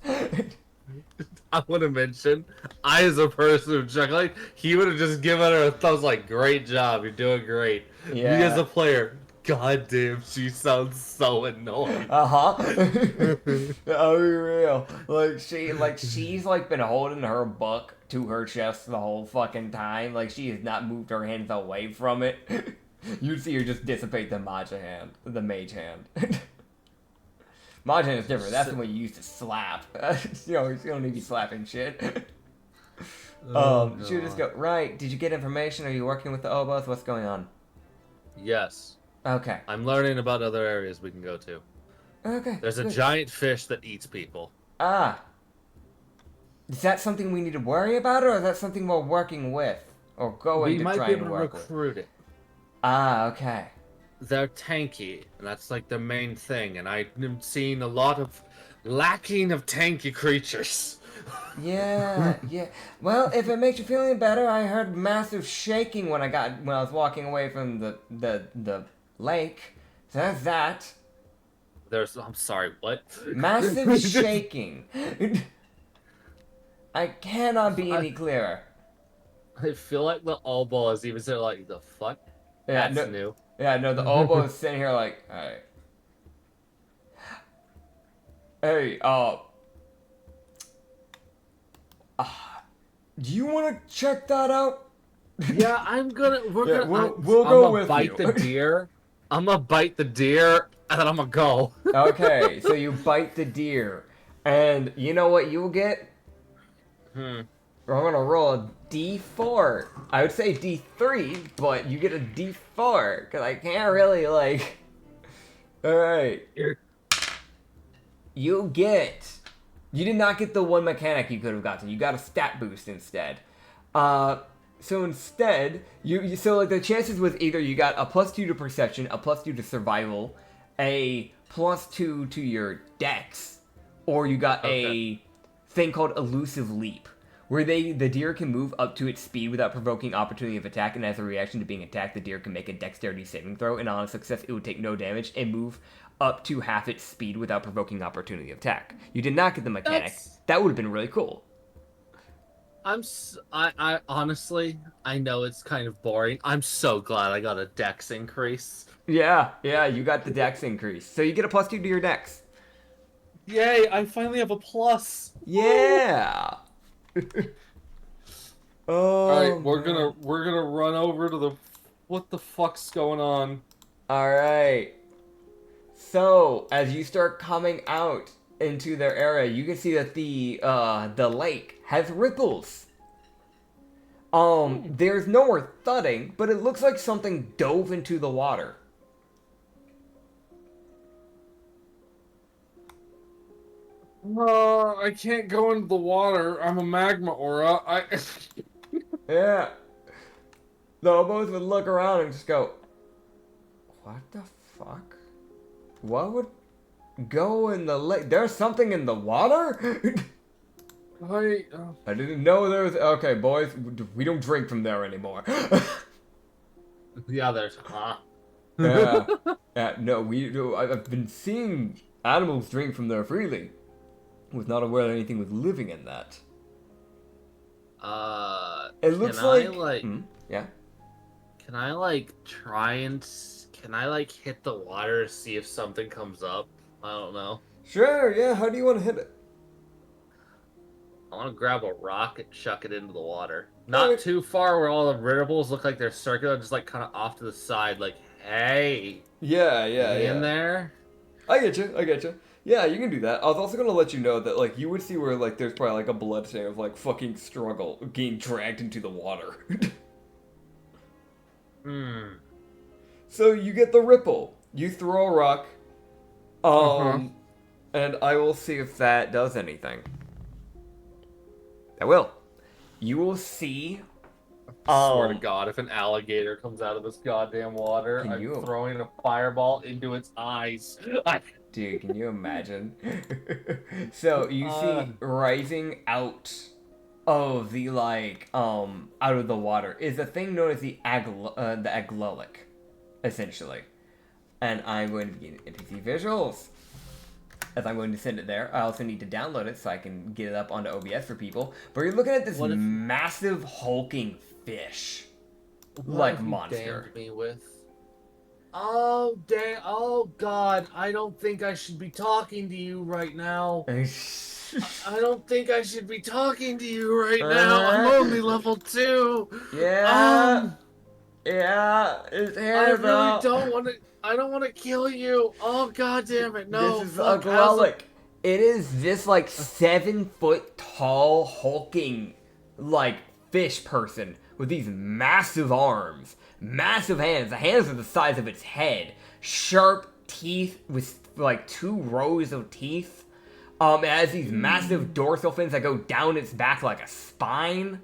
I want to mention, I as a person who checked, like, he would have just given her a thumbs like, great job, you're doing great. Yeah. Me as a player, goddamn, she sounds so annoying. I'll be real. She's like been holding her book to her chest the whole fucking time. Like she has not moved her hands away from it. You see her just dissipate the mage hand. Mage hand is different. That's the one you use to slap. You don't need to be slapping shit. She would just go, right, did you get information? Are you working with the Obos? What's going on? Yes. Okay. I'm learning about other areas we can go to. Okay. There's a good. giant fish that eats people. Ah. Is that something we need to worry about, or is that something we're working with? Or going We to might try be and able to work with? recruit it. Ah, okay. They're tanky, and that's like the main thing, and I'm seeing a lot of lacking of tanky creatures. Yeah, yeah. Well, if it makes you feel any better, I heard massive shaking when I was walking away from the lake. So that's that. I'm sorry, what? Massive shaking. I cannot be any clearer. I feel like the oboe is even saying like, the fuck? Yeah, That's new. Yeah, no, the oboe is sitting here like, hey. Hey, do you want to check that out? Yeah, we'll go with bite you. the deer. I'm gonna bite the deer, and then I'm gonna go. Okay, so you bite the deer, and you know what you'll get? I'm gonna roll a D4. I would say D3, but you get a D4, because I can't really, like... Alright. You did not get the one mechanic you could have gotten. You got a stat boost instead. So instead, so the chances was either you got a +2 to perception, a +2 to survival, a +2 to your dex, or you got a thing called elusive leap, where the deer can move up to its speed without provoking opportunity of attack, and as a reaction to being attacked, the deer can make a dexterity saving throw, and on a success, it would take no damage and move up to half its speed without provoking opportunity of attack. You did not get the mechanic. That would have been really cool. I honestly, I know it's kind of boring. I'm so glad I got a dex increase. Yeah, you got the dex increase. So you get a +2 to your dex. Yay, I finally have a plus. Yeah. Alright, we're gonna run over to the what the fuck's going on. Alright. So, as you start coming out into their area, you can see that the lake has ripples. There's no more thudding, but it looks like something dove into the water. I can't go into the water. I'm a magma aura. Yeah. The Obos would look around and just go, what the fuck? What would go in the lake? There's something in the water? I didn't know there was... Okay, boys, we don't drink from there anymore. Yeah, there's Yeah, no, I've been seeing animals drink from there freely. Was not aware that anything was living in that. It looks like... yeah? Can I, try and... Can I, hit the water to see if something comes up? I don't know. Sure, yeah, how do you want to hit it? I want to grab a rock and chuck it into the water. Not too far where all the ripples look like they're circular, just, kind of off to the side, hey. Yeah. In there? I get you. Yeah, you can do that. I was also gonna let you know that, you would see where, there's probably, a blood stain of, fucking struggle being dragged into the water. So you get the ripple. You throw a rock. And I will see if that does anything. I will. you will see. Swear to God, if an alligator comes out of this goddamn water, Can I'm you- throwing a fireball into its eyes. Dude, can you imagine? So you see rising out of the out of the water is a thing known as the aglolic, essentially. And I'm going to get NPC visuals. As I'm going to send it there. I also need to download it so I can get it up onto OBS for people. But you're looking at this massive hulking fish. Like monster. Damned me with? Oh, damn. Oh, God. I don't think I should be talking to you right now. I don't think I should be talking to you right now. I'm only level 2. Yeah. Yeah. His hair's I don't want to kill you. Oh, God damn it. No. This is aglolic. It is this 7-foot tall hulking fish person with these massive arms, massive hands. The hands are the size of its head. Sharp teeth with 2 rows of teeth. It has these massive dorsal fins that go down its back like a spine.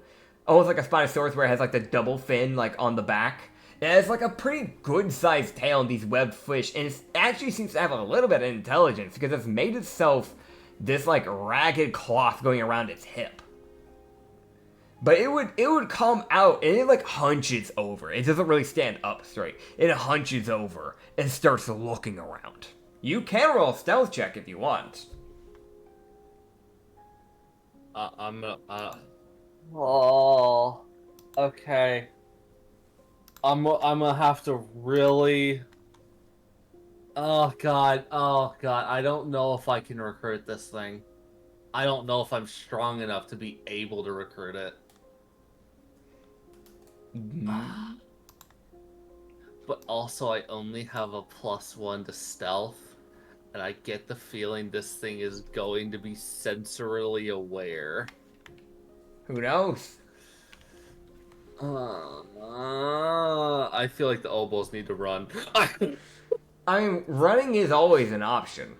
Almost like a Spinosaurus where it has the double fin on the back. It has a pretty good sized tail on these webbed fish, and it actually seems to have a little bit of intelligence because it's made itself this ragged cloth going around its hip. But it would come out and it hunches over. It doesn't really stand up straight. It hunches over and starts looking around. You can roll a stealth check if you want. Oh, okay. I'm gonna have to really. Oh god, I don't know if I can recruit this thing. I don't know if I'm strong enough to be able to recruit it. But also, I only have a +1 to stealth, and I get the feeling this thing is going to be sensorily aware. Who knows? I feel like the oboes need to run. I mean, running is always an option.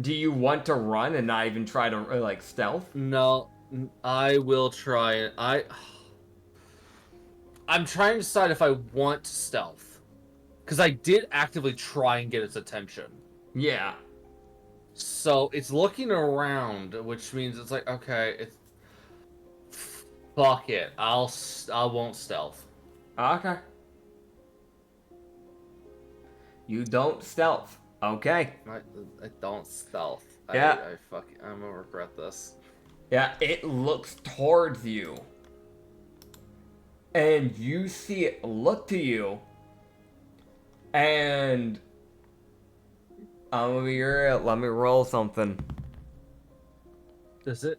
Do you want to run and not even try to, stealth? No, I will try. I'm trying to decide if I want stealth. Because I did actively try and get its attention. Yeah. So, it's looking around, which means it's okay, it's... Fuck it. I won't stealth. Okay. You don't stealth. Okay. I don't stealth. Yeah. I'm gonna regret this. Yeah, it looks towards you. And you see it look to you. And I'm gonna be real. Let me roll something. Does it?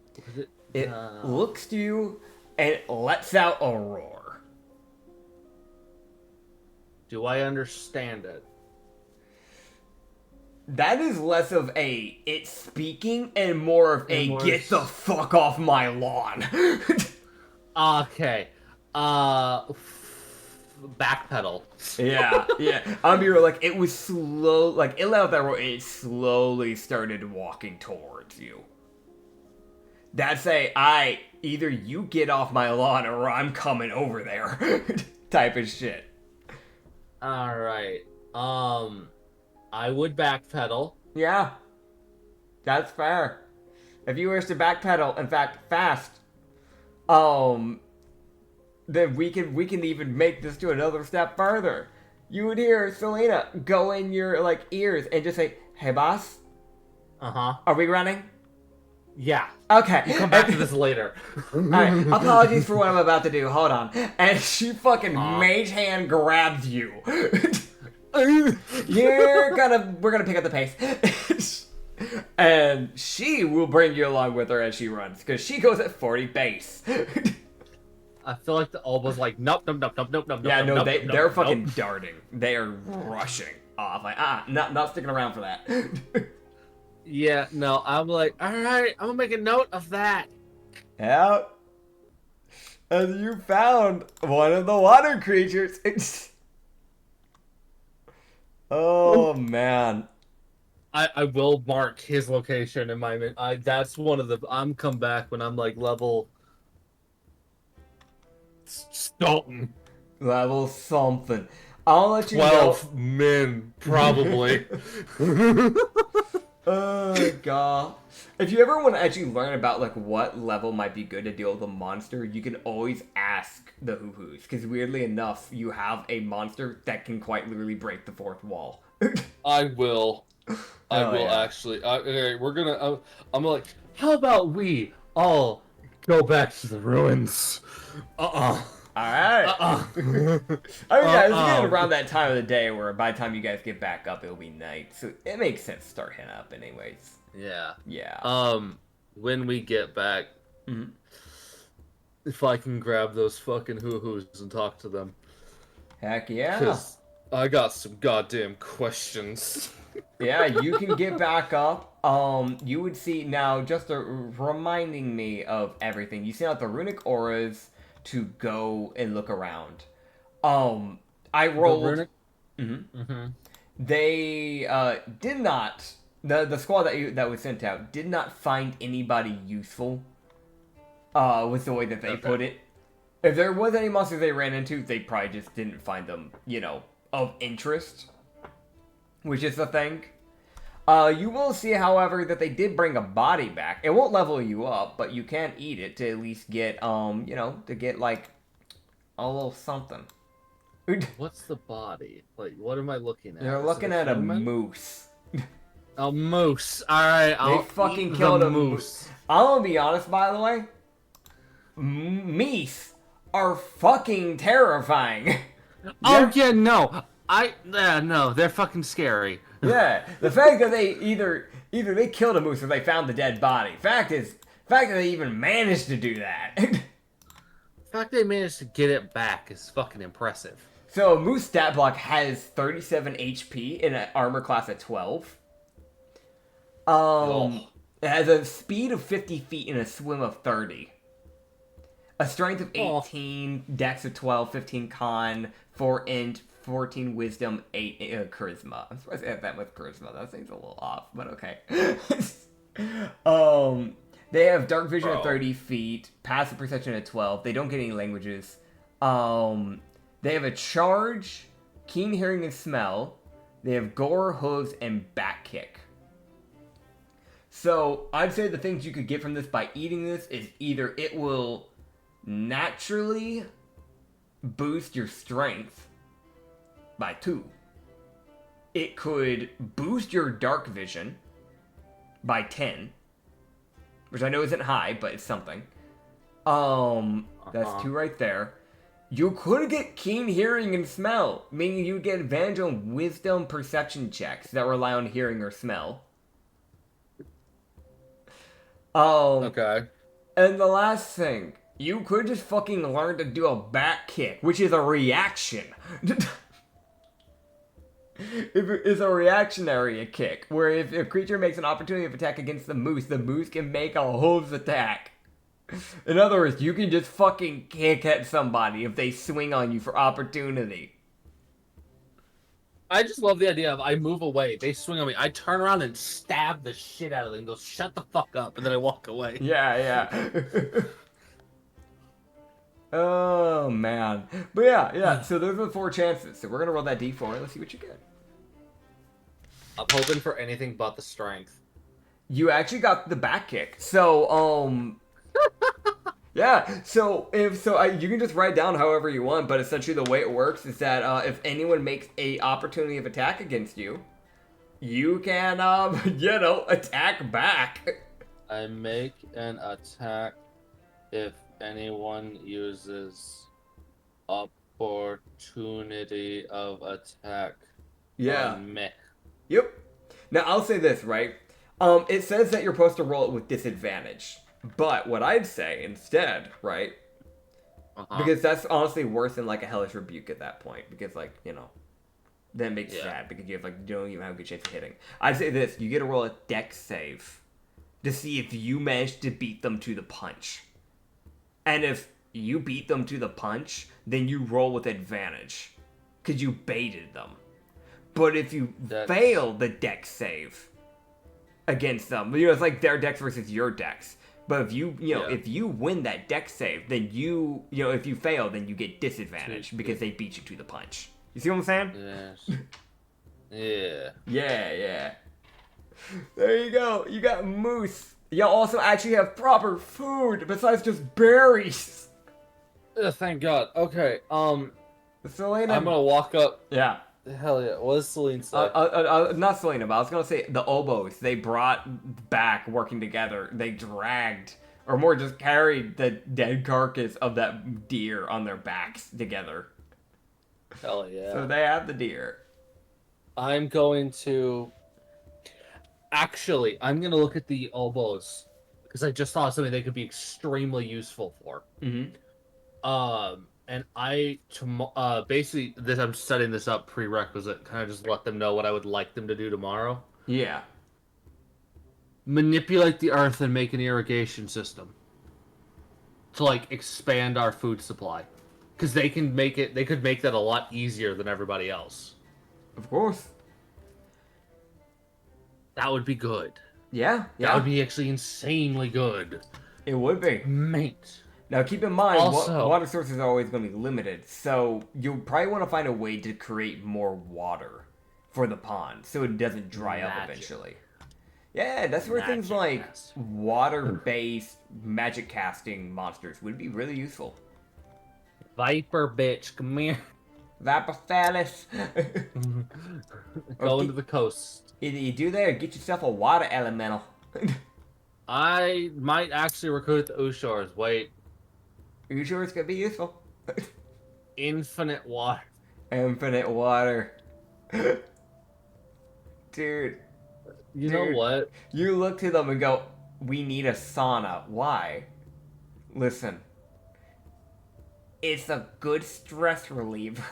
It looks to you and it lets out a roar. Do I understand it? That is less of a it's speaking and more of a get the fuck off my lawn. Okay. Backpedal. Yeah. I'm here it was slow, it let out that roar and it slowly started walking towards you. That's either you get off my lawn or I'm coming over there type of shit. Alright. I would backpedal. Yeah. That's fair. If you wish to backpedal, in fact, fast, then we can even make this to another step further. You would hear Selena go in your ears and just say, "Hey boss. Uh-huh. Are we running?" Yeah. Okay. We'll come back to this later. Alright, apologies for what I'm about to do. Hold on. And she fucking mage hand grabs you. We're gonna pick up the pace. And she will bring you along with her as she runs, because she goes at 40 base. I feel like the elbow's nope. Yeah, no, they're fucking nope. darting. They are rushing off. Not sticking around for that. Yeah, no, I'm alright, I'm gonna make a note of that. Yeah. And you found one of the water creatures. Oh, man. I will mark his location in my. That's one of the. I'm come back when I'm like level. Stoughton. Level something. I'll let you 12 men, probably. Oh god. If you ever want to actually learn about like what level might be good to deal with a monster, you can always ask the hoo-hoos. Because weirdly enough, you have a monster that can quite literally break the fourth wall. I will. I Oh, will yeah. actually. Okay, we're gonna. I'm like, How about we all go back to the ruins? Alright. Uh-uh. I mean, yeah, it's getting Uh-uh. around that time of the day where by the time you guys get back up, it'll be night. So it makes sense to start heading up anyways. Yeah. Yeah. When we get back, Mhm. if I can grab those fucking hoo-hoos and talk to them. Heck yeah. because I got some goddamn questions. Yeah, you can get back up. You would see now, just reminding me of everything. You see out the runic auras to go and look around. I rolled. runic- Mhm. They did not. The squad that was sent out did not find anybody useful. With the way that they Okay. put it. If there was any monsters they ran into, they probably just didn't find them, of interest. Which is the thing. You will see, however, that they did bring a body back. It won't level you up, but you can eat it to at least get, to get, like, a little something. What's the body? Like, what am I looking at? You're Is it looking at a human? moose. A moose. Alright, I'll fucking eat killed the a moose. I'm gonna be honest, by the way. Meese are fucking terrifying. Oh, yeah, no. No, they're fucking scary. Yeah, the fact that they either they killed a moose or they found the dead body. Fact that they even managed to do that. The fact they managed to get it back is fucking impressive. So a moose stat block has 37 HP in an armor class at 12. It has a speed of 50 feet and a swim of 30. A strength of 18, dex of 12, 15 con, 4 int, 14 wisdom, 8 charisma. I'm surprised they have that with charisma. That seems a little off, but okay. They have dark vision at 30 feet, passive perception at 12. They don't get any languages. They have a charge, keen hearing and smell. They have gore, hooves, and back kick. So I'd say the things you could get from this by eating this is either it will naturally boost your strength by 2. It could boost your dark vision by 10, which I know isn't high, but it's something. That's 2 right there. You could get keen hearing and smell, meaning you get advantage on wisdom perception checks that rely on hearing or smell. Okay. And the last thing, you could just fucking learn to do a back kick, which is a reaction. It's a reactionary kick, where if a creature makes an opportunity of attack against the moose can make a hooves attack. In other words, you can just fucking kick at somebody if they swing on you for opportunity. I just love the idea of I move away, they swing on me, I turn around and stab the shit out of them and go, shut the fuck up, and then I walk away. Yeah. Oh, man. But yeah, so those are the 4 chances. So we're gonna roll that d4 and let's see what you get. I'm hoping for anything but the strength. You actually got the back kick. So, yeah, so you can just write down however you want, but essentially the way it works is that if anyone makes a opportunity of attack against you, you can, attack back. I make an attack if anyone uses opportunity of attack on me. Yep. Now, I'll say this, right? It says that you're supposed to roll it with disadvantage. But what I'd say instead, right? Because that's honestly worse than like a hellish rebuke at that point. Because then it makes you sad because you don't even have a good chance of hitting. I'd say this: you get to roll a dex save to see if you manage to beat them to the punch. And if you beat them to the punch, then you roll with advantage because you baited them. But if you fail the dex save, against them. You know, it's like their decks versus your decks. But if you Yeah. if you win that deck save, then if you fail, then you get disadvantage because they beat you to the punch. You see what I'm saying? Yes. Yeah. Yeah. There you go. You got moose. You also actually have proper food besides just berries. Thank God. Okay. Selena. I'm gonna walk up. Yeah. Hell yeah. What does Celine say? Not Selena, but I was gonna say the oboes. They brought back working together. They dragged, or more, just carried the dead carcass of that deer on their backs together. Hell yeah. So they have the deer. I'm going to. Actually, I'm gonna look at the oboes because I just saw something they could be extremely useful for. Mm-hmm. And basically this I'm setting this up prerequisite. Kind of just let them know what I would like them to do tomorrow. Yeah. Manipulate the earth and make an irrigation system to like expand our food supply, because they can make it. They could make that a lot easier than everybody else. Of course. That would be good. Yeah. That would be actually insanely good. It would be. Mate. Now keep in mind, Also- water sources are always going to be limited, so you'll probably want to find a way to create more water for the pond, so it doesn't dry up Magic. eventually. Yeah, that's where things Magic like master. water-based magic casting monsters would be really useful. Viper bitch, come here. Vapothalus. Go into the coast. Either you do that or get yourself a water elemental. I might actually recruit the Ushors. Wait. Are you sure it's going to be useful? Infinite water. Infinite water. Dude. You know Dude. what? You look to them and go, we need a sauna. Why? Listen. It's a good stress reliever.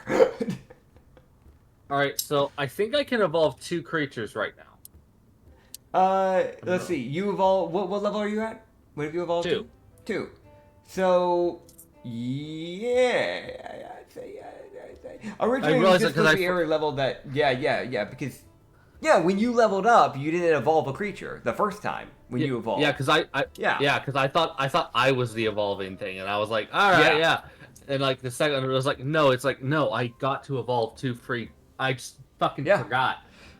Alright, so I think I can evolve 2 creatures right now. Let's see. You evolve. What level are you at? What have you evolved 2. to? 2. So, yeah. I'd say. Originally, it was realized just that 'cause supposed to be every level that. Yeah. Because. Yeah, when you leveled up, you didn't evolve a creature the first time when you evolved. Yeah, because I thought I was the evolving thing, and I was like, all right, yeah. And like the second, it was like, no, I got to evolve 2 free. I just fucking forgot.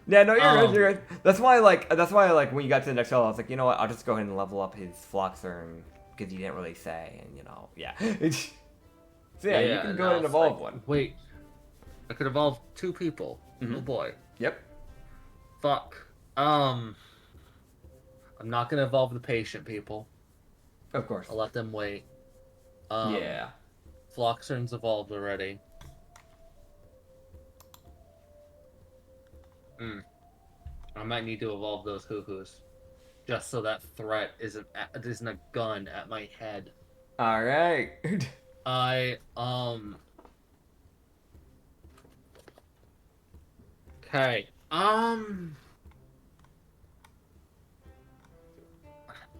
Yeah, no, you're good. That's why, when you got to the next level, I was like, you know what? I'll just go ahead and level up his Floxer, because he didn't really say, and yeah. So yeah, you can go ahead and evolve one. Wait, I could evolve 2 people. Mhm. Oh boy. Yep. Fuck. I'm not gonna evolve the patient people. Of course. I'll let them wait. Yeah. Floxern's evolved already. I might need to evolve those hoo-hoos. Just so that threat isn't a gun at my head. Alright. Okay.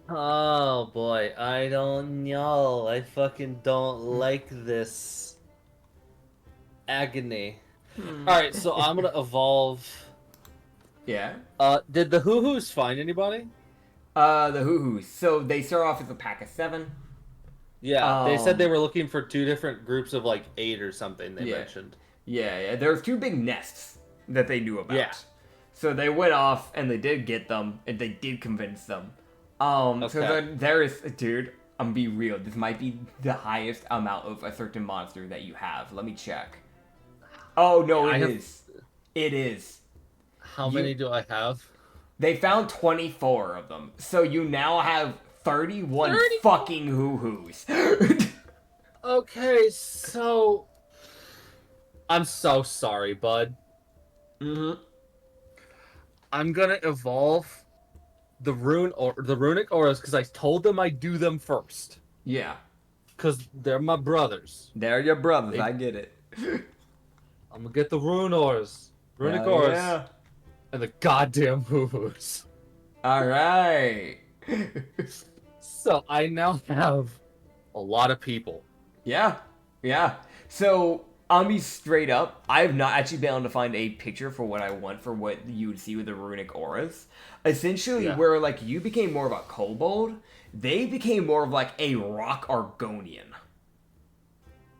Oh boy, I don't know. I fucking don't like this agony. Alright, so I'm gonna evolve. Yeah. Did the hoo-hoos find anybody? The hoo-hoos. So they start off as a pack of 7. Yeah, they said they were looking for 2 different groups of like 8 or something. They mentioned. Yeah. There was 2 big nests that they knew about. Yeah. So they went off and they did get them and they did convince them. So there is, dude. I'm gonna be real. This might be the highest amount of a certain monster that you have. Let me check. Oh no, It is. How many do I have? They found 24 of them. So you now have 31 fucking hoo-hoos. Okay, so I'm so sorry, bud. Mm-hmm. I'm gonna evolve the runic auras because I told them I'd do them first. Yeah. Because they're my brothers. They're your brothers, I get it. I'm gonna get the runic auras. Yeah. And the goddamn hoo-hoos. Alright. So I now have a lot of people. Yeah. So I'll be straight up. I have not actually been able to find a picture for what I want for what you would see with the runic auras. Essentially, where like you became more of a kobold, they became more of like a rock Argonian.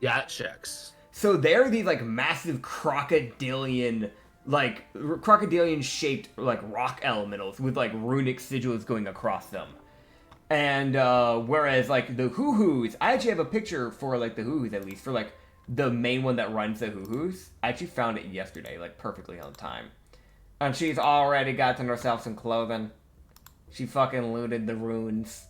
Yeah, it checks. So they're these like massive crocodilian shaped like rock elementals with like runic sigils going across them. And whereas like the hoo-hoos, I actually have a picture for like the hoo-hoos at least, for like the main one that runs the hoo-hoos. I actually found it yesterday, like perfectly on time. And she's already gotten herself some clothing. She fucking looted the ruins.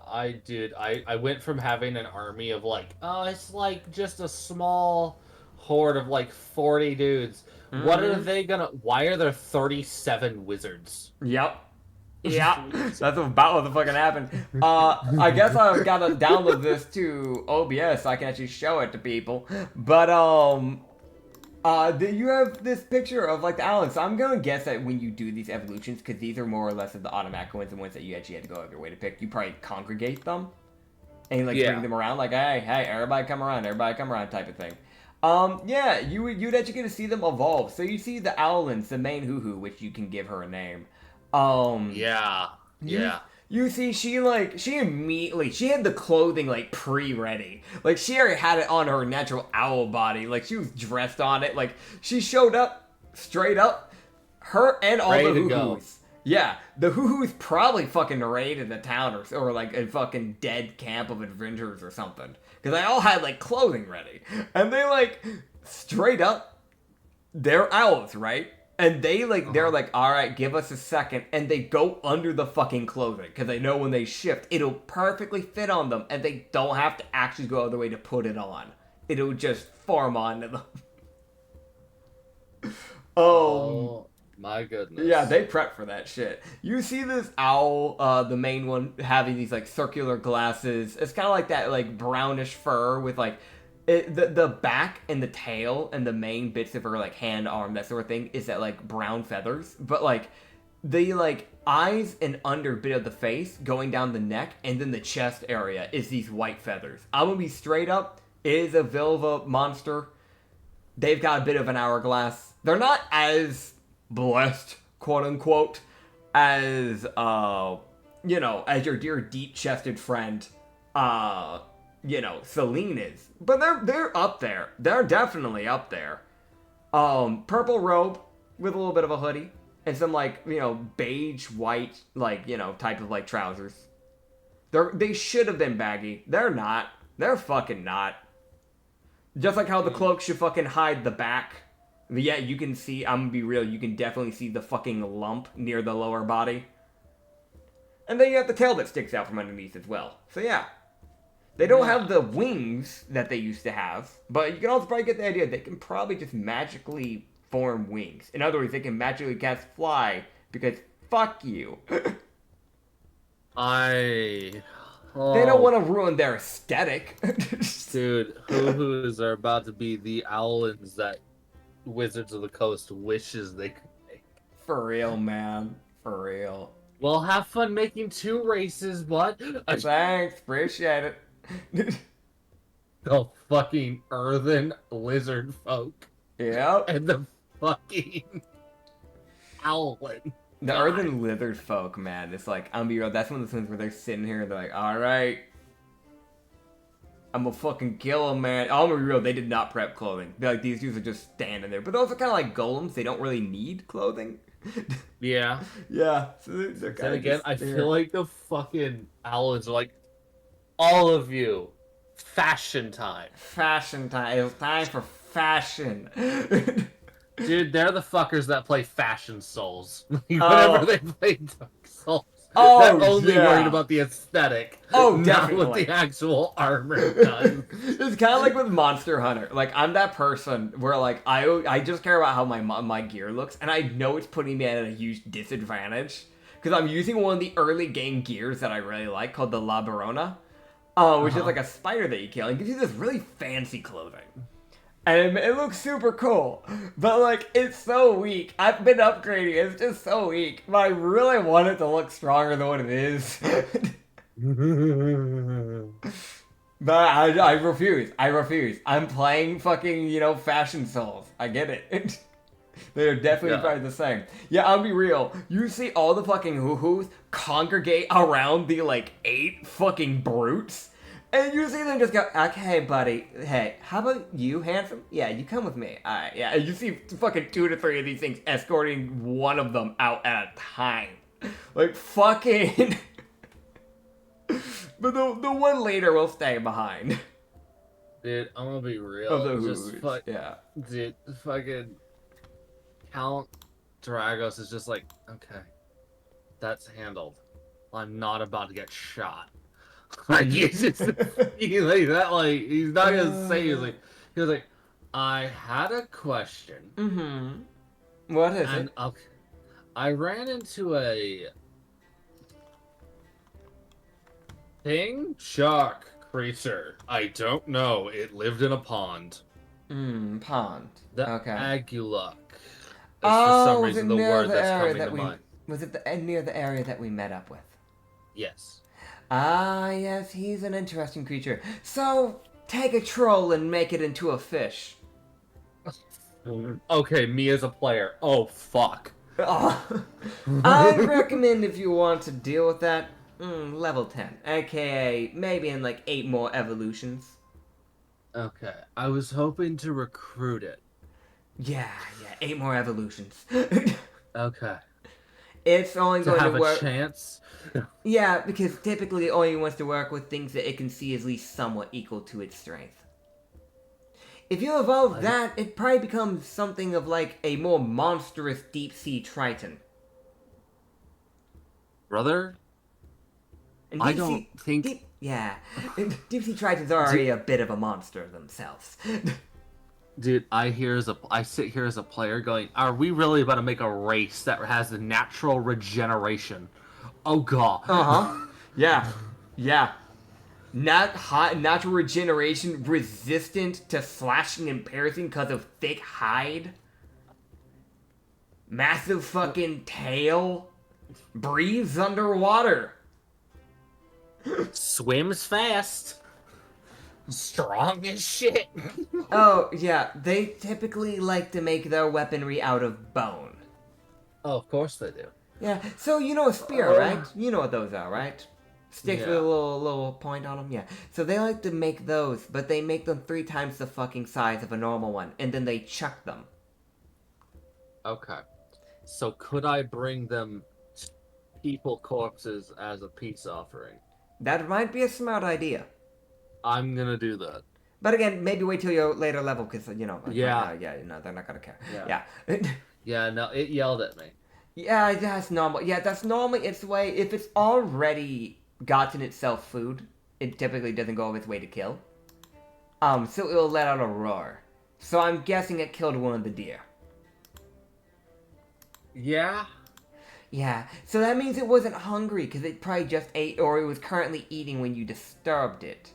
I went from having an army of like, oh, it's like just a small horde of like 40 dudes. Mm-hmm. Why are there 37 wizards? Yep. Yeah, that's about what fucking happened. I guess I've got to download this to OBS so I can actually show it to people. But, you have this picture of, like, the Allens. So I'm going to guess that when you do these evolutions, because these are more or less of the automatic ones, the ones that you actually had to go out of your way to pick, you probably congregate them and, like, bring them around. Like, hey, everybody come around type of thing. You'd actually get to see them evolve. So you see the Owlins, the main hoo-hoo, which you can give her a name. You see, she immediately, she had the clothing, like, pre-ready. Like, she already had it on her natural owl body. Like, she was dressed on it. Like, she showed up, straight up, her and all ready the hoo-hoos. Go. Yeah, the hoo-hoos probably fucking raided the town or like, a fucking dead camp of adventurers or something. Because they all had, like, clothing ready. And they, like, straight up, they're owls, right? And they, like, they're like, alright, give us a second. And they go under the fucking clothing. Because they know when they shift, it'll perfectly fit on them. And they don't have to actually go out of the way to put it on. It'll just form onto them. Oh, my goodness. Yeah, they prep for that shit. You see this owl, the main one, having these, like, circular glasses. It's kind of like that, like, brownish fur with, like... the back and the tail and the main bits of her, like, hand, arm, that sort of thing, is that, like, brown feathers. But, like, the, like, eyes and under bit of the face going down the neck and then the chest area is these white feathers. I'm gonna be straight up, it is a Vilva monster. They've got a bit of an hourglass. They're not as blessed, quote-unquote, as, as your dear deep-chested friend, Celine is. But they're up there. They're definitely up there. Purple robe with a little bit of a hoodie. And some, like, beige, white, like, type of, like, trousers. They should have been baggy. They're not. They're fucking not. Just like how the cloak should fucking hide the back. But yeah, you can see, I'm gonna be real, you can definitely see the fucking lump near the lower body. And then you have the tail that sticks out from underneath as well. So yeah. They don't have the wings that they used to have, but you can also probably get the idea they can probably just magically form wings. In other words, they can magically cast fly, because fuck you. They don't want to ruin their aesthetic. Dude, hoo-hoos are about to be the owlins that Wizards of the Coast wishes they could make. For real, man. For real. Well, have fun making 2 races, bud. Thanks, appreciate it. The fucking earthen lizard folk. Yep. And the fucking owlin. The earthen lizard folk, man. It's like, I'm gonna be real, that's one of the things where they're sitting here and they're like, alright. I'm gonna fucking kill them, man. I'm gonna be real, they did not prep clothing. They're like, these dudes are just standing there. But those are kind of like golems, they don't really need clothing. Yeah. Yeah. So they're kind of again, I feel like the fucking owlins are like, all of you, fashion time. Fashion time. It's time for fashion. Dude, they're the fuckers that play Fashion Souls. Whenever they play Dark Souls. Oh, they're only worried about the aesthetic. Oh, not definitely. what the actual armor does. It's kind of like with Monster Hunter. Like, I'm that person where, like, I just care about how my gear looks, and I know it's putting me at a huge disadvantage. Because I'm using one of the early game gears that I really like, called the La Barona. Which is like a spider that you kill, and gives you this really fancy clothing. And it looks super cool, but like, it's so weak. I've been upgrading, it's just so weak. But I really want it to look stronger than what it is. But I refuse. I refuse. I'm playing fucking, Fashion Souls. I get it. They're definitely probably the same. Yeah, I'll be real. You see all the fucking hoo-hoos congregate around the, 8 fucking brutes, and you see them just go, okay, buddy, hey, how about you, handsome? Yeah, you come with me. Alright, yeah. And you see fucking 2 to 3 of these things escorting one of them out at a time. Like, fucking... But the one later will stay behind. Dude, I'm gonna be real. Of the hoo-hoos, yeah. Dude, fucking... Count Dragos is just like, okay, that's handled. I'm not about to get shot. Like, he's just he's like that. Like, he's not gonna say he was like, I had a question. Mm-hmm. What is it? Okay, I ran into a shark creature. I don't know. It lived in a pond. Pond. The Okay. Agulok. For some reason the word that's coming to mind. Was it near the area that we met up with? Yes. Ah, yes, he's an interesting creature. So, take a troll and make it into a fish. Okay, me as a player. Oh, fuck. I'd recommend if you want to deal with that, level 10. AKA, maybe in 8 more evolutions. Okay, I was hoping to recruit it. Yeah, 8 more evolutions. Okay. It's only going to work... To have a chance? Yeah, because typically it only wants to work with things that it can see as least somewhat equal to its strength. If you evolve that, it probably becomes something of a more monstrous deep-sea triton. Brother? And I don't think... Deep-sea tritons are already a bit of a monster themselves. Dude, I sit here as a player going, are we really about to make a race that has the natural regeneration? Oh god. Uh-huh. Yeah. Natural regeneration resistant to slashing and piercing because of thick hide. Massive fucking tail. Breathes underwater. Swims fast. Strong as shit. Oh, yeah. They typically like to make their weaponry out of bone. Oh, of course they do. Yeah, so you know a spear, right? You know what those are, right? Sticks Yeah. with a little point on them, yeah. So they like to make those, but they make them 3 times the fucking size of a normal one, and then they chuck them. Okay. So could I bring them people corpses as a peace offering? That might be a smart idea. I'm gonna do that. But again, maybe wait till your later level, because, Yeah. They're not gonna care. Yeah. Yeah. Yeah, no, it yelled at me. Yeah, that's normal. Yeah, that's normally its way. If it's already gotten itself food, it typically doesn't go of its way to kill. So it'll let out a roar. So I'm guessing it killed one of the deer. Yeah? Yeah, so that means it wasn't hungry, because it probably just ate, or it was currently eating when you disturbed it.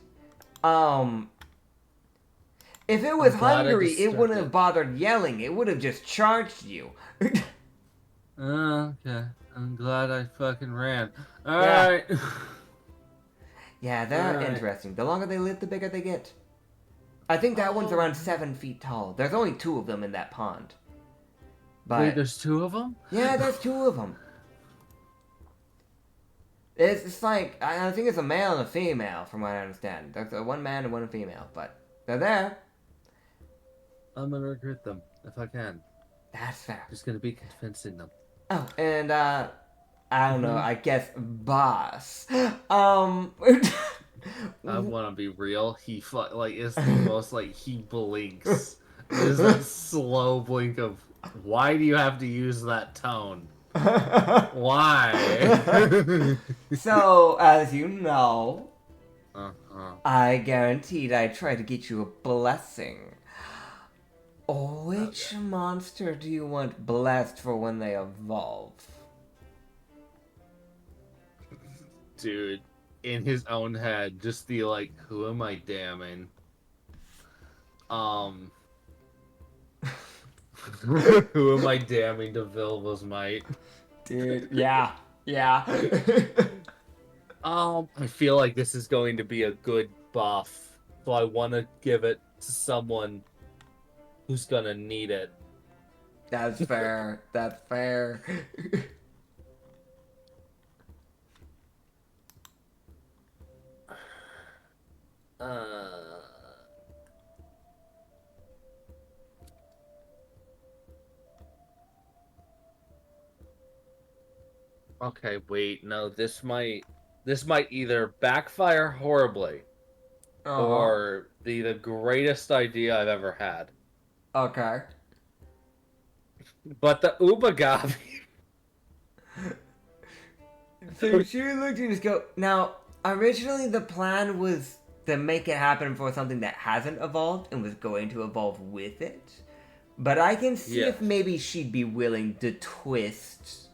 If it was hungry, it wouldn't have bothered yelling, it would have just charged you. Okay. I'm glad I fucking ran. Alright. Yeah, they're interesting. The longer they live, the bigger they get. I think that one's around 7 feet tall. There's only 2 of them in that pond. But... Wait, there's 2 of them? Yeah, there's 2 of them. It's like, I think it's a male and a female, from what I understand. There's one man and one female, but they're there. I'm gonna recruit them, if I can. That's fair. Just gonna be convincing them. Oh, and, I don't know, I guess, boss. I wanna be real, it's the most, he blinks. There's that slow blink of, why do you have to use that tone? Why? So, as you know, Uh-huh. I guaranteed I'd try to get you a blessing. Which monster do you want blessed for when they evolve? Dude, in his own head, just the who am I damning? Who am I damning to Vilva's might? Dude, yeah. I feel like this is going to be a good buff, so I want to give it to someone who's gonna need it. That's fair. That's fair. Okay, wait, no, this might either backfire horribly or be the greatest idea I've ever had. Okay. But the Ubagabi. So she looked and just go, now, originally the plan was to make it happen for something that hasn't evolved and was going to evolve with it. But I can see if maybe she'd be willing to twist.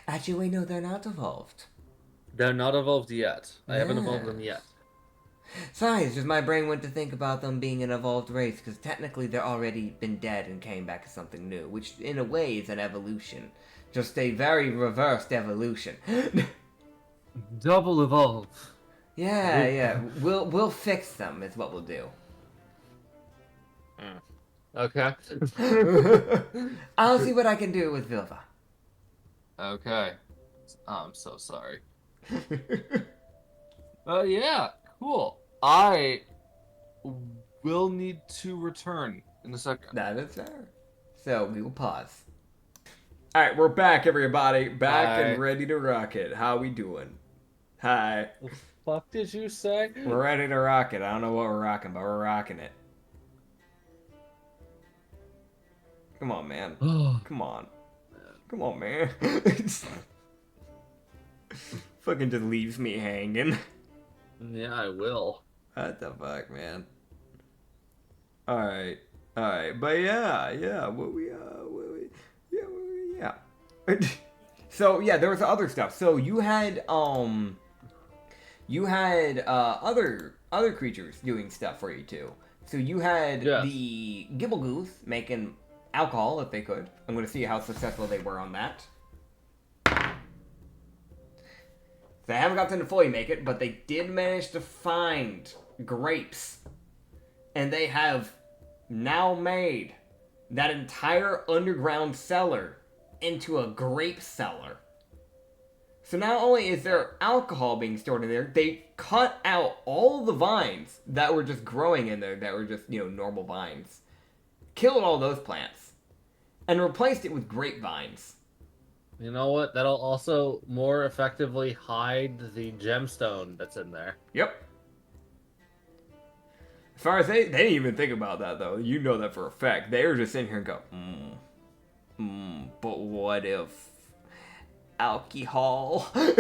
Actually, wait, no, they're not evolved. They're not evolved yet. I haven't Yeah. evolved them yet. Sorry, it's just my brain went to think about them being an evolved race, because technically they're already been dead and came back as something new, which in a way is an evolution. Just a very reversed evolution. Double evolve. Yeah. We'll fix them is what we'll do. Okay. I'll see what I can do with Vilva. Okay. I'm so sorry. Yeah, cool. I will need to return in a second. That is fair. So we will pause. Alright, we're back, everybody. Back Hi. and ready to rock it. How we doing? Hi. What the fuck did you say? We're ready to rock it. I don't know what we're rocking, but we're rocking it. Come on, man. Come on. Come on, man. Fucking just leaves me hanging. Yeah, I will. What the fuck, man? Alright. But yeah. So yeah, there was other stuff. So you had other creatures doing stuff for you too. So you had the Gibble Goose making alcohol if they could. I'm gonna see how successful they were on that. They haven't got them to fully make it, but they did manage to find grapes. And they have now made that entire underground cellar into a grape cellar. So not only is there alcohol being stored in there, they cut out all the vines that were just growing in there, that were just, normal vines. Killed all those plants. And replaced it with grapevines. You know what? That'll also more effectively hide the gemstone that's in there. Yep. As far as they didn't even think about that, though. You know that for a fact. They were just sitting here and go, but what if alcohol? I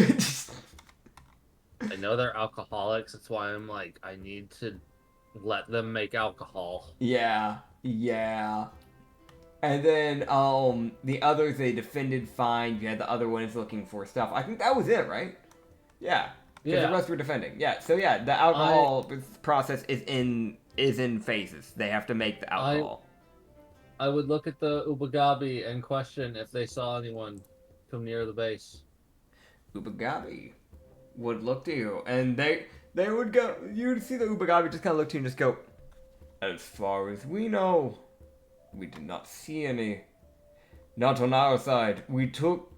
know they're alcoholics. That's why I'm like, I need to let them make alcohol. Yeah. And then, the others, they defended fine. You had the other ones looking for stuff. I think that was it, right? Yeah. Because the rest were defending. Yeah, so yeah, the alcohol process is in phases. They have to make the alcohol. I would look at the Ubagabi and question if they saw anyone come near the base. Ubagabi would look to you, and they would go. You would see the Ubagabi just kind of look to you and just go, as far as we know, we did not see any. Not on our side. We took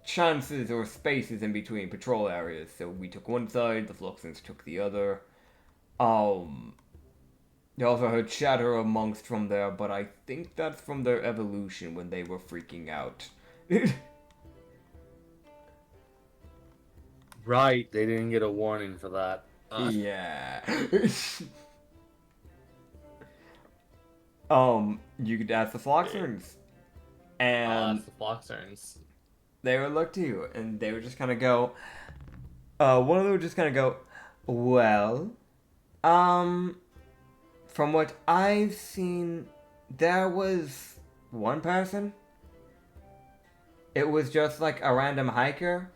chances or spaces in between patrol areas. So we took one side, the Fluxians took the other. They also heard chatter amongst from there, but I think that's from their evolution when they were freaking out. Right, they didn't get a warning for that. Yeah. You could ask the Floxerns. And That's the Floxerns. they would look to you, and they would just kind of go, one of them would just kind of go, well, from what I've seen, there was one person. It was just like a random hiker.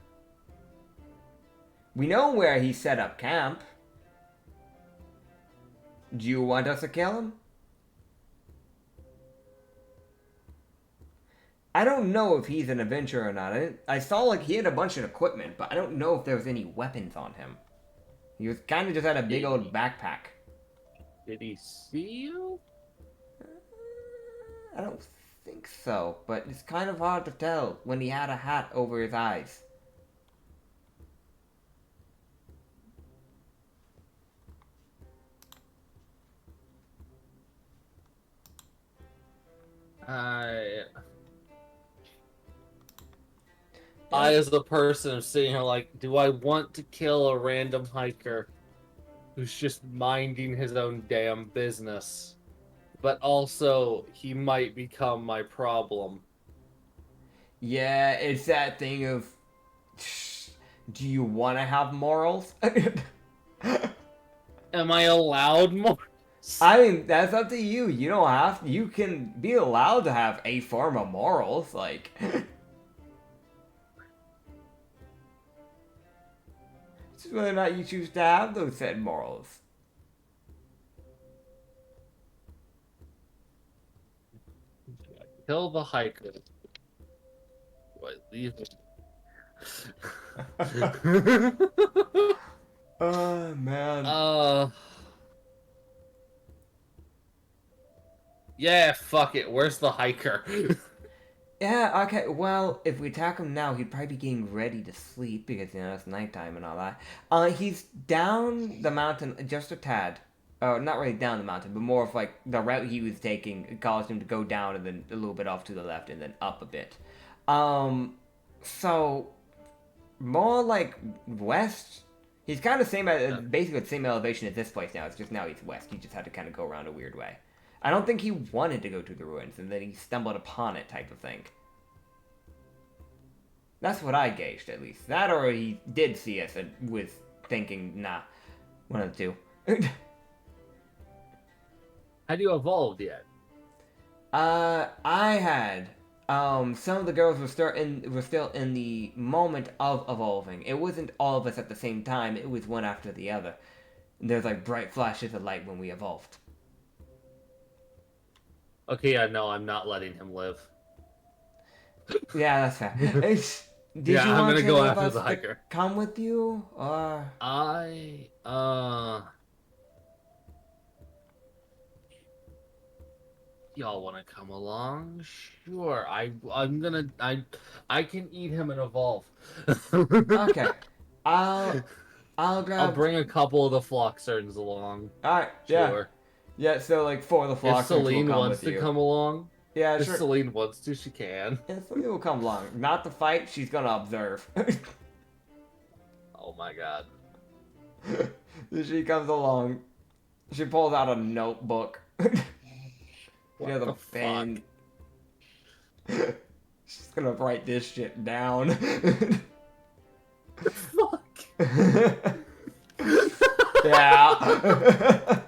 We know where he set up camp. Do you want us to kill him? I don't know if he's an adventurer or not. I saw like he had a bunch of equipment, but I don't know if there was any weapons on him. He was kind of just had a big old backpack. Did he see you? I don't think so, but it's kind of hard to tell when he had a hat over his eyes. I, as the person, am sitting here like, do I want to kill a random hiker who's just minding his own damn business? But also, he might become my problem. Yeah, it's that thing of, do you want to have morals? Am I allowed more? I mean, that's up to you. You don't have to. You can be allowed to have a form of morals, like. It's whether or not you choose to have those said morals. Kill the hiker. Do I leave him? Oh, man. Yeah, fuck it. Where's the hiker? Yeah, okay, well, if we attack him now, he'd probably be getting ready to sleep because, you know, it's nighttime and all that. He's down the mountain just a tad. Not really down the mountain, but more of like the route he was taking caused him to go down and then a little bit off to the left and then up a bit. So, more like west. He's kind of basically the same elevation as this place now. It's just now he's west. He just had to kind of go around a weird way. I don't think he wanted to go to the ruins, and then he stumbled upon it type of thing. That's what I gauged, at least. That or he did see us and was thinking, nah, one of the two. Had you evolved yet? I had. Some of the girls were still in the moment of evolving. It wasn't all of us at the same time. It was one after the other. There's like bright flashes of light when we evolved. Okay, yeah, no, I'm not letting him live. Yeah, that's fair. Did you I'm want gonna go any of after us the to hiker. come with you, or y'all want to come along? Sure. I can eat him and evolve. okay? I'll grab. I'll bring a couple of the Flocksterns along. All right, yeah, Sure. yeah. So like 4 of the If flocks will Celine come wants with to you. come along, Yeah, if sure. Celine wants to, she can. Yeah, Celine will come along. Not to fight. She's gonna observe. Oh my god. She comes along. She pulls out a notebook. She has a the pen. She's gonna write this shit down. Fuck. Yeah.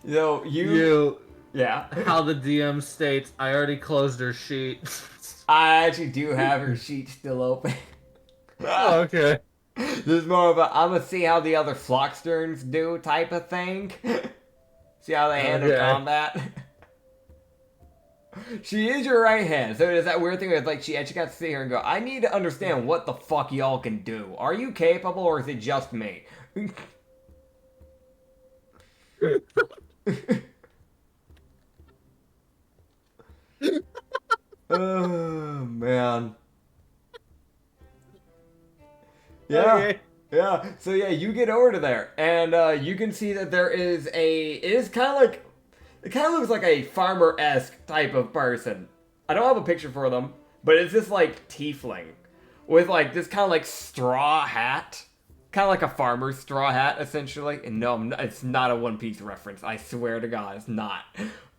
So you. Yeah. How the DM states, I already closed her sheet. I actually do have her sheet still open. Oh, okay. This is more of a I'm gonna see how the other Flocksterns do type of thing. See how they handle combat. She is your right hand, so there's that weird thing where like she actually got to sit here and go, I need to understand what the fuck y'all can do. Are you capable or is it just me? Oh man. Yeah. Okay. Yeah. So yeah, you get over to there, and you can see that there is it is kind of like, it kind of looks like a farmer-esque type of person. I don't have a picture for them, but it's this like tiefling with like this kind of like straw hat, kind of like a farmer's straw hat essentially. And no, it's not a One Piece reference. I swear to God, it's not.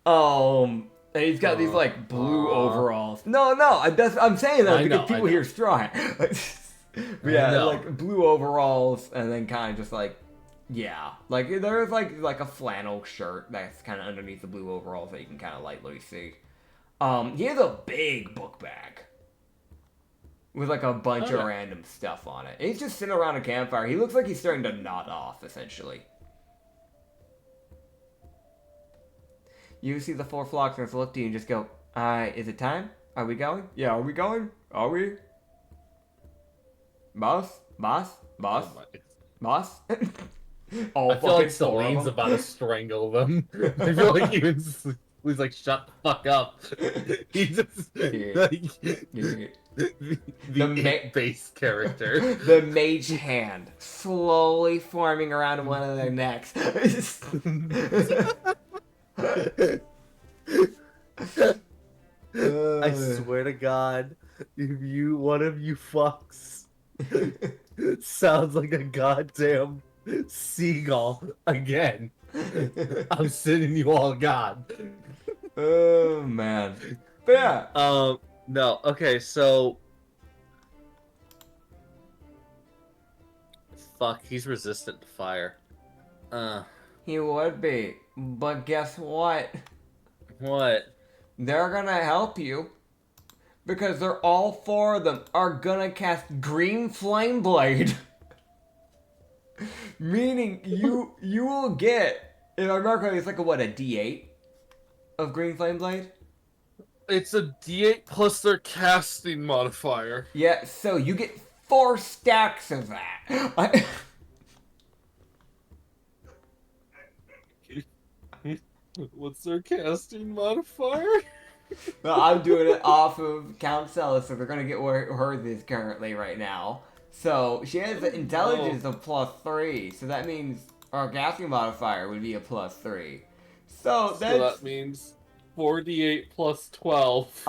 And he's got these like blue overalls. No, I'm saying that because people hear straw hat. But yeah, like blue overalls, and then kind of just like, yeah, like there's like a flannel shirt that's kind of underneath the blue overalls that you can kind of lightly see. He has a big book bag with like a bunch of random stuff on it. And he's just sitting around a campfire. He looks like he's starting to nod off, essentially. You see the 4 Flocksters look to you and just go, is it time? Are we going? Yeah, are we going? Are we? Boss? Oh Moss? All I feel like fucking four of Celine's them? about to strangle them. I feel like even he's like, shut the fuck up. He just like the base character. The mage hand slowly forming around one of their necks. I swear to God, if one of you fucks sounds like a goddamn seagull again, I'm sending you all God. Oh man. But yeah. No. Okay, so fuck, he's resistant to fire. He would be. But guess what? What? They're gonna help you. Because they're all four of them are gonna cast Green Flame Blade. Meaning you will get, if I remember correctly, it's like a D8 of Green Flame Blade? It's a D8 plus their casting modifier. Yeah, so you get 4 stacks of that. What's their casting modifier? Well, I'm doing it off of Count Celis, so they're gonna get where hers is currently right now. So she has an intelligence of +3, so that means our casting modifier would be a +3. So that means 4d8 plus 12.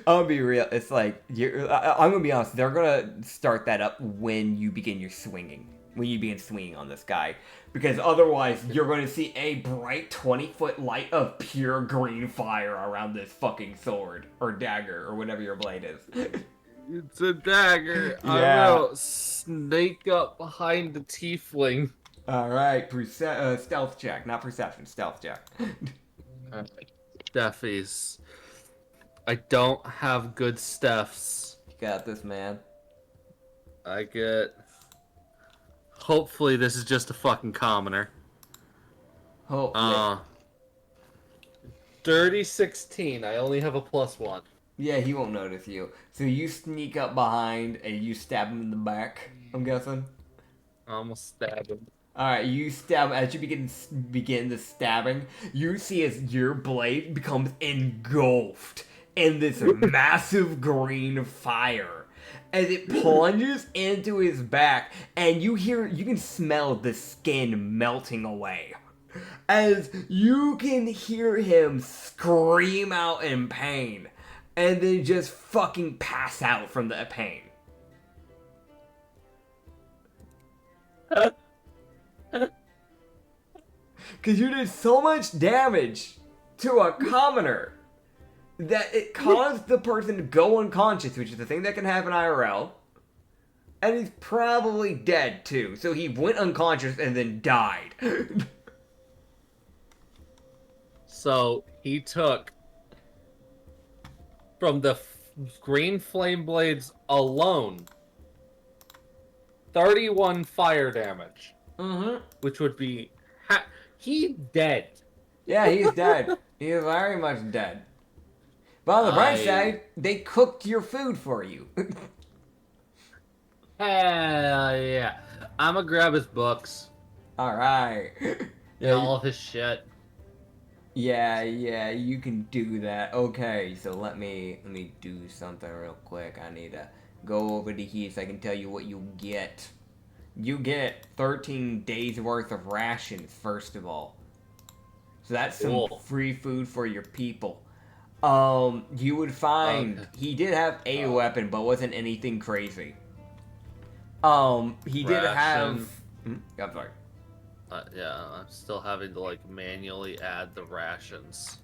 I'll be real. It's like I'm gonna be honest. They're gonna start that up when you begin your swinging. When you begin swinging on this guy, because otherwise you're going to see a bright 20-foot light of pure green fire around this fucking sword or dagger or whatever your blade is. It's a dagger. Yeah. I will snake up behind the tiefling. All right, stealth check, not perception. Stealth check. Steffies. I don't have good Stephs. You got this, man. I get. Hopefully, this is just a fucking commoner. Hopefully. Dirty 16. I only have a +1. Yeah, he won't notice you. So you sneak up behind and you stab him in the back. I'm guessing. I almost stabbed him. Alright, you stab him. As you begin the stabbing, you see as your blade becomes engulfed in this massive green fire. As it plunges into his back, and you can smell the skin melting away. As you can hear him scream out in pain, and then just fucking pass out from the pain. Because you did so much damage to a commoner that it caused the person to go unconscious, which is the thing that can happen IRL. And he's probably dead too. So he went unconscious and then died. So he took from the green flame blades alone 31 fire damage. Which would be he dead. Yeah, he's dead. He is very much dead. But on the bright side, they cooked your food for you. Hell yeah. I'm gonna grab his books. Alright. And all of his shit. Yeah, you can do that. Okay, so let me do something real quick. I need to go over to here so I can tell you what you get. You get 13 days worth of rations, first of all. So that's some free food for your people. You would find he did have a weapon, but wasn't anything crazy. He did have. I'm sorry. Yeah, I'm still having to like manually add the rations.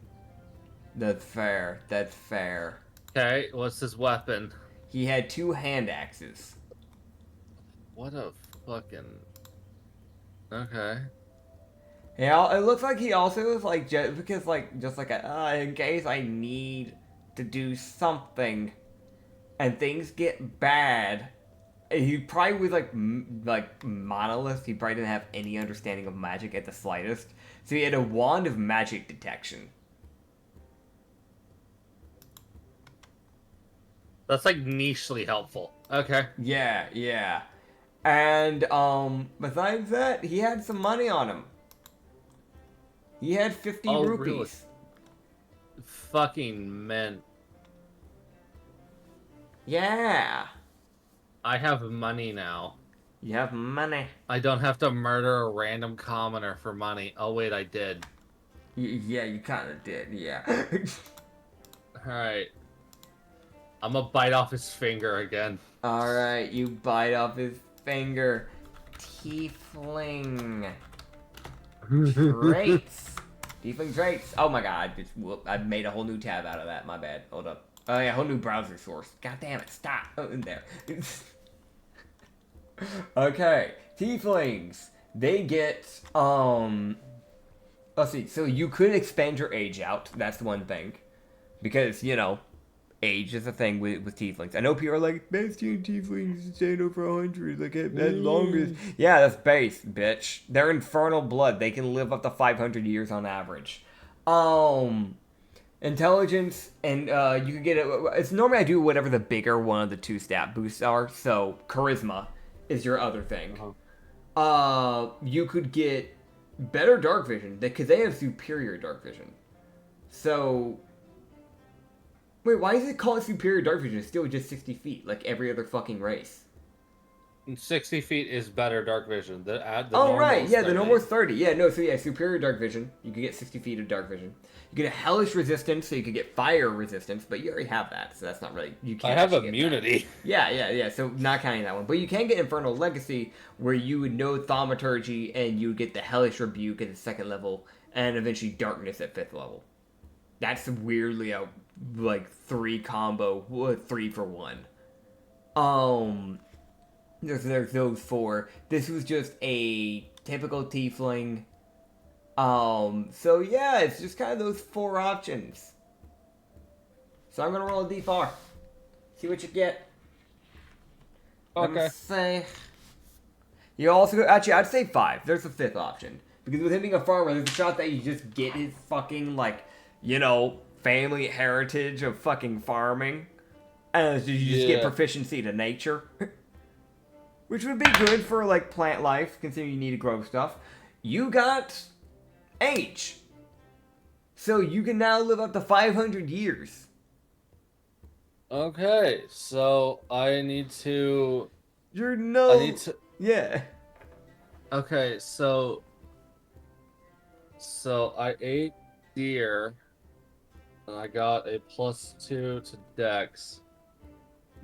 That's fair. That's fair. Okay, what's his weapon? He had 2 hand axes. What a fucking. Okay. Yeah, it looks like he also was like in case I need to do something, and things get bad. He probably was like monolith. He probably didn't have any understanding of magic at the slightest. So he had a wand of magic detection. That's like nichely helpful. Okay. Yeah. And besides that, he had some money on him. He had 50 Oh, rupees. really? Fucking men. Yeah. I have money now. You have money. I don't have to murder a random commoner for money. Oh wait, I did. Yeah, you kind of did. Yeah. Alright. I'm gonna bite off his finger again. All right, you bite off his finger. Tiefling traits. Tiefling traits. Oh my god, I made a whole new tab out of that. My bad. Hold up. Oh yeah, whole new browser source. God damn it, stop. Oh, in there. Okay, tieflings. They get, let's see. So you could expand your age out. That's one thing. Because, you know, age is a thing with tieflings. I know people are like, Bastion tieflings stand over 100, like at longest. Yeah, that's base, bitch. They're infernal blood. They can live up to 500 years on average. Intelligence, and you can get it. It's normally I do whatever the bigger one of the two stat boosts are. So charisma is your other thing. You could get better dark vision because they have superior dark vision. So wait, why is it called superior dark vision? It's still just 60 feet, like every other fucking race. 60 feet is better dark vision. The Oh, right. Yeah, the 30. normal is 30. Yeah, no, so yeah, superior dark vision. You can get 60 feet of dark vision. You get a hellish resistance, so you can get fire resistance, but you already have that, so that's not really... You can't I have actually get immunity. that. Yeah, so not counting that one. But you can get Infernal Legacy, where you would know Thaumaturgy, and you would get the Hellish Rebuke at the 2nd level, and eventually Darkness at 5th level. That's weirdly a, like, 3 combo, 3 for 1. There's those 4. This was just a typical tiefling. So yeah, it's just kind of those 4 options. So I'm gonna roll a d4. See what you get. Okay. Let me say. You also actually I'd say 5. There's a 5th option because with him being a farmer, there's a shot that you just get his fucking like, you know, family heritage of fucking farming, and you just get proficiency to nature. Which would be good for, like, plant life, considering you need to grow stuff. You got age. So you can now live up to 500 years. Okay, so I need to... You're no... I need to... Yeah. Okay, so I ate deer, and I got a +2 to Dex.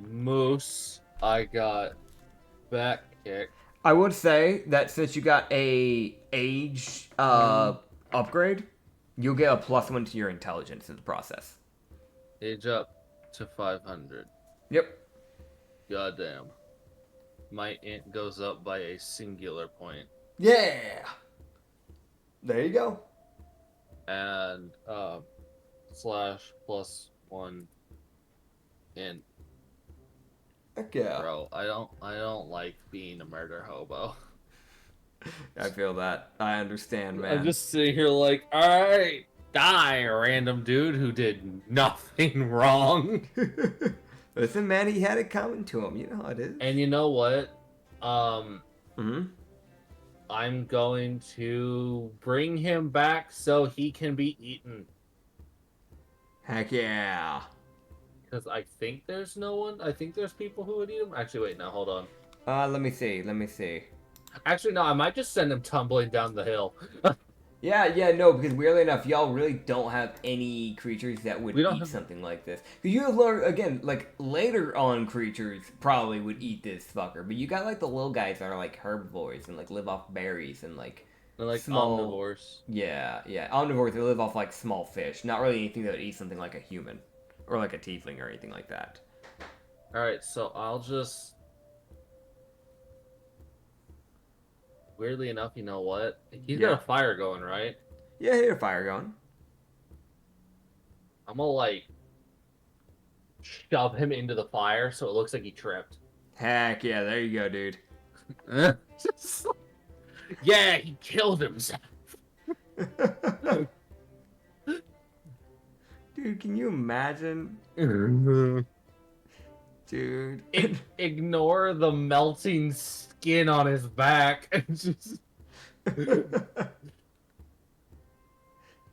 Moose, I got... back kick. I would say that since you got a age upgrade, you'll get a +1 to your intelligence in the process. Age up to 500. Yep. Goddamn. My int goes up by a singular point. Yeah. There you go. And slash +1 int. Heck yeah. Bro, I don't like being a murder hobo. I feel that. I understand, man. I'm just sitting here like, alright, die, random dude who did nothing wrong. Listen, man, he had it coming to him. You know how it is. And you know what? Mm-hmm. I'm going to bring him back so he can be eaten. Heck yeah. Because I think there's no one. I think there's people who would eat him. Actually, wait, no, hold on. Let me see. Actually, no, I might just send him tumbling down the hill. Yeah, no, because weirdly enough, y'all really don't have any creatures that would eat something like this. Because you have learned, again, like, later on creatures probably would eat this fucker, but you got, like, the little guys that are, like, herbivores and, like, live off berries and, like... They're, like, small... omnivores. Yeah, omnivores, they live off, like, small fish. Not really anything that would eat something like a human. Or, like, a tiefling or anything like that. Alright, so I'll just... Weirdly enough, you know what? He's got a fire going, right? Yeah, he had a fire going. I'm gonna, like, shove him into the fire so it looks like he tripped. Heck yeah, there you go, dude. Yeah, he killed himself. Dude, can you imagine? Dude. Ignore the melting skin skin on his back. And just...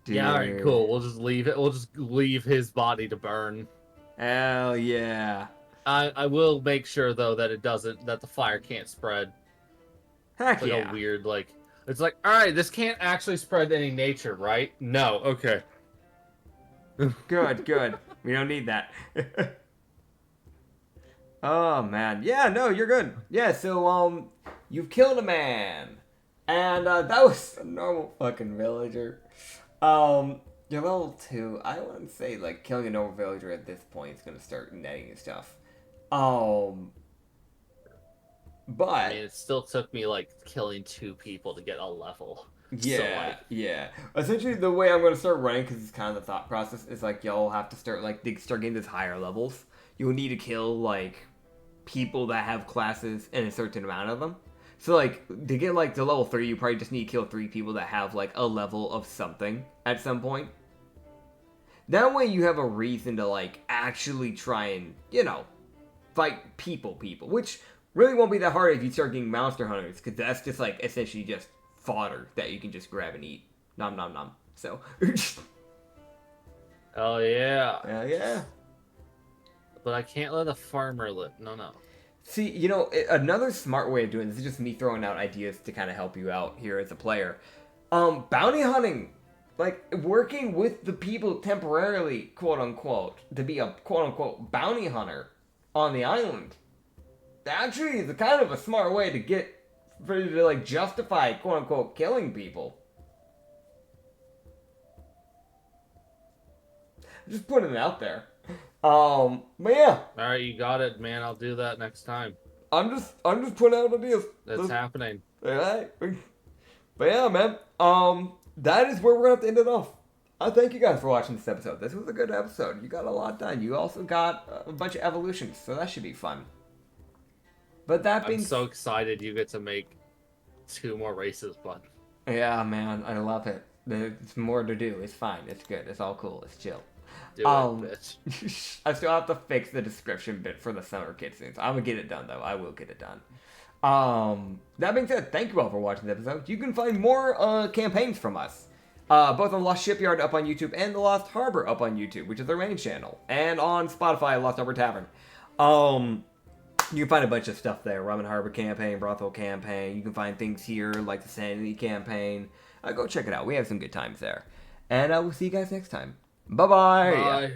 Yeah, alright, cool. We'll just leave it. We'll just leave his body to burn. Hell yeah. I will make sure though that that the fire can't spread. Heck It's like yeah. a weird it's like, alright, this can't actually spread to any nature, right? No, okay. Good. We don't need that. Oh man. Yeah, no, you're good. Yeah, so you've killed a man. And that was a normal fucking villager. You're level 2. I wouldn't say like killing a normal villager at this point is gonna start netting and stuff. But I mean, it still took me like killing 2 people to get a level. yeah, yeah. Essentially, the way I'm going to start running, because it's kind of the thought process, is like y'all have to start getting these higher levels. You'll need to kill like people that have classes and a certain amount of them. So like to get like to level 3, you probably just need to kill 3 people that have like a level of something at some point. That way, you have a reason to like actually try and fight people, which really won't be that hard if you start getting monster hunters, because that's just like essentially just fodder that you can just grab and eat. Nom nom nom. So. Oh yeah. Hell yeah. But I can't let a farmer live. No. See, another smart way of doing this is just me throwing out ideas to kind of help you out here as a player. Bounty hunting. Like, working with the people temporarily, quote unquote, to be a quote unquote bounty hunter on the island. Actually, it's a kind of a smart way for you to like justify quote unquote killing people. Just putting it out there. But yeah. Alright, you got it, man. I'll do that next time. I'm just putting out ideas. That's happening. Alright. But yeah, man. That is where we're gonna have to end it off. I thank you guys for watching this episode. This was a good episode. You got a lot done. You also got a bunch of evolutions, so that should be fun. But that being... I'm so excited you get to make 2 more races, bud. Yeah, man. I love it. There's more to do. It's fine. It's good. It's all cool. It's chill. Do it, bitch. I still have to fix the description bit for the summer kids things. I'm gonna get it done, though. I will get it done. That being said, thank you all for watching this episode. You can find more campaigns from us. Both on Lost Shipyard up on YouTube and the Lost Harbor up on YouTube, which is our main channel. And on Spotify, Lost Harbor Tavern. You can find a bunch of stuff there. Ramen Harbor campaign, Brothel campaign. You can find things here like the Sanity campaign. Go check it out. We have some good times there. And we'll see you guys next time. Bye-bye. Bye.